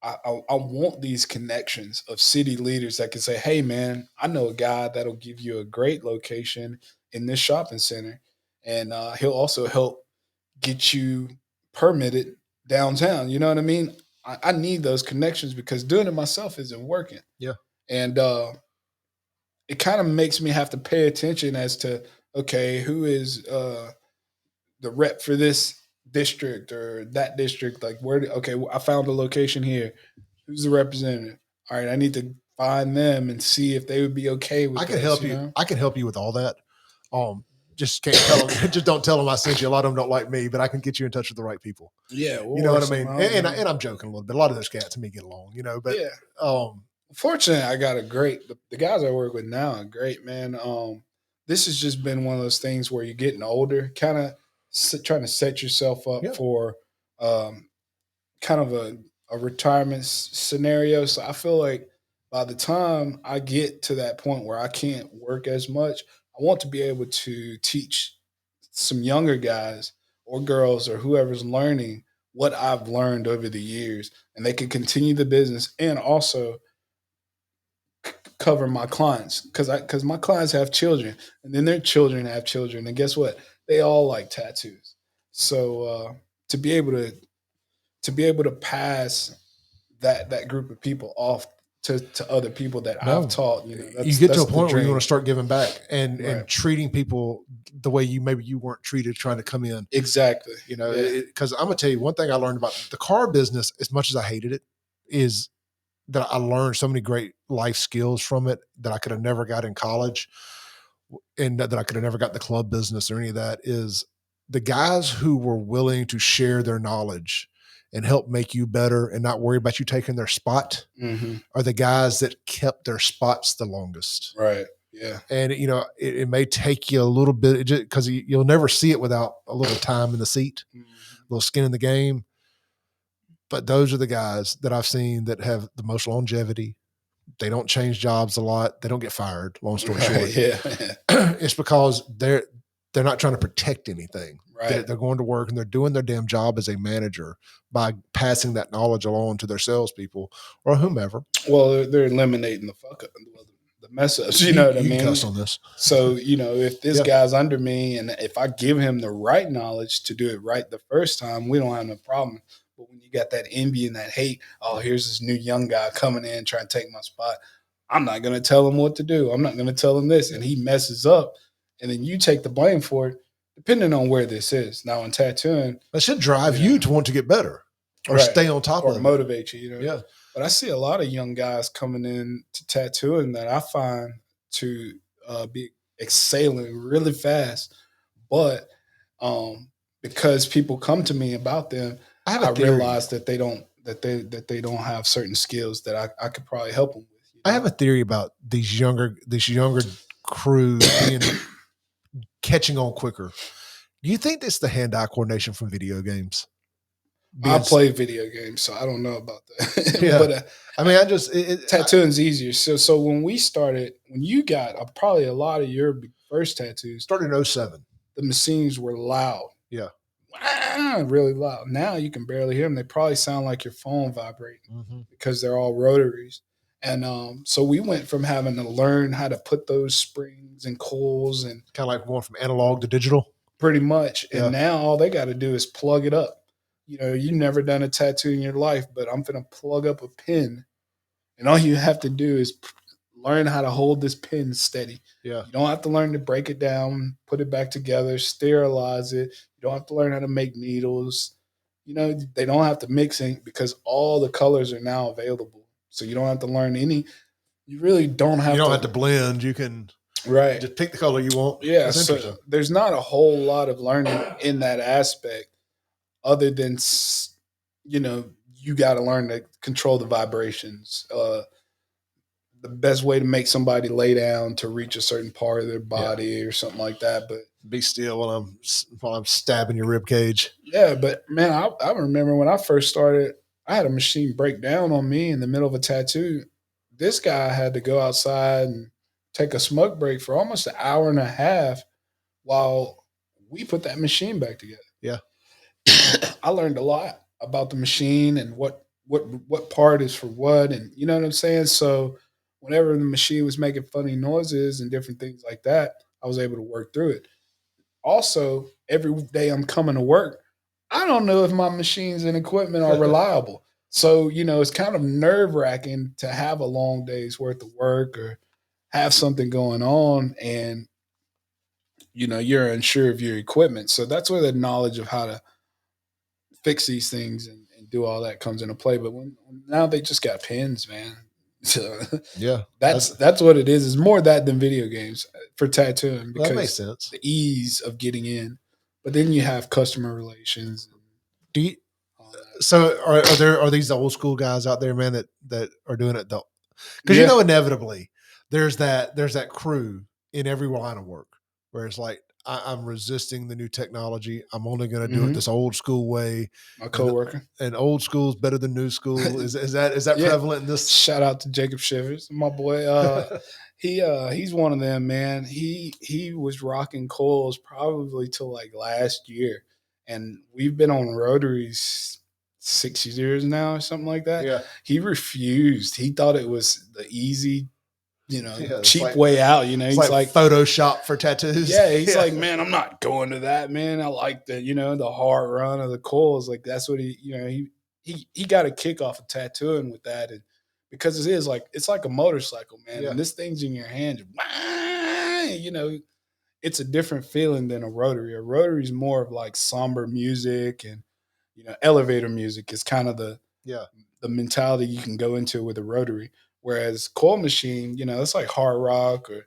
[SPEAKER 2] I want these connections of city leaders that can say, hey, man, I know a guy that'll give you a great location in this shopping center. And he'll also help get you permitted downtown. You know what I mean? I need those connections because doing it myself isn't working.
[SPEAKER 1] Yeah.
[SPEAKER 2] And it kind of makes me have to pay attention as to, okay, who is the rep for this district or that district? Like, I found a location here. Who's the representative? All right, I need to find them and see if they would be okay with.
[SPEAKER 1] I can help you. I can help you with all that. Just can't tell them. Just don't tell them I sent you. A lot of them don't like me, but I can get you in touch with the right people.
[SPEAKER 2] Yeah,
[SPEAKER 1] you know what I mean. And I'm joking a little bit. A lot of those cats and me get along, But
[SPEAKER 2] fortunately, I got the guys I work with now are great, man. This has just been one of those things where you're getting older, kind of trying to set yourself up for kind of a retirement scenario. So I feel like by the time I get to that point where I can't work as much, I want to be able to teach some younger guys or girls or whoever's learning what I've learned over the years, and they can continue the business and also cover my clients because my clients have children, and then their children have children, and guess what? They all like tattoos. So to be able to pass that group of people off to other people that
[SPEAKER 1] No.
[SPEAKER 2] I've taught.
[SPEAKER 1] You get to a point where you want to start giving back and
[SPEAKER 2] Right.
[SPEAKER 1] treating people the way you weren't treated trying to come in.
[SPEAKER 2] Exactly.
[SPEAKER 1] Because I'm gonna tell you one thing I learned about the car business, as much as I hated it, is that I learned so many great life skills from it that I could have never got in college, and that I could have never got in the club business or any of that. Is the guys who were willing to share their knowledge and help make you better and not worry about you taking their spot are the guys that kept their spots the longest.
[SPEAKER 2] Right. Yeah.
[SPEAKER 1] And, it may take you a little bit because you'll never see it without a little time in the seat, a little skin in the game. But those are the guys that I've seen that have the most longevity. They don't change jobs a lot. They don't get fired. Long story short.
[SPEAKER 2] Yeah.
[SPEAKER 1] It's because they're not trying to protect anything.
[SPEAKER 2] Right.
[SPEAKER 1] They're going to work and they're doing their damn job as a manager by passing that knowledge along to their salespeople or whomever.
[SPEAKER 2] Well, they're eliminating the fuck up, the mess ups. You know what I mean?
[SPEAKER 1] Cuss on this.
[SPEAKER 2] So, if this guy's under me and if I give him the right knowledge to do it right the first time, we don't have no problem. But when you got that envy and that hate, oh, here's this new young guy coming in trying to take my spot. I'm not going to tell him what to do. I'm not going to tell him this. And he messes up. And then you take the blame for it, depending on where this is. Now, in tattooing.
[SPEAKER 1] That should drive you to want to get better or stay on top of it.
[SPEAKER 2] Or motivate you,
[SPEAKER 1] Yeah.
[SPEAKER 2] But I see a lot of young guys coming in to tattooing that I find to be excelling really fast. But because people come to me about them, I realize that they don't have certain skills that I could probably help them with.
[SPEAKER 1] I have a theory about these younger crew catching on quicker. Do you think that's the hand-eye coordination from video games?
[SPEAKER 2] I play video games, so I don't know about that.
[SPEAKER 1] Yeah.
[SPEAKER 2] But tattooing's easier. So when you got probably a lot of your first tattoos
[SPEAKER 1] started in 2007.
[SPEAKER 2] The machines were loud.
[SPEAKER 1] Yeah.
[SPEAKER 2] Really loud. Now you can barely hear them. They probably sound like your phone vibrating because they're all rotaries. And so we went from having to learn how to put those springs and coils and
[SPEAKER 1] kind of like going from analog to digital.
[SPEAKER 2] Pretty much. Yeah. And now all they got to do is plug it up. You've never done a tattoo in your life, but I'm going to plug up a pin. And all you have to do is learn how to hold this pin steady.
[SPEAKER 1] Yeah.
[SPEAKER 2] You don't have to learn to break it down, put it back together, sterilize it. You don't have to learn how to make needles. They don't have to mix ink because all the colors are now available. So you don't have to learn any. You really don't have to.
[SPEAKER 1] You don't have to blend. You can just pick the color you want.
[SPEAKER 2] Yeah. So there's not a whole lot of learning in that aspect other than, you got to learn to control the vibrations. The best way to make somebody lay down to reach a certain part of their body or something like that. But
[SPEAKER 1] be still while I'm stabbing your rib cage.
[SPEAKER 2] Yeah, but man, I remember when I first started, I had a machine break down on me in the middle of a tattoo. This guy had to go outside and take a smoke break for almost an hour and a half while we put that machine back together.
[SPEAKER 1] Yeah.
[SPEAKER 2] I learned a lot about the machine and what part is for what, and you know what I'm saying? So whenever the machine was making funny noises and different things like that, I was able to work through it. Also, every day I'm coming to work, I don't know if my machines and equipment are reliable. So, it's kind of nerve-wracking to have a long day's worth of work or have something going on and, you're unsure of your equipment. So that's where the knowledge of how to fix these things and do all that comes into play. But now they just got pins, man. So
[SPEAKER 1] yeah,
[SPEAKER 2] that's what it is. It's more that than video games for tattooing because
[SPEAKER 1] that makes sense.
[SPEAKER 2] The ease of getting in, but then you have customer relations.
[SPEAKER 1] So are these the old school guys out there, man, that are doing it though? Because inevitably there's that crew in every line of work where it's like I'm resisting the new technology. I'm only going to do it this old school way.
[SPEAKER 2] My coworker.
[SPEAKER 1] And old school is better than new school. Is that prevalent in this?
[SPEAKER 2] Shout out to Jacob Shivers, my boy. He's one of them, man. He was rocking coils probably till like last year, and we've been on rotaries 6 years now or something like that.
[SPEAKER 1] Yeah.
[SPEAKER 2] He refused. He thought it was the easy, cheap way out. He's like
[SPEAKER 1] Photoshop for tattoos.
[SPEAKER 2] Yeah, he's like, man, I'm not going to that, man. I like the hard run of the coils. Like that's what he got a kick off of tattooing with that. And because it's like a motorcycle, man.
[SPEAKER 1] Yeah.
[SPEAKER 2] And this thing's in your hand, it's a different feeling than a rotary. A rotary is more of like somber music and elevator music is kind of
[SPEAKER 1] Yeah.
[SPEAKER 2] the mentality you can go into with a rotary. Whereas coil machine, it's like hard rock or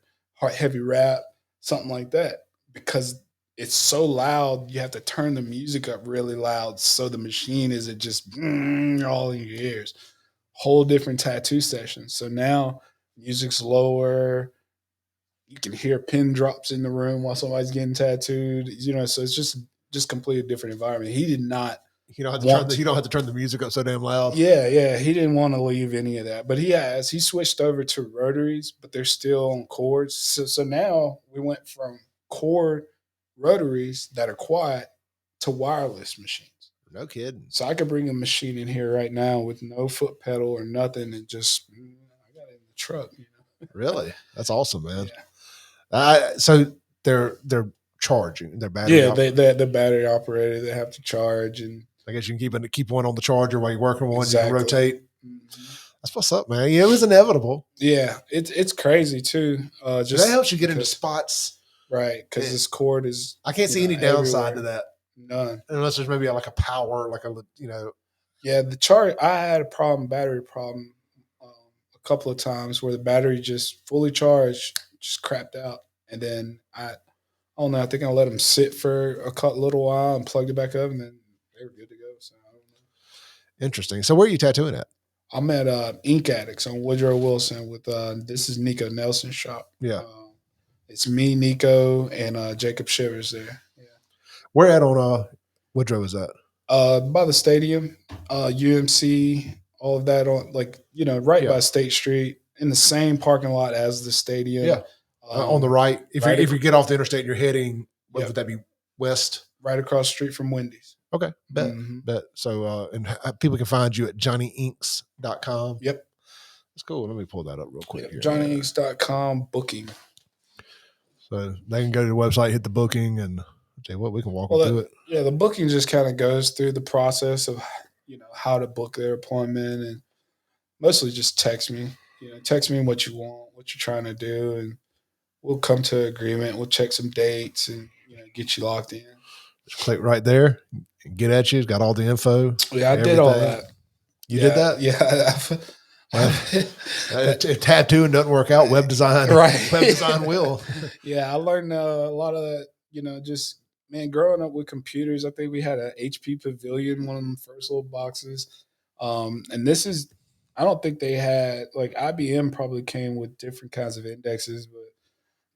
[SPEAKER 2] heavy rap, something like that. Because it's so loud, you have to turn the music up really loud so the machine isn't just all in your ears. Whole different tattoo session. So now music's lower. You can hear pin drops in the room while somebody's getting tattooed. So it's just completely different environment. He did not
[SPEAKER 1] You don't have to
[SPEAKER 2] want.
[SPEAKER 1] you don't have to turn the music up so damn loud.
[SPEAKER 2] Yeah. He didn't want to leave any of that, but he switched over to rotaries, but they're still on cords. So now we went from cord rotaries that are quiet to wireless machines.
[SPEAKER 1] No kidding.
[SPEAKER 2] So I could bring a machine in here right now with no foot pedal or nothing, and just I got it in the truck.
[SPEAKER 1] Really, that's awesome, man.
[SPEAKER 2] Yeah.
[SPEAKER 1] So they're charging. They're battery.
[SPEAKER 2] Yeah, they're battery operated. They have to charge, and
[SPEAKER 1] I guess you can keep one on the charger while you're working one.
[SPEAKER 2] Exactly.
[SPEAKER 1] You can rotate.
[SPEAKER 2] Mm-hmm.
[SPEAKER 1] That's what's up, man. Yeah, it was inevitable.
[SPEAKER 2] Yeah, it's crazy too.
[SPEAKER 1] That helps you get into spots,
[SPEAKER 2] right? Because this cord is.
[SPEAKER 1] I can't see any downside
[SPEAKER 2] everywhere.
[SPEAKER 1] to that.
[SPEAKER 2] None,
[SPEAKER 1] unless there's maybe like a power, like a
[SPEAKER 2] Yeah, the charge. I had a battery problem, a couple of times where the battery just fully charged, just crapped out, and then I don't know. I think I let them sit for a little while and plugged it back up, and then they were good to go. So I don't know.
[SPEAKER 1] Interesting. So where are you tattooing at?
[SPEAKER 2] I'm at Ink Addicts on Woodrow Wilson with this is Nico Nelson's shop.
[SPEAKER 1] Yeah,
[SPEAKER 2] it's me, Nico, and Jacob Shivers there. Yeah.
[SPEAKER 1] Where at on Woodrow is that?
[SPEAKER 2] By the stadium, UMC, all of that on right by State Street in the same parking lot as the stadium.
[SPEAKER 1] Yeah, on the right. If you get off the interstate and you're heading, what would that be? West,
[SPEAKER 2] right across the street from Wendy's.
[SPEAKER 1] Okay, bet. So, and people can find you at johnnyinks.com.
[SPEAKER 2] Yep.
[SPEAKER 1] That's cool. Let me pull that up real quick.
[SPEAKER 2] Yep. johnnyinks.com booking.
[SPEAKER 1] So they can go to the website, hit the booking, and tell you what, we can walk them through it.
[SPEAKER 2] Yeah, the booking just kind of goes through the process of, how to book their appointment, and mostly just text me. Text me what you want, what you're trying to do, and we'll come to an agreement. We'll check some dates and get you locked in.
[SPEAKER 1] Just click right there. Get at you. It's got all the info.
[SPEAKER 2] Yeah, I did all that.
[SPEAKER 1] You did that?
[SPEAKER 2] Yeah.
[SPEAKER 1] Tattooing doesn't work out. Web design,
[SPEAKER 2] right?
[SPEAKER 1] Web design will.
[SPEAKER 2] Yeah, I learned a lot of that. Just growing up with computers. I think we had an HP Pavilion, one of them first little boxes. And this is, I don't think they had IBM probably came with different kinds of indexes, but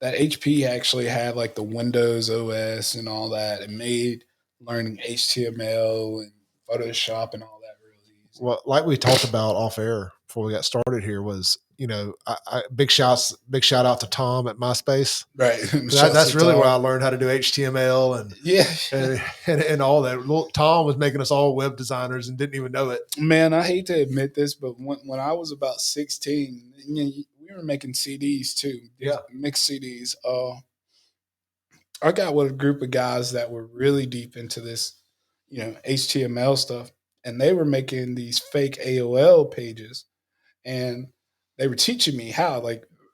[SPEAKER 2] that HP actually had like the Windows OS and all that. It made learning HTML and Photoshop and all that really easy.
[SPEAKER 1] Well, like we talked about off air before we got started here was, big shout out to Tom at MySpace.
[SPEAKER 2] Right.
[SPEAKER 1] That's really where I learned how to do HTML and all that. Tom was making us all web designers and didn't even know it.
[SPEAKER 2] Man, I hate to admit this, but when I was about 16, we were making CDs too.
[SPEAKER 1] Yeah.
[SPEAKER 2] Mixed CDs. I got with a group of guys that were really deep into this, HTML stuff. And they were making these fake AOL pages. And they were teaching me how.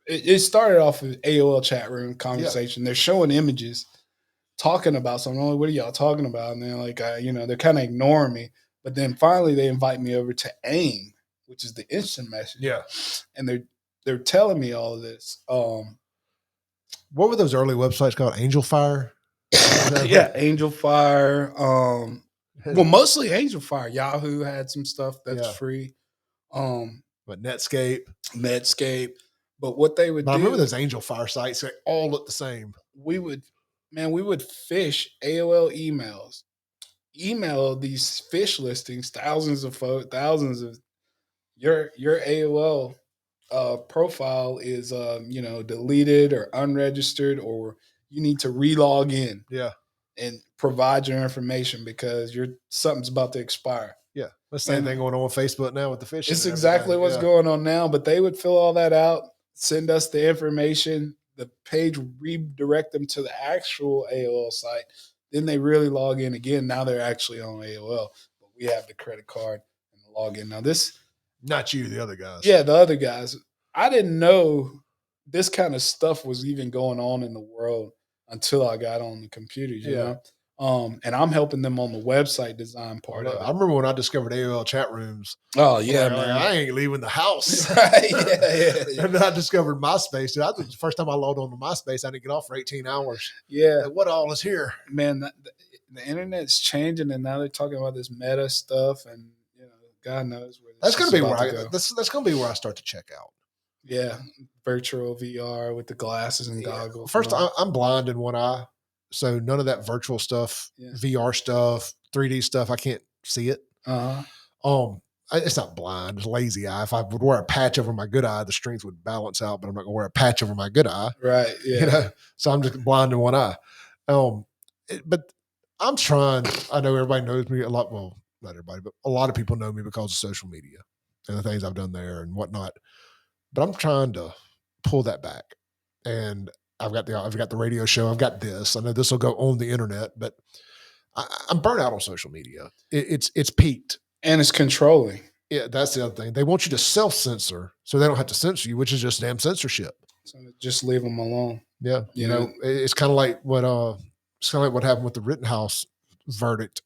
[SPEAKER 2] It started off with AOL chat room conversation. Yeah. They're showing images, talking about something. What are y'all talking about? And they're like, they're kind of ignoring me. But then finally they invite me over to AIM, which is the instant message.
[SPEAKER 1] Yeah.
[SPEAKER 2] And they're telling me all of this.
[SPEAKER 1] What were those early websites called? Angel Fire?
[SPEAKER 2] Yeah, Angel Fire. Well, mostly Angel Fire. Yahoo had some stuff that's free.
[SPEAKER 1] But Netscape.
[SPEAKER 2] But what they would do.
[SPEAKER 1] I remember those Angel Fire sites. They all look the same.
[SPEAKER 2] We would fish AOL emails. Email these fish listings, thousands of your AOL profile is deleted or unregistered, or you need to relog in.
[SPEAKER 1] Yeah.
[SPEAKER 2] And provide your information because something's about to expire.
[SPEAKER 1] Yeah. That's the same thing going on with Facebook now with the fishing.
[SPEAKER 2] It's exactly what's going on now, but they would fill all that out, send us the information, the page would redirect them to the actual AOL site. Then they really log in again. Now they're actually on AOL, but we have the credit card and the login. Now this
[SPEAKER 1] Not you, the other guys.
[SPEAKER 2] Yeah, the other guys. I didn't know this kind of stuff was even going on in the world until I got on the computers, you know? And I'm helping them on the website design part of
[SPEAKER 1] I
[SPEAKER 2] it.
[SPEAKER 1] remember when I discovered AOL chat rooms.
[SPEAKER 2] Oh, yeah,
[SPEAKER 1] Like,
[SPEAKER 2] man.
[SPEAKER 1] I ain't leaving the house.
[SPEAKER 2] Right, yeah.
[SPEAKER 1] And then I discovered MySpace. Dude, I think the first time I logged on to MySpace, I didn't get off for 18 hours.
[SPEAKER 2] Yeah.
[SPEAKER 1] Like, what all is here?
[SPEAKER 2] Man, the internet's changing, and now they're talking about this meta stuff, and you know, God knows where
[SPEAKER 1] That's
[SPEAKER 2] this
[SPEAKER 1] gonna
[SPEAKER 2] is
[SPEAKER 1] be
[SPEAKER 2] about
[SPEAKER 1] where
[SPEAKER 2] to go.
[SPEAKER 1] that's gonna be where I start to check out.
[SPEAKER 2] Yeah, virtual VR with the glasses and goggles.
[SPEAKER 1] First, I'm blind in one eye, so none of that virtual stuff, VR stuff, 3D stuff, I can't see it. It's not blind; it's lazy eye. If I would wear a patch over my good eye, the strength would balance out. But I'm not gonna wear a patch over my good eye,
[SPEAKER 2] right? Yeah,
[SPEAKER 1] you know. So I'm just blind in one eye. But I'm trying. I know everybody knows me a lot. Well, not everybody, but a lot of people know me because of social media and the things I've done there and whatnot. But I'm trying to pull that back. And I've got the radio show. I've got this. I know this will go on the internet, but I'm burnt out on social media. It's peaked.
[SPEAKER 2] And it's controlling.
[SPEAKER 1] Yeah, that's the other thing. They want you to self-censor so they don't have to censor you, which is just damn censorship.
[SPEAKER 2] So just leave them alone.
[SPEAKER 1] Yeah. You know, it's kind of like what happened with the Rittenhouse verdict.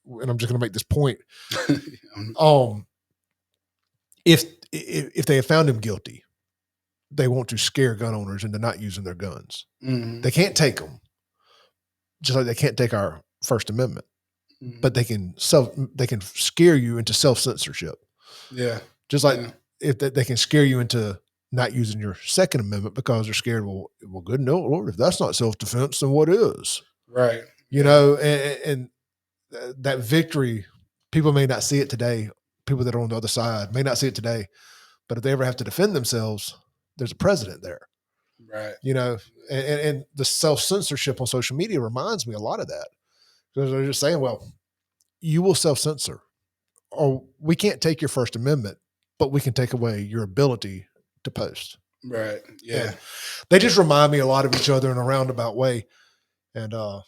[SPEAKER 1] And I'm just going to make this point. If they have found him guilty, they want to scare gun owners into not using their guns.
[SPEAKER 2] Mm-hmm.
[SPEAKER 1] They can't take them, just like they can't take our First Amendment, but they can scare you into self-censorship.
[SPEAKER 2] Yeah,
[SPEAKER 1] just like if they can scare you into not using your Second Amendment because they're scared. Well, good no, Lord, if that's not self-defense, then what is?
[SPEAKER 2] Right.
[SPEAKER 1] You know, and that victory, people may not see it today. People that are on the other side may not see it today, but if they ever have to defend themselves, there's a president there.
[SPEAKER 2] Right.
[SPEAKER 1] You know, and the self-censorship on social media reminds me a lot of that. Because they're just saying, well, you will self-censor, or we can't take your First Amendment, but we can take away your ability to post.
[SPEAKER 2] Right. Yeah.
[SPEAKER 1] And they just remind me a lot of each other in a roundabout way. And I'm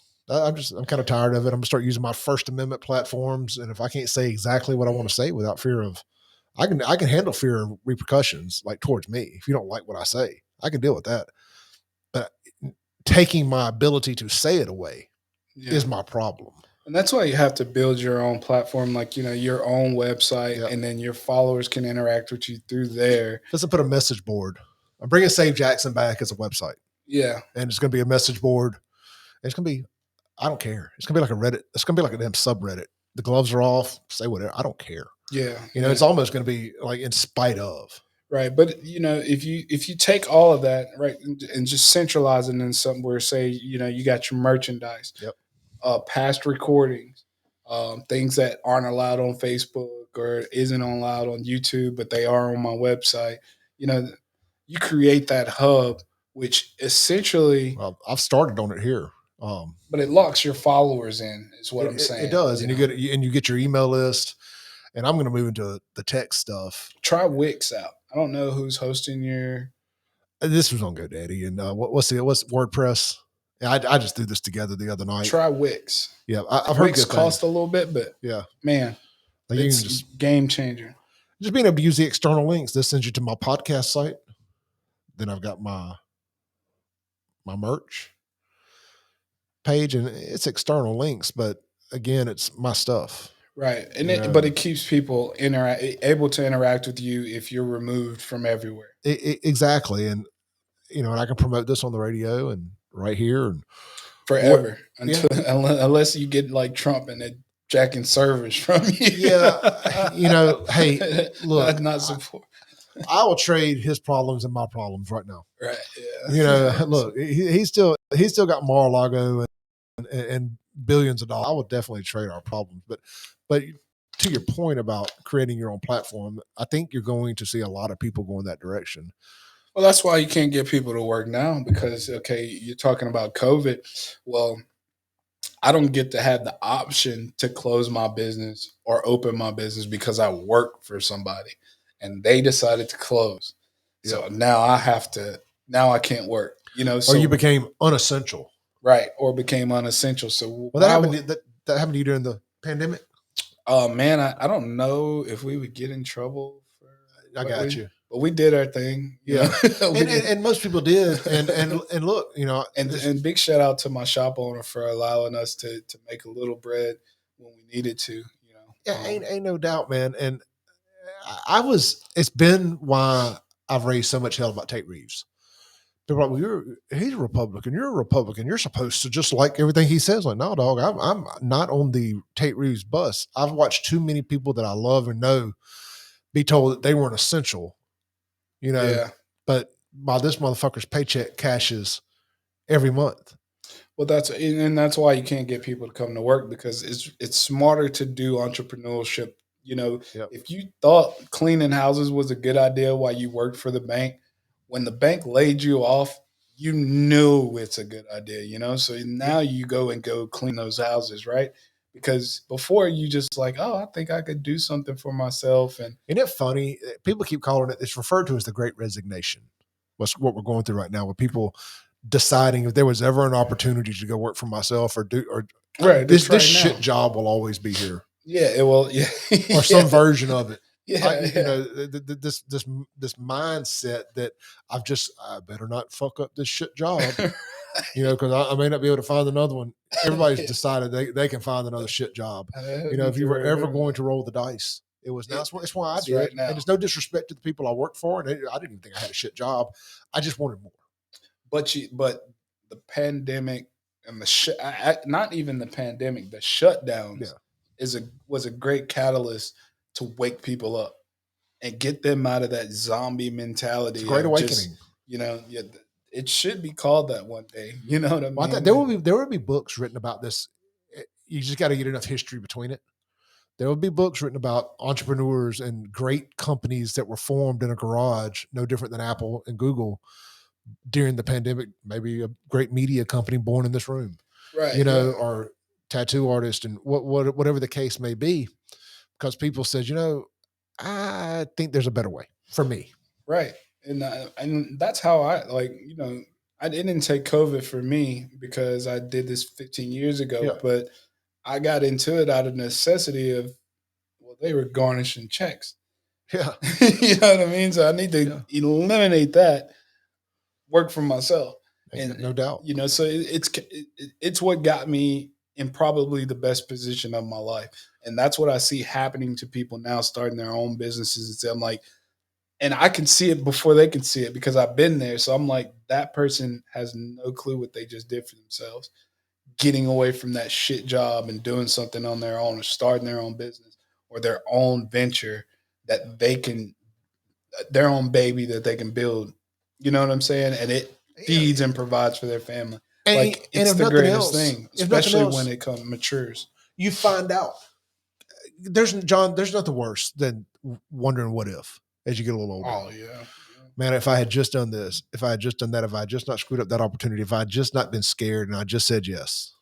[SPEAKER 1] kind of tired of it. I'm gonna start using my First Amendment platforms. And if I can't say exactly what I want to say without fear of, I can handle fear of repercussions like towards me. If you don't like what I say, I can deal with that. But taking my ability to say it away is my problem.
[SPEAKER 2] And that's why you have to build your own platform, like, you know, your own website, and then your followers can interact with you through there.
[SPEAKER 1] Just to put a message board. I'm bringing Save Jackson back as a website.
[SPEAKER 2] Yeah.
[SPEAKER 1] And it's going to be a message board. It's going to be, I don't care. It's going to be like a Reddit. It's going to be like a damn subreddit. The gloves are off. Say whatever. I don't care.
[SPEAKER 2] Yeah.
[SPEAKER 1] You know, it's almost going to be like in spite of.
[SPEAKER 2] Right. But, you know, if you take all of that, right, and just centralize it in something where, say, you know, you got your merchandise, past recordings, things that aren't allowed on Facebook or isn't allowed on YouTube, but they are on my website, you know, you create that hub, which essentially.
[SPEAKER 1] Well, I've started on it here.
[SPEAKER 2] But it locks your followers in, is what I'm saying.
[SPEAKER 1] It does. And you get your email list. And I'm going to move into the tech stuff.
[SPEAKER 2] Try Wix out. I don't know who's hosting your.
[SPEAKER 1] This was on GoDaddy, and what's WordPress? Yeah, I just threw this together the other night.
[SPEAKER 2] Try Wix.
[SPEAKER 1] Yeah, I've heard
[SPEAKER 2] Wix cost a little bit, but man, like it's just game changer.
[SPEAKER 1] Just being able to use the external links. This sends you to my podcast site. Then I've got my merch page, and it's external links, but again, it's my stuff.
[SPEAKER 2] Right. And but it keeps people able to interact with you if you're removed from everywhere.
[SPEAKER 1] Exactly. And, you know, and I can promote this on the radio and right here and
[SPEAKER 2] forever unless you get like Trump and they're jacking servers from you.
[SPEAKER 1] Yeah. You know, hey, look,
[SPEAKER 2] not support.
[SPEAKER 1] I will trade his problems and my problems right now.
[SPEAKER 2] Right. Yeah.
[SPEAKER 1] You know, look, he's still got Mar-a-Lago and billions of dollars. I would definitely trade our problems, but to your point about creating your own platform, I think you're going to see a lot of people going that direction.
[SPEAKER 2] Well, that's why you can't get people to work now because, okay, you're talking about COVID. Well, I don't get to have the option to close my business or open my business because I work for somebody and they decided to close. So now I can't work, you know. So,
[SPEAKER 1] or you became unessential.
[SPEAKER 2] Right. Or became unessential. So
[SPEAKER 1] that happened to you during the pandemic?
[SPEAKER 2] Man, I don't know if we would get in trouble for
[SPEAKER 1] I got you.
[SPEAKER 2] But we did our thing.
[SPEAKER 1] Yeah.
[SPEAKER 2] And
[SPEAKER 1] and most people did. And look,
[SPEAKER 2] and big shout out to my shop owner for allowing us to make a little bread when we needed to.
[SPEAKER 1] Yeah, ain't no doubt, man. And it's been why I've raised so much hell about Tate Reeves. They're like, well, he's a Republican. You're a Republican. You're supposed to just like everything he says. Like, no, dog, I'm not on the Tate Reeves bus. I've watched too many people that I love and know be told that they weren't essential,
[SPEAKER 2] Yeah.
[SPEAKER 1] but by this motherfucker's paycheck cashes every month.
[SPEAKER 2] Well, that's why you can't get people to come to work, because it's smarter to do entrepreneurship.
[SPEAKER 1] Yep.
[SPEAKER 2] If you thought cleaning houses was a good idea while you worked for the bank, when the bank laid you off, you knew it's a good idea. So now you go clean those houses, right? Because before you just like, oh, I think I could do something for myself. And
[SPEAKER 1] isn't it funny? People keep calling it. It's referred to as the Great Resignation. What's what we're going through right now, with people deciding if there was ever an opportunity to go work for myself
[SPEAKER 2] right,
[SPEAKER 1] this shit job will always be here.
[SPEAKER 2] Yeah, it will. Yeah,
[SPEAKER 1] or some version of it.
[SPEAKER 2] Yeah,
[SPEAKER 1] this mindset that I better not fuck up this shit job, because I may not be able to find another one. Everybody's decided they can find another shit job. If you were ever going to roll the dice, it was now. It's why I did. Right now. And it's no disrespect to the people I work for, and I didn't even think I had a shit job. I just wanted more.
[SPEAKER 2] But the pandemic and not even the pandemic, the shutdowns was a great catalyst to wake people up and get them out of that zombie mentality.
[SPEAKER 1] It's a great awakening.
[SPEAKER 2] It should be called that one day. You know what I mean?
[SPEAKER 1] Well, there will be books written about this. You just got to get enough history between it. There will be books written about entrepreneurs and great companies that were formed in a garage, no different than Apple and Google during the pandemic. Maybe a great media company born in this room,
[SPEAKER 2] right?
[SPEAKER 1] Or tattoo artist, and whatever the case may be, because people said, I think there's a better way for me,
[SPEAKER 2] right? And that's how I I didn't take COVID for me because I did this 15 years ago, but I got into it out of necessity of, they were garnishing checks.
[SPEAKER 1] Yeah.
[SPEAKER 2] You know what I mean? So I need to eliminate that, work for myself. And
[SPEAKER 1] no doubt.
[SPEAKER 2] So it's what got me in probably the best position of my life. And that's what I see happening to people now starting their own businesses. I'm like, and I can see it before they can see it because I've been there. So I'm like, that person has no clue what they just did for themselves, getting away from that shit job and doing something on their own, or starting their own business or their own venture that they can, their own baby that they can build. You know what I'm saying? And it feeds and provides for their family. It's the greatest thing, especially when it matures.
[SPEAKER 1] You find out. There's nothing worse than wondering what if as you get a little older.
[SPEAKER 2] Oh yeah.
[SPEAKER 1] Man, if I had just done this, if I had just done that, if I had just not screwed up that opportunity, if I had just not been scared and I just said yes.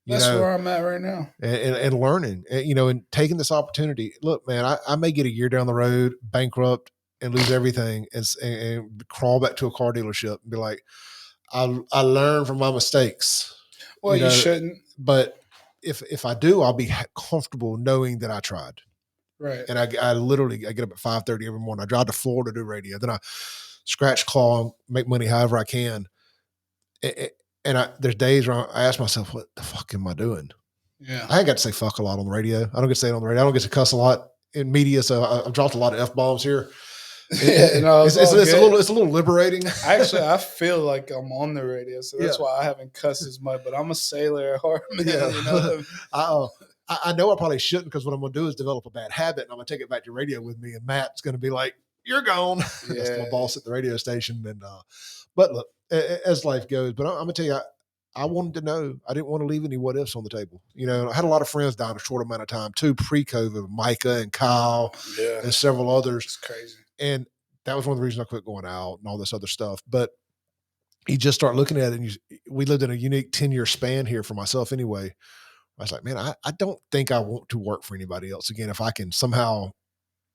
[SPEAKER 2] That's where I'm at right now.
[SPEAKER 1] And learning, and taking this opportunity. Look, man, I may get a year down the road, bankrupt, and lose everything, and crawl back to a car dealership and be like, I learned from my mistakes.
[SPEAKER 2] Well, you shouldn't.
[SPEAKER 1] But if I do, I'll be comfortable knowing that I tried.
[SPEAKER 2] Right.
[SPEAKER 1] And I literally get up at 5:30 every morning. I drive to Florida to do radio. Then I scratch, claw, and make money however I can. And there's days where I ask myself, what the fuck am I doing?
[SPEAKER 2] Yeah.
[SPEAKER 1] I ain't got to say fuck a lot on the radio. I don't get to say it on the radio. I don't get to cuss a lot in media. So I've dropped a lot of F-bombs here. It's a little liberating.
[SPEAKER 2] Actually, I feel like I'm on the radio, so that's why I haven't cussed as much. But I'm a sailor at heart, man.
[SPEAKER 1] Yeah. I know I probably shouldn't, because what I'm going to do is develop a bad habit, and I'm going to take it back to radio with me. And Matt's going to be like, "You're gone." Yeah. That's my boss at the radio station. And but look, as life goes. But I'm going to tell you, I wanted to know. I didn't want to leave any what ifs on the table. I had a lot of friends die in a short amount of time too, pre-COVID. Micah and Kyle, and several others.
[SPEAKER 2] It's crazy.
[SPEAKER 1] And that was one of the reasons I quit going out and all this other stuff. But you just start looking at it, and we lived in a unique 10-year span here for myself anyway. I was like, man, I don't think I want to work for anybody else again. If I can somehow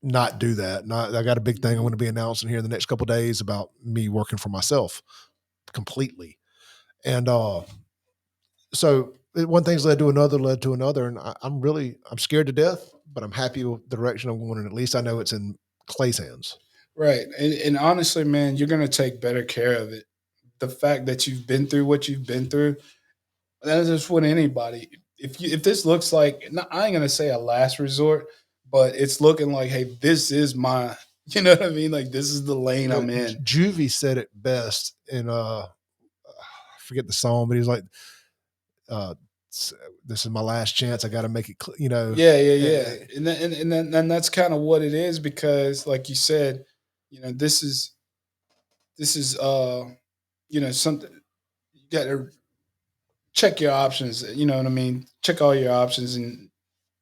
[SPEAKER 1] not do that. And I got a big thing I'm going to be announcing here in the next couple of days about me working for myself completely. And so one thing's led to another. And I'm scared to death, but I'm happy with the direction I'm going. And at least I know it's in Clay's hands.
[SPEAKER 2] Right. And honestly, man, you're gonna take better care of it. The fact that you've been through what you've been through, that's just with anybody. If this looks like, I ain't gonna say a last resort, but it's looking like, hey, this is my, you know what I mean? Like this is the lane I'm in.
[SPEAKER 1] Juvie said it best in I forget the song, but he was like, uh, "This is my last chance. I got to make it."
[SPEAKER 2] Yeah, yeah, yeah. And that's kind of what it is because, like you said, this is something you got to check your options. You know what I mean? Check all your options and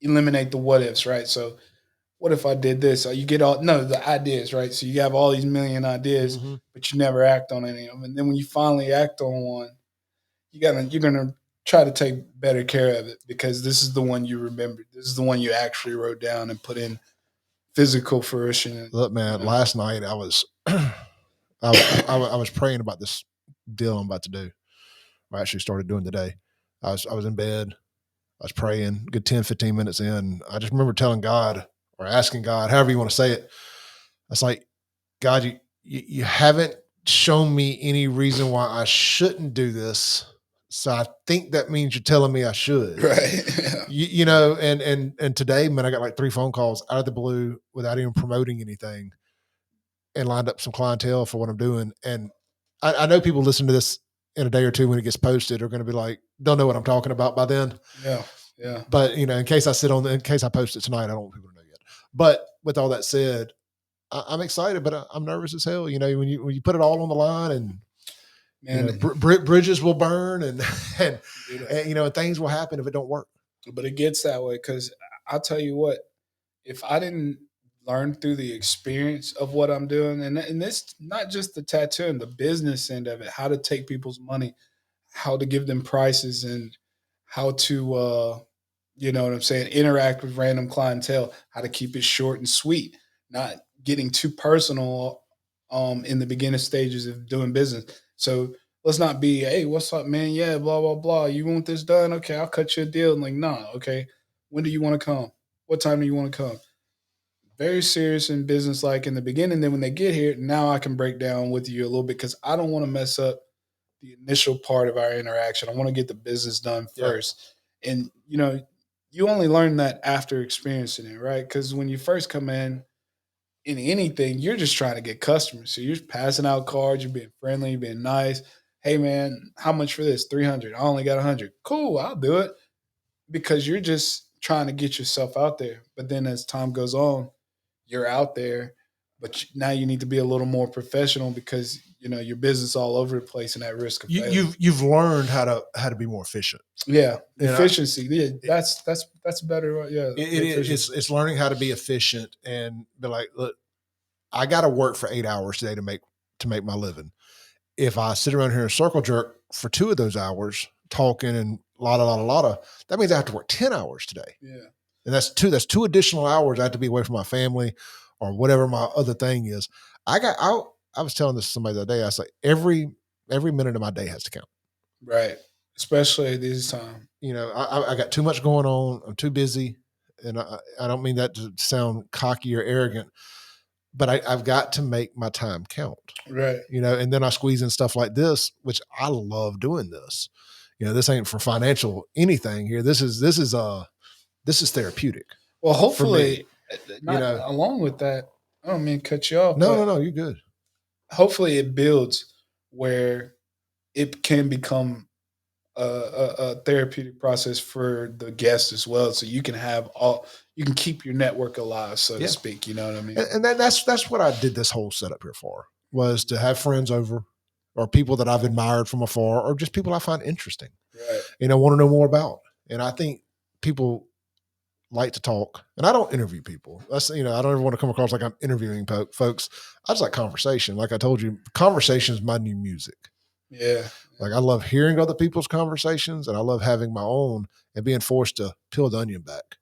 [SPEAKER 2] eliminate the what ifs, right? So, what if I did this? You get all no the ideas, right? So you have all these million ideas, but you never act on any of them. And then when you finally act on one, you're gonna try to take better care of it because this is the one you remembered. This is the one you actually wrote down and put in physical fruition.
[SPEAKER 1] Look, man, last night I was I was praying about this deal I'm about to do. I actually started doing today. I was in bed. I was praying, good 10, 15 minutes in. I just remember telling God or asking God, however you want to say it. I was like, God, you haven't shown me any reason why I shouldn't do this. So I think that means you're telling me I should.
[SPEAKER 2] Right.
[SPEAKER 1] And today, man, I got like 3 phone calls out of the blue without even promoting anything and lined up some clientele for what I'm doing. And I know people listen to this in a day or two when it gets posted are going to be like, don't know what I'm talking about by then.
[SPEAKER 2] Yeah. Yeah.
[SPEAKER 1] But in case in case I post it tonight, I don't want people to know yet. But with all that said, I'm excited, but I'm nervous as hell. When you put it all on the line and
[SPEAKER 2] man,
[SPEAKER 1] bridges will burn and things will happen if it don't work.
[SPEAKER 2] But it gets that way because I'll tell you what, if I didn't learn through the experience of what I'm doing, and this not just the tattoo and the business end of it, how to take people's money, how to give them prices, and how to you know what I'm saying, interact with random clientele, how to keep it short and sweet, not getting too personal in the beginning stages of doing business. So let's not be, hey, what's up, man? Yeah, blah, blah, blah. You want this done? Okay, I'll cut you a deal. I'm like, nah, okay. When do you want to come? What time do you want to come? Very serious and business like in the beginning. Then when they get here, now I can break down with you a little bit because I don't want to mess up the initial part of our interaction. I want to get the business done first. Yeah. And you only learn that after experiencing it, right? Because when you first come in anything, you're just trying to get customers. So you're passing out cards, you're being friendly, you're being nice. Hey man, how much for this? 300. I only got 100. Cool, I'll do it. Because you're just trying to get yourself out there. But then as time goes on, you're out there, but now you need to be a little more professional because your business all over the place and at risk of failing.
[SPEAKER 1] You've learned how to be more efficient.
[SPEAKER 2] Yeah, efficiency. Yeah, that's better. Yeah,
[SPEAKER 1] it's learning how to be efficient and be like, look, I got to work for 8 hours today to make my living. If I sit around here and circle jerk for 2 of those hours talking and lotta, that means I have to work 10 hours today.
[SPEAKER 2] Yeah.
[SPEAKER 1] And that's 2 additional hours I have to be away from my family or whatever my other thing is. I was telling this to somebody the other day. I was like, every minute of my day has to count.
[SPEAKER 2] Right. Especially at this time.
[SPEAKER 1] I got too much going on. I'm too busy. And I don't mean that to sound cocky or arrogant, but I've got to make my time count.
[SPEAKER 2] Right.
[SPEAKER 1] And then I squeeze in stuff like this, which I love doing this. This ain't for financial anything here. This is therapeutic.
[SPEAKER 2] Well, hopefully, along with that, I don't mean to cut you off.
[SPEAKER 1] No, you're good.
[SPEAKER 2] Hopefully it builds where it can become a therapeutic process for the guests as well. So you can keep your network alive, so to speak. You know what I mean?
[SPEAKER 1] And that's what I did this whole setup here for, was to have friends over or people that I've admired from afar or just people I find interesting.
[SPEAKER 2] Right.
[SPEAKER 1] Want to know more about. And I think people like to talk, and I don't interview people. That's, I don't ever want to come across like I'm interviewing folks. I just like conversation. Like I told you, conversation is my new music.
[SPEAKER 2] Yeah.
[SPEAKER 1] Like I love hearing other people's conversations and I love having my own and being forced to peel the onion back.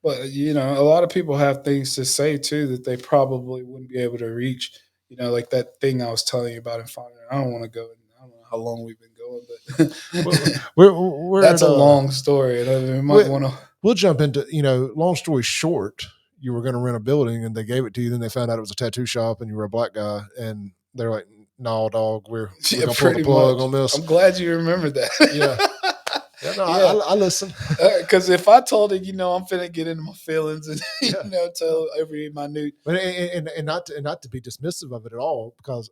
[SPEAKER 2] But, a lot of people have things to say too that they probably wouldn't be able to reach, like that thing I was telling you about in Fondrean. I don't want to go, I don't know how long we've been going, but that's a long story. And I might want to.
[SPEAKER 1] We'll jump into, long story short, you were going to rent a building and they gave it to you. Then they found out it was a tattoo shop and you were a black guy. And they're like, no, dog, we're going to pull the plug on this.
[SPEAKER 2] I'm glad you remember that.
[SPEAKER 1] Yeah, no, I listen.
[SPEAKER 2] Because if I told it, I'm finna get into my feelings and tell every minute.
[SPEAKER 1] And not to be dismissive of it at all, because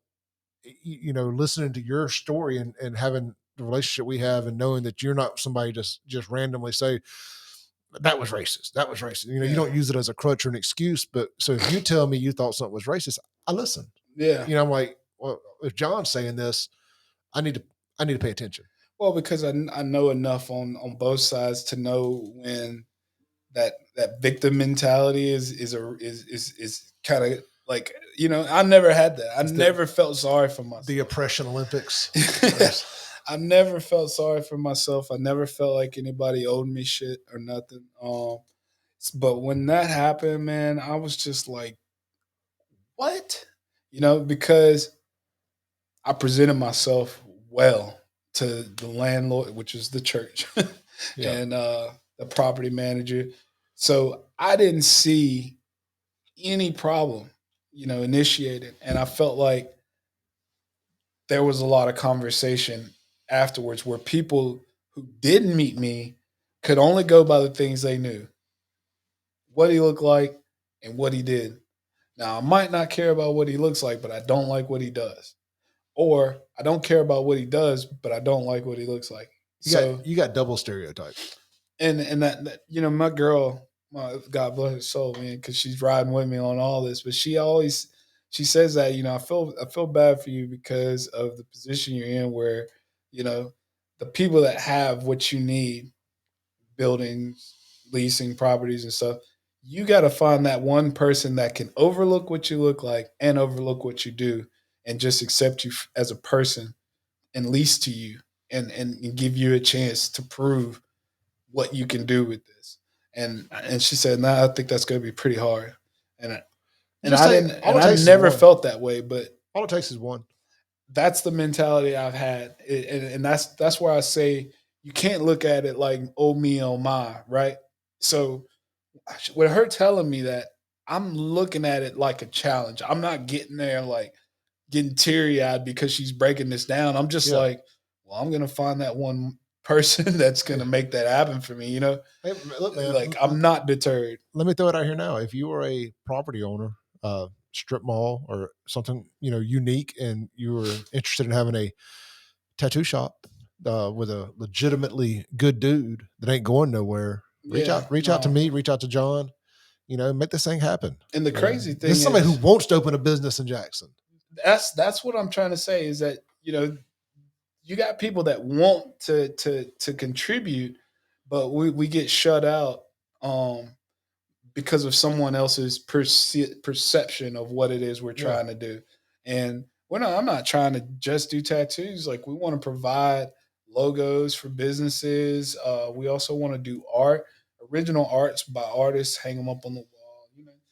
[SPEAKER 1] listening to your story and having the relationship we have and knowing that you're not somebody just randomly say that was racist. You don't use it as a crutch or an excuse. But so if you tell me you thought something was racist, I listen.
[SPEAKER 2] Yeah.
[SPEAKER 1] I'm like, well, if John's saying this, I need to pay attention.
[SPEAKER 2] Well, because I know enough on both sides to know when that victim mentality is kind of like, I never had that. I never felt sorry for myself.
[SPEAKER 1] The oppression Olympics.
[SPEAKER 2] I never felt sorry for myself. I never felt like anybody owed me shit or nothing. But when that happened, man, I was just like, what? Because I presented myself well to the landlord, which is the church, and the property manager. So I didn't see any problem, initiated. And I felt like there was a lot of conversation afterwards where people who didn't meet me could only go by the things they knew, what he looked like and what he did. Now, I might not care about what he looks like, but I don't like what he does. Or I don't care about what he does, but I don't like what he looks like.
[SPEAKER 1] You got double stereotypes.
[SPEAKER 2] And that my girl, God bless her soul, man, because she's riding with me on all this. But she says that, I feel bad for you because of the position you're in where, the people that have what you need, buildings, leasing properties and stuff, you got to find that one person that can overlook what you look like and overlook what you do and just accept you as a person and lease to you and give you a chance to prove what you can do with this. And she said, I think that's going to be pretty hard. And I never felt that way, but
[SPEAKER 1] all it takes is one.
[SPEAKER 2] That's the mentality I've had. And that's where I say you can't look at it like, oh, me, oh, my, right? So with her telling me that, I'm looking at it like a challenge. I'm not getting there like getting teary-eyed because she's breaking this down. I'm just like, well, I'm going to find that one person that's going to make that happen for me, Hey, look, man, like, I'm not deterred.
[SPEAKER 1] Let me throw it out here now. If you are a property owner, strip mall or something, unique, and you were interested in having a tattoo shop with a legitimately good dude that ain't going nowhere, reach out to me, reach out to John, make this thing happen.
[SPEAKER 2] And the crazy thing is
[SPEAKER 1] somebody who wants to open a business in Jackson.
[SPEAKER 2] That's what I'm trying to say is that, you got people that want to contribute, but we get shut out because of someone else's perception of what it is we're trying to do. And I'm not trying to just do tattoos. Like, we want to provide logos for businesses. We also want to do art, original arts by artists, hang them up on the wall.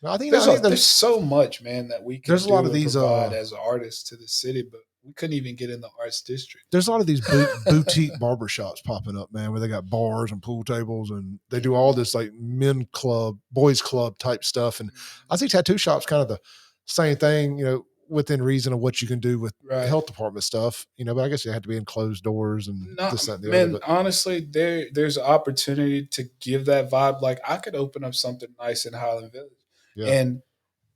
[SPEAKER 1] I think
[SPEAKER 2] there's so much, man, that we can
[SPEAKER 1] there's
[SPEAKER 2] do
[SPEAKER 1] a lot of these
[SPEAKER 2] provide as artists to the city, but we couldn't even get in the arts district.
[SPEAKER 1] There's a lot of these boutique barbershops popping up, man, where they got bars and pool tables and they do all this like men club, boys club type stuff. And I see tattoo shops kind of the same thing, within reason of what you can do with health department stuff, but I guess you have to be in closed doors and this, that, and the other. But
[SPEAKER 2] honestly, there's an opportunity to give that vibe. Like, I could open up something nice in Highland Village. Yeah. And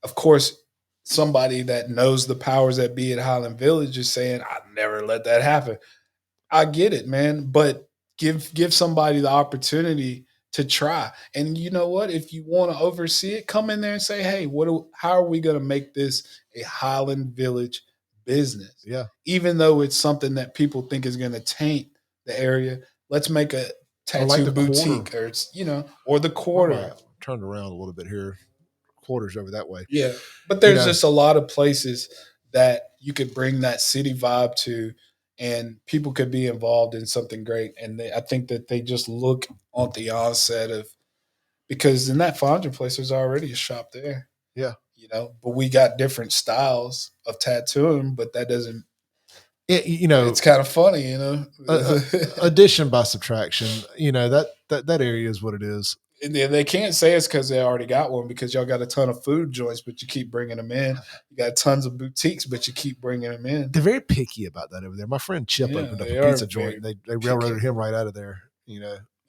[SPEAKER 2] of course, somebody that knows the powers that be at Highland Village is saying, I'd never let that happen. I get it, man. But give somebody the opportunity to try. And you know what? If you want to oversee it, come in there and say, hey, how are we going to make this a Highland Village business?
[SPEAKER 1] Yeah.
[SPEAKER 2] Even though it's something that people think is going to taint the area, let's make a tattoo boutique or the quarter.
[SPEAKER 1] Turned around a little bit here. Quarters over that way.
[SPEAKER 2] Yeah. But there's just a lot of places that you could bring that city vibe to, and people could be involved in something great. And I think that they just look on the onset of, because in that Fondrean place, there's already a shop there.
[SPEAKER 1] Yeah.
[SPEAKER 2] But we got different styles of tattooing, but that doesn't,
[SPEAKER 1] it's
[SPEAKER 2] kind of funny,
[SPEAKER 1] addition by subtraction, that area is what it is.
[SPEAKER 2] And they can't say it's because they already got one because y'all got a ton of food joints, but you keep bringing them in. You got tons of boutiques, but you keep bringing them in.
[SPEAKER 1] They're very picky about that over there. My friend Chip
[SPEAKER 2] Yeah,
[SPEAKER 1] opened up
[SPEAKER 2] they
[SPEAKER 1] a
[SPEAKER 2] are
[SPEAKER 1] pizza
[SPEAKER 2] very
[SPEAKER 1] joint. They railroaded him right out of there.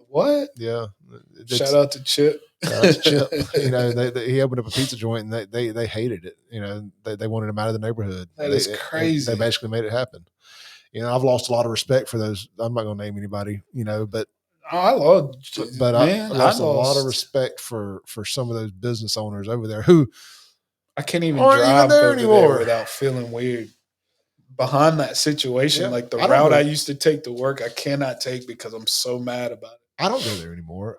[SPEAKER 2] What?
[SPEAKER 1] Yeah.
[SPEAKER 2] Shout out to Chip.
[SPEAKER 1] Shout out to Chip. He opened up a pizza joint and they hated it. They wanted him out of the neighborhood.
[SPEAKER 2] That is crazy.
[SPEAKER 1] They basically made it happen. I've lost a lot of respect for those. I'm not going to name anybody, but
[SPEAKER 2] I lost
[SPEAKER 1] a lot of respect for some of those business owners over there who
[SPEAKER 2] I can't even drive
[SPEAKER 1] there
[SPEAKER 2] over there without feeling weird. Behind that situation, like the route I used to take to work, I cannot take because I'm so mad about it.
[SPEAKER 1] I don't go there anymore.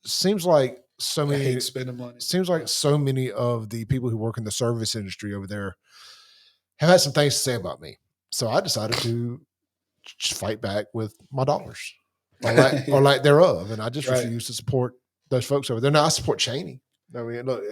[SPEAKER 1] Seems like so many.
[SPEAKER 2] I hate spending money.
[SPEAKER 1] Seems like so many of the people who work in the service industry over there have had some things to say about me. So I decided to just fight back with my dollars or lack thereof, and I just refuse to support those folks over there. Now I support Cheney. I mean, look,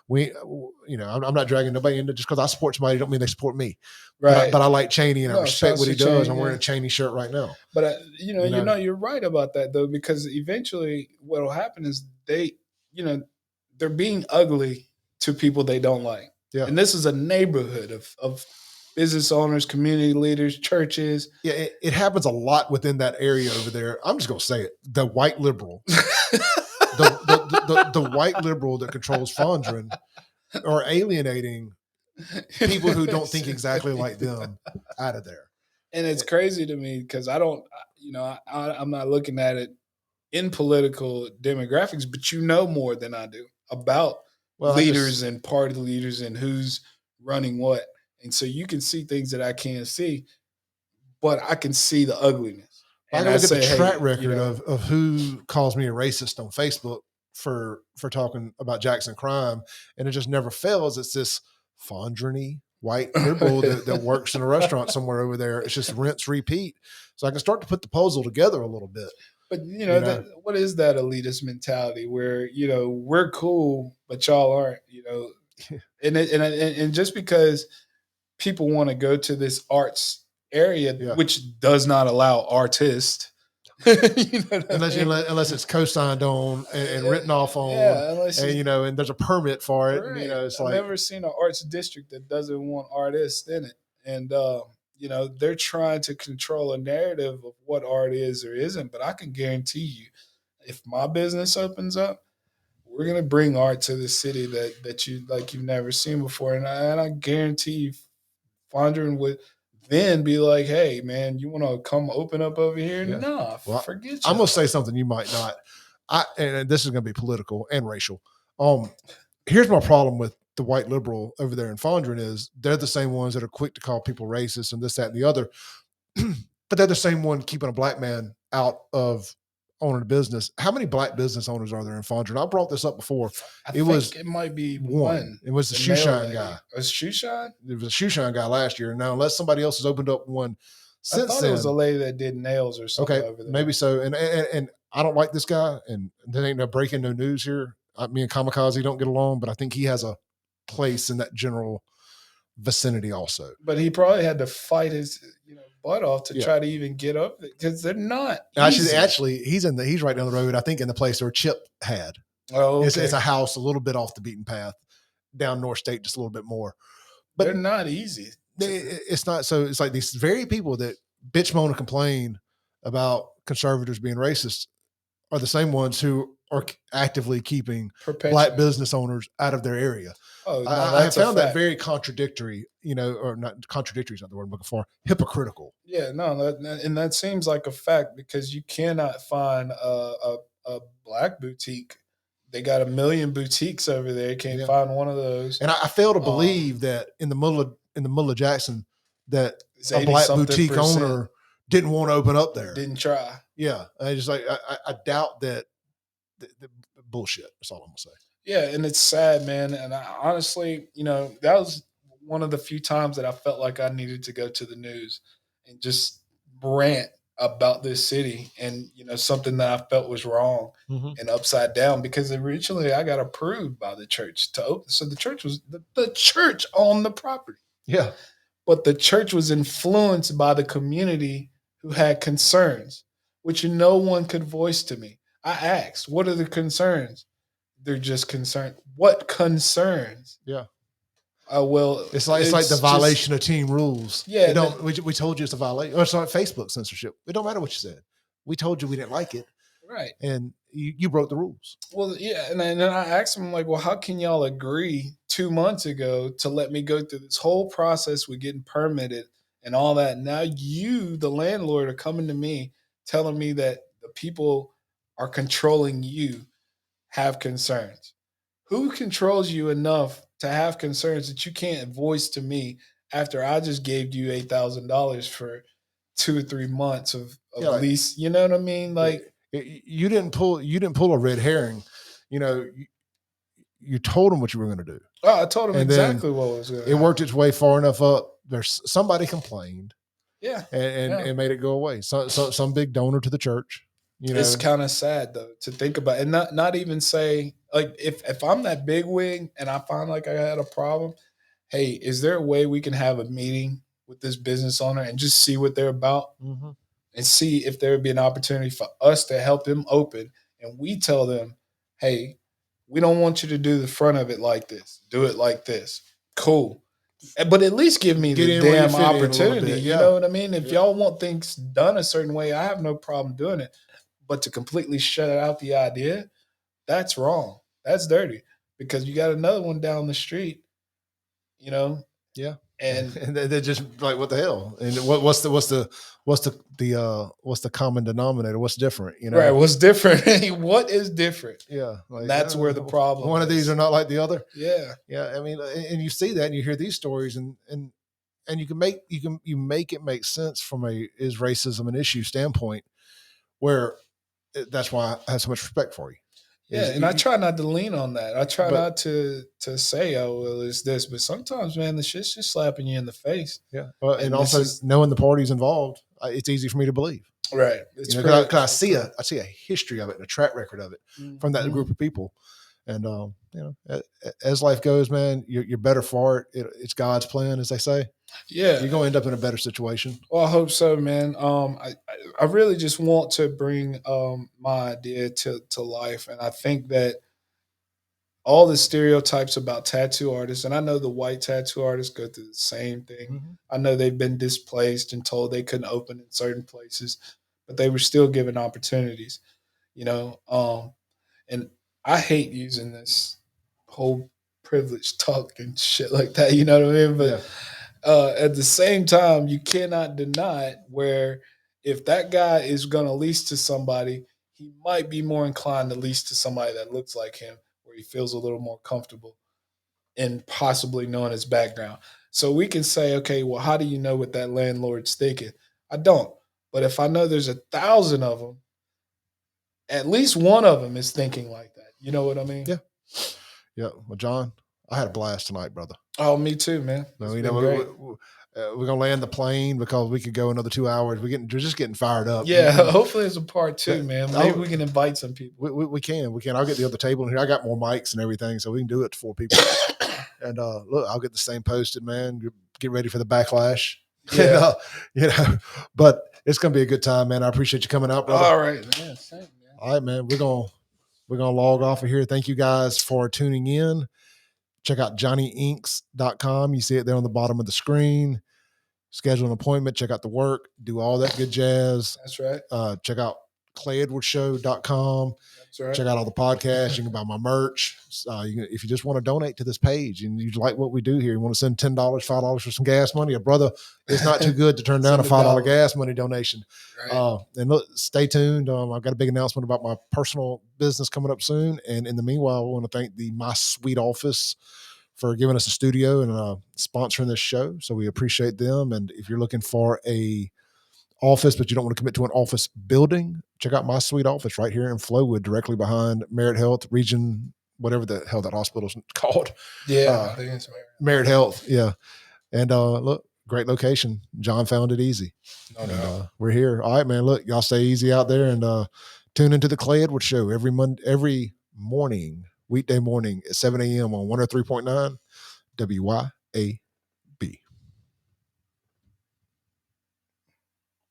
[SPEAKER 1] I'm not dragging nobody into just because I support somebody. Don't mean they support me, right? But I like Cheney and I respect what he does. I'm wearing a Cheney shirt right now.
[SPEAKER 2] But you're right about that though, because eventually what will happen is they're being ugly to people they don't like. Yeah. And this is a neighborhood of business owners, community leaders, churches.
[SPEAKER 1] Yeah, it happens a lot within that area over there. I'm just gonna say it: the white liberal. The white liberal that controls Fondrean are alienating people who don't think exactly like them out of there.
[SPEAKER 2] And it's crazy to me because I don't, I'm not looking at it in political demographics, but more than I do about leaders and party leaders and who's running what. And so you can see things that I can't see, but I can see the ugliness.
[SPEAKER 1] I look at the track record of who calls me a racist on Facebook for talking about Jackson crime, and it just never fails. It's this Fondrean white liberal that works in a restaurant somewhere over there. It's just rinse, repeat. So I can start to put the puzzle together a little bit.
[SPEAKER 2] But what is that elitist mentality where we're cool, but y'all aren't? And just because people want to go to this arts area, which does not allow artists,
[SPEAKER 1] unless it's co-signed on and written off on, and there's a permit for it.
[SPEAKER 2] Right.
[SPEAKER 1] And, it's
[SPEAKER 2] I've never seen an arts district that doesn't want artists in it, and they're trying to control a narrative of what art is or isn't. But I can guarantee you, if my business opens up, we're gonna bring art to the city that you've never seen before, and I guarantee you, Fondrean would then be like, hey, man, you want to come open up over here? Yeah. No, forget you.
[SPEAKER 1] I'm going to say something you might not. And this is going to be political and racial. Here's my problem with the white liberal over there in Fondrean is they're the same ones that are quick to call people racist and this, that, and the other. But they're the same one keeping a black man out of owning a business. How many black business owners are there in Fondrean? I brought this up before.
[SPEAKER 2] It might be one.
[SPEAKER 1] It was the shoe shine guy.
[SPEAKER 2] A shoe shine?
[SPEAKER 1] It was a shoe shine guy last year. Now, unless somebody else has opened up one since then.
[SPEAKER 2] It was a lady that did nails or something over there.
[SPEAKER 1] Maybe so. And I don't like this guy. And there ain't no breaking no news here. Me and Kamikaze don't get along, but I think he has a place in that general vicinity also.
[SPEAKER 2] But he probably had to fight his butt off to try to even get up because they're not easy.
[SPEAKER 1] Actually, he's right down the road. I think in the place where Chip had.
[SPEAKER 2] Oh, okay.
[SPEAKER 1] It's a house a little bit off the beaten path, down North State just a little bit more. But
[SPEAKER 2] they're not easy.
[SPEAKER 1] It's not. So it's like these very people that bitch, moan, and complain about conservatives being racist are the same ones who are actively keeping black business owners out of their area.
[SPEAKER 2] Oh, no,
[SPEAKER 1] I found that very contradictory, or not contradictory is not the word I'm looking for, hypocritical.
[SPEAKER 2] Yeah, no, and that seems like a fact because you cannot find a black boutique. They got 1 million boutiques over there. You can't find one of those.
[SPEAKER 1] And I fail to believe that in the middle of Jackson that a black boutique owner didn't want to open up there.
[SPEAKER 2] Didn't try.
[SPEAKER 1] Yeah. I doubt that. The bullshit. That's all I'm gonna say.
[SPEAKER 2] Yeah, and it's sad, man. And I, honestly, that was one of the few times that I felt like I needed to go to the news and just rant about this city and something that I felt was wrong and upside down because originally I got approved by the church to open. So the church was the church owned the property.
[SPEAKER 1] Yeah,
[SPEAKER 2] but the church was influenced by the community who had concerns, which no one could voice to me. I asked, what are the concerns? They're just concerned. What concerns?
[SPEAKER 1] Yeah.
[SPEAKER 2] Well,
[SPEAKER 1] it's like the violation of team rules.
[SPEAKER 2] Yeah.
[SPEAKER 1] We told you it's a violation. Or it's like Facebook censorship. It don't matter what you said. We told you we didn't like it.
[SPEAKER 2] Right.
[SPEAKER 1] And you broke the rules.
[SPEAKER 2] Well, yeah. And then I asked him, like, well, how can y'all agree 2 months ago to let me go through this whole process with getting permitted and all that? Now you, the landlord, are coming to me telling me that the people are controlling you have concerns. Who controls you enough to have concerns that you can't voice to me after I just gave you $8,000 for 2 or 3 months of lease? You know what I mean? Like,
[SPEAKER 1] you didn't pull a red herring. You told them what you were going to do.
[SPEAKER 2] Oh, I told them exactly what was going to happen.
[SPEAKER 1] It worked its way far enough up. There's somebody complained.
[SPEAKER 2] Yeah.
[SPEAKER 1] And made it go away. So some big donor to the church.
[SPEAKER 2] It's kind of sad though to think about, and not even say, like, if I'm that big wig and I find like I had a problem, hey, is there a way we can have a meeting with this business owner and just see what they're about, and see if there would be an opportunity for us to help them open, and we tell them, hey, we don't want you to do the front of it like this. Do it like this. Cool. But at least give me the damn opportunity. You know what I mean? If y'all want things done a certain way, I have no problem doing it. But to completely shut out the idea, that's wrong. That's dirty. Because you got another one down the street,
[SPEAKER 1] Yeah.
[SPEAKER 2] And
[SPEAKER 1] they're just like, what the hell? And what's the common denominator? What's different?
[SPEAKER 2] Right. What's different? What is different?
[SPEAKER 1] Yeah.
[SPEAKER 2] That's where the problem
[SPEAKER 1] One of these are not like the other.
[SPEAKER 2] Yeah.
[SPEAKER 1] Yeah. I mean, and you see that and you hear these stories and you make it make sense from is racism an issue standpoint, where that's why I have so much respect for you.
[SPEAKER 2] Yeah, and I try not to lean on that. I try not to say, oh, well, it's this. But sometimes, man, the shit's just slapping you in the face.
[SPEAKER 1] Yeah. And also knowing the parties involved, it's easy for me to believe.
[SPEAKER 2] Right.
[SPEAKER 1] Because I see a history of it and a track record of it from that group of people. And, as life goes, man, you're better for it. It's God's plan, as they say.
[SPEAKER 2] Yeah.
[SPEAKER 1] You're going to end up in a better situation.
[SPEAKER 2] Well, I hope so, man. I really just want to bring my idea to life. And I think that all the stereotypes about tattoo artists, and I know the white tattoo artists go through the same thing. Mm-hmm. I know they've been displaced and told they couldn't open in certain places, but they were still given opportunities, and I hate using this whole privilege talk and shit like that. You know what I mean? But at the same time, you cannot deny it, where if that guy is going to lease to somebody, he might be more inclined to lease to somebody that looks like him, where he feels a little more comfortable in possibly knowing his background. So we can say, okay, well, how do you know what that landlord's thinking? I don't. But if I know there's 1,000 of them, at least one of them is thinking like that. You know what I mean?
[SPEAKER 1] Yeah. Yeah. Well, John, I had a blast tonight, brother.
[SPEAKER 2] Oh, me too, man.
[SPEAKER 1] We're gonna land the plane because we could go another 2 hours. We're just getting fired up.
[SPEAKER 2] Yeah, hopefully it's a part 2, man. Maybe we can invite some people.
[SPEAKER 1] We can. I'll get the other table in here. I got more mics and everything, so we can do it to 4 people. And look, I'll get the same posted, man. Get ready for the backlash.
[SPEAKER 2] Yeah.
[SPEAKER 1] But it's gonna be a good time, man. I appreciate you coming out, brother.
[SPEAKER 2] All right, man. Same, man.
[SPEAKER 1] All right, man. We're gonna log off of here. Thank you guys for tuning in. Check out johnnyinks.com. You see it there on the bottom of the screen. Schedule an appointment. Check out the work. Do all that good jazz.
[SPEAKER 2] That's right.
[SPEAKER 1] Check out clayedwardshow.com.
[SPEAKER 2] That's right.
[SPEAKER 1] Check out all the podcasts. You can buy my merch. If you just want to donate to this page and you like what we do here, you want to send $10, $5 for some gas money, a brother, it's not too good to turn down a $5 gas money donation. Right. And look, stay tuned. I've got a big announcement about my personal business coming up soon. And in the meanwhile, I want to thank the My Sweet Office for giving us a studio and sponsoring this show. So we appreciate them. And if you're looking for a office, but you don't want to commit to an office building, check out My Sweet Office right here in Flowood, directly behind Merit Health Region, whatever the hell that hospital's called.
[SPEAKER 2] Yeah, I think it's
[SPEAKER 1] Merit Health. Yeah. And look, great location. John found it easy.
[SPEAKER 2] No.
[SPEAKER 1] We're here. All right, man. Look, y'all stay easy out there and tune into the Clay Edwards Show every morning, weekday morning at 7 a.m. on 103.9 WYAB.